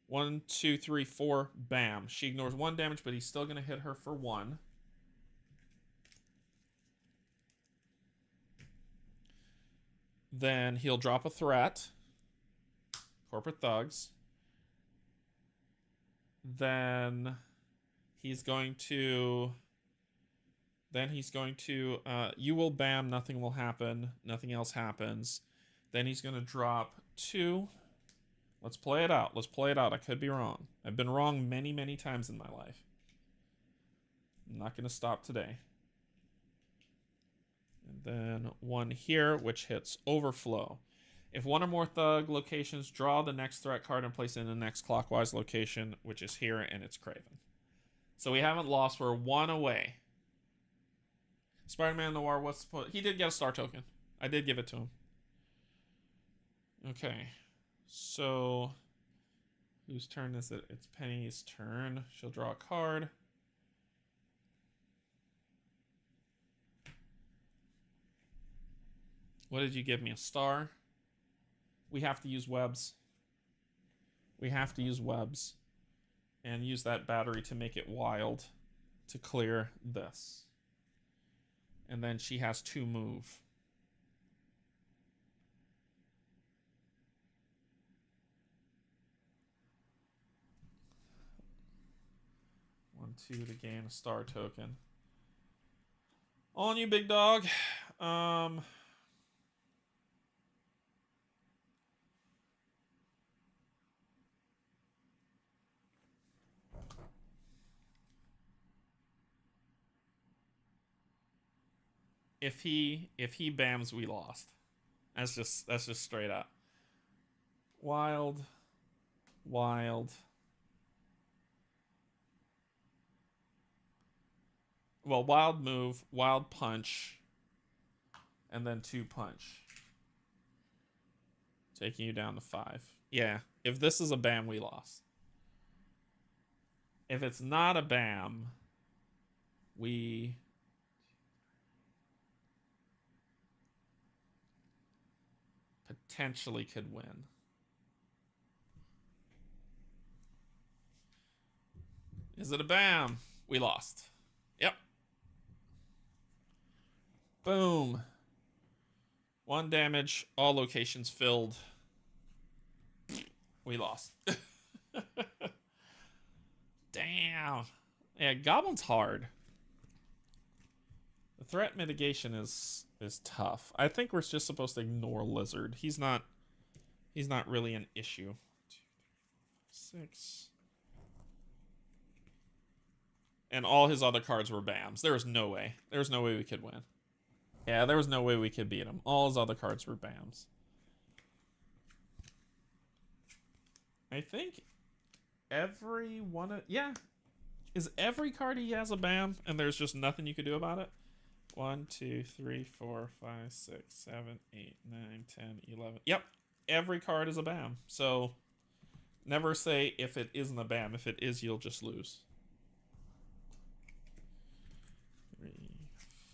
1, 2, 3, 4, bam. She ignores 1 damage, but he's still going to hit her for 1. Then he'll drop a threat. Corporate thugs. Then he's going to... you will bam, nothing will happen. Nothing else happens. Then he's going to drop 2. Let's play it out. Let's play it out. I could be wrong. I've been wrong many, many times in my life. I'm not going to stop today. And then 1 here, which hits overflow. If 1 or more thug locations, draw the next threat card and place it in the next clockwise location, which is here, and it's Kraven. So we haven't lost. We're 1 away. Spider-Man Noir, he did get a star token. I did give it to him. Okay. So, whose turn is it? It's Penny's turn. She'll draw a card. What did you give me? A star? We have to use webs. We have to use webs. And use that battery to make it wild to clear this. And then she has 2 move. One, 2 to gain a star token. On you, big dog. If he bams, we lost. That's just straight up. Wild. Well, wild move, wild punch, and then 2 punch. Taking you down to 5. Yeah, if this is a bam, we lost. If it's not a bam, we... potentially could win. Is it a bam? We lost. Yep. Boom. 1 damage. All locations filled. We lost. Damn. Yeah, Goblin's hard. The threat mitigation is tough. I think we're just supposed to ignore Lizard. He's not really an issue. 2, 3, 4, 6. And all his other cards were bams. There was no way. There was no way we could win. Yeah, there was no way we could beat him. All his other cards were bams. I think every one of... Yeah. Is every card he has a BAM and there's just nothing you could do about it? 1, 2, 3, 4, 5, 6, 7, 8, 9, 10, 11. Yep. Every card is a BAM. So never say if it isn't a BAM. If it is, you'll just lose. 3,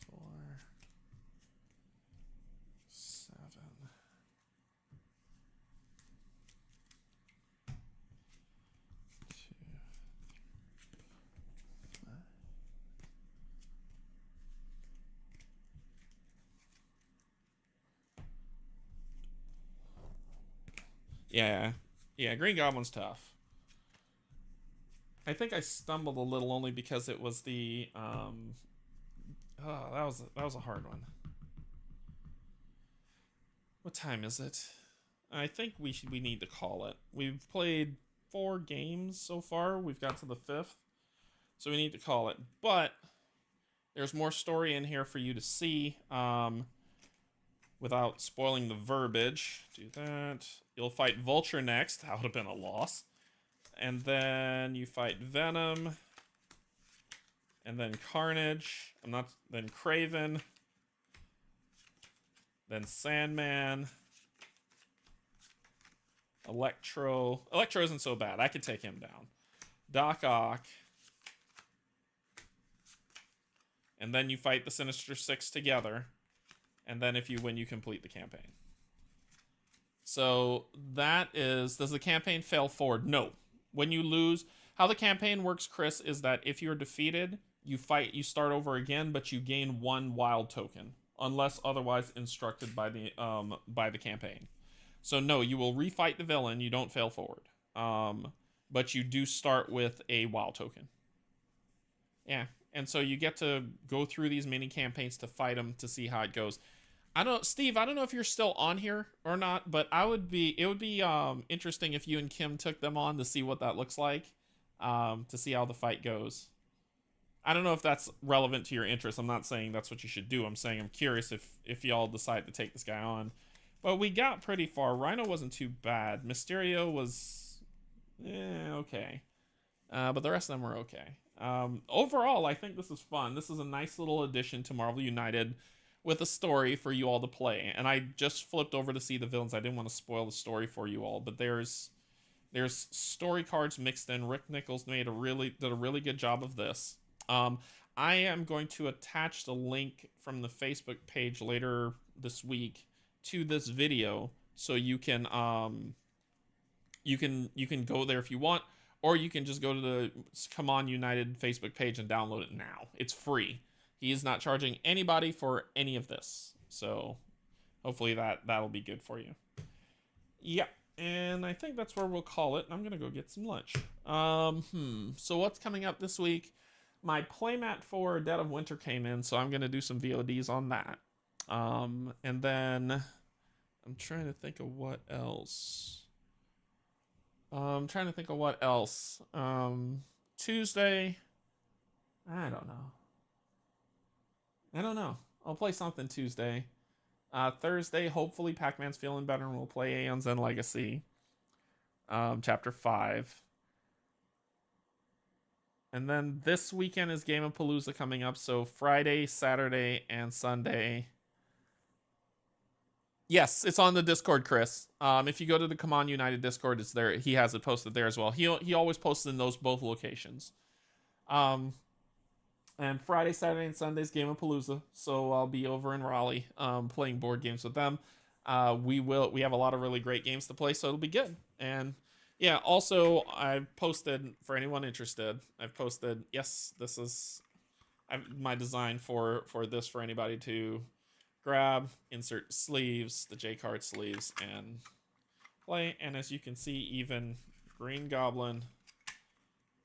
4, 7. Yeah, Green Goblin's tough. I think I stumbled a little only because it was the that was a hard one. What time is it? I think we need to call it. We've played 4 games so far. We've got to the 5th. So we need to call it. But there's more story in here for you to see. Without spoiling the verbiage. Do that. You'll fight Vulture next. That would have been a loss. And then you fight Venom. And then Carnage. Then Kraven. Then Sandman. Electro. Electro isn't so bad. I could take him down. Doc Ock. And then you fight the Sinister Six together. And then if you win, you complete the campaign. So that is... Does the campaign fail forward? No. When you lose... How the campaign works, Chris, is that if you're defeated, you start over again, but you gain 1 wild token. Unless otherwise instructed by the campaign. So no, you will refight the villain. You don't fail forward. But you do start with a wild token. Yeah. And so you get to go through these mini campaigns to fight them to see how it goes. Steve, I don't know if you're still on here or not, but it would be interesting if you and Kim took them on to see what that looks like, to see how the fight goes. I don't know if that's relevant to your interest. I'm not saying that's what you should do. I'm saying I'm curious if y'all decide to take this guy on. But we got pretty far. Rhino wasn't too bad. Mysterio was, okay. But the rest of them were okay. Overall, I think this is fun. This is a nice little addition to Marvel United with a story for you all to play. And I just flipped over to see the villains. I didn't want to spoil the story for you all, but there's story cards mixed in. Rick Nichols did a really good job of this. I am going to attach the link from the Facebook page later this week to this video, so you can go there if you want, or you can just go to the Come On United Facebook page and download it now. It's free. He is not charging anybody for any of this, so hopefully that'll be good for you. Yeah, and I think that's where we'll call it. I'm gonna go get some lunch. So what's coming up this week? My playmat for Dead of Winter came in, so I'm gonna do some VODs on that. And then I'm trying to think of what else. Tuesday, I don't know. I'll play something Tuesday. Thursday, hopefully Pac-Man's feeling better and we'll play Aeon Zen Legacy. Chapter 5. And then this weekend is Game of Palooza coming up, so Friday, Saturday, and Sunday. Yes, it's on the Discord, Chris. If you go to the Come On United Discord, it's there. He has it posted there as well. He always posts in those both locations. And Friday, Saturday, and Sunday is Game of Palooza, so I'll be over in Raleigh playing board games with them. We have a lot of really great games to play, so it'll be good. And yeah, also I've posted, for anyone interested, yes, this is my design for this for anybody to grab, insert sleeves, the J-card sleeves, and play. And as you can see, even Green Goblin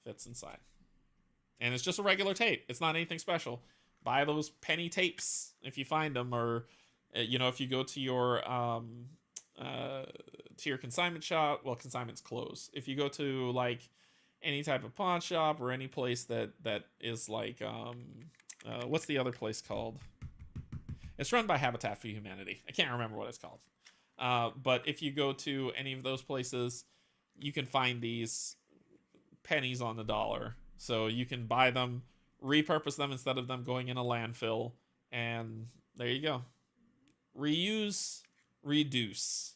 fits inside. And it's just a regular tape. It's not anything special. Buy those penny tapes if you find them, or if you go to your consignment shop. Well, consignment's closed. If you go to like any type of pawn shop or any place that is like what's the other place called? It's run by Habitat for Humanity. I can't remember what it's called. But if you go to any of those places, you can find these pennies on the dollar. So you can buy them, repurpose them instead of them going in a landfill, and there you go. Reuse, reduce.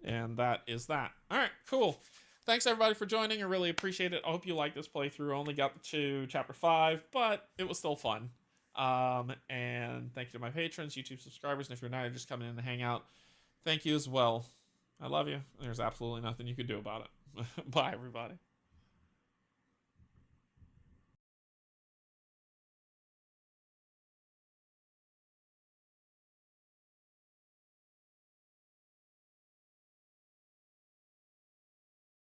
And that is that. All right, cool. Thanks everybody for joining. I really appreciate it. I hope you liked this playthrough. I only got to chapter 5, but it was still fun. And thank you to my patrons, YouTube subscribers, and if you're not, you're just coming in to hang out, thank you as well. I love you. There's absolutely nothing you can do about it. Bye, everybody.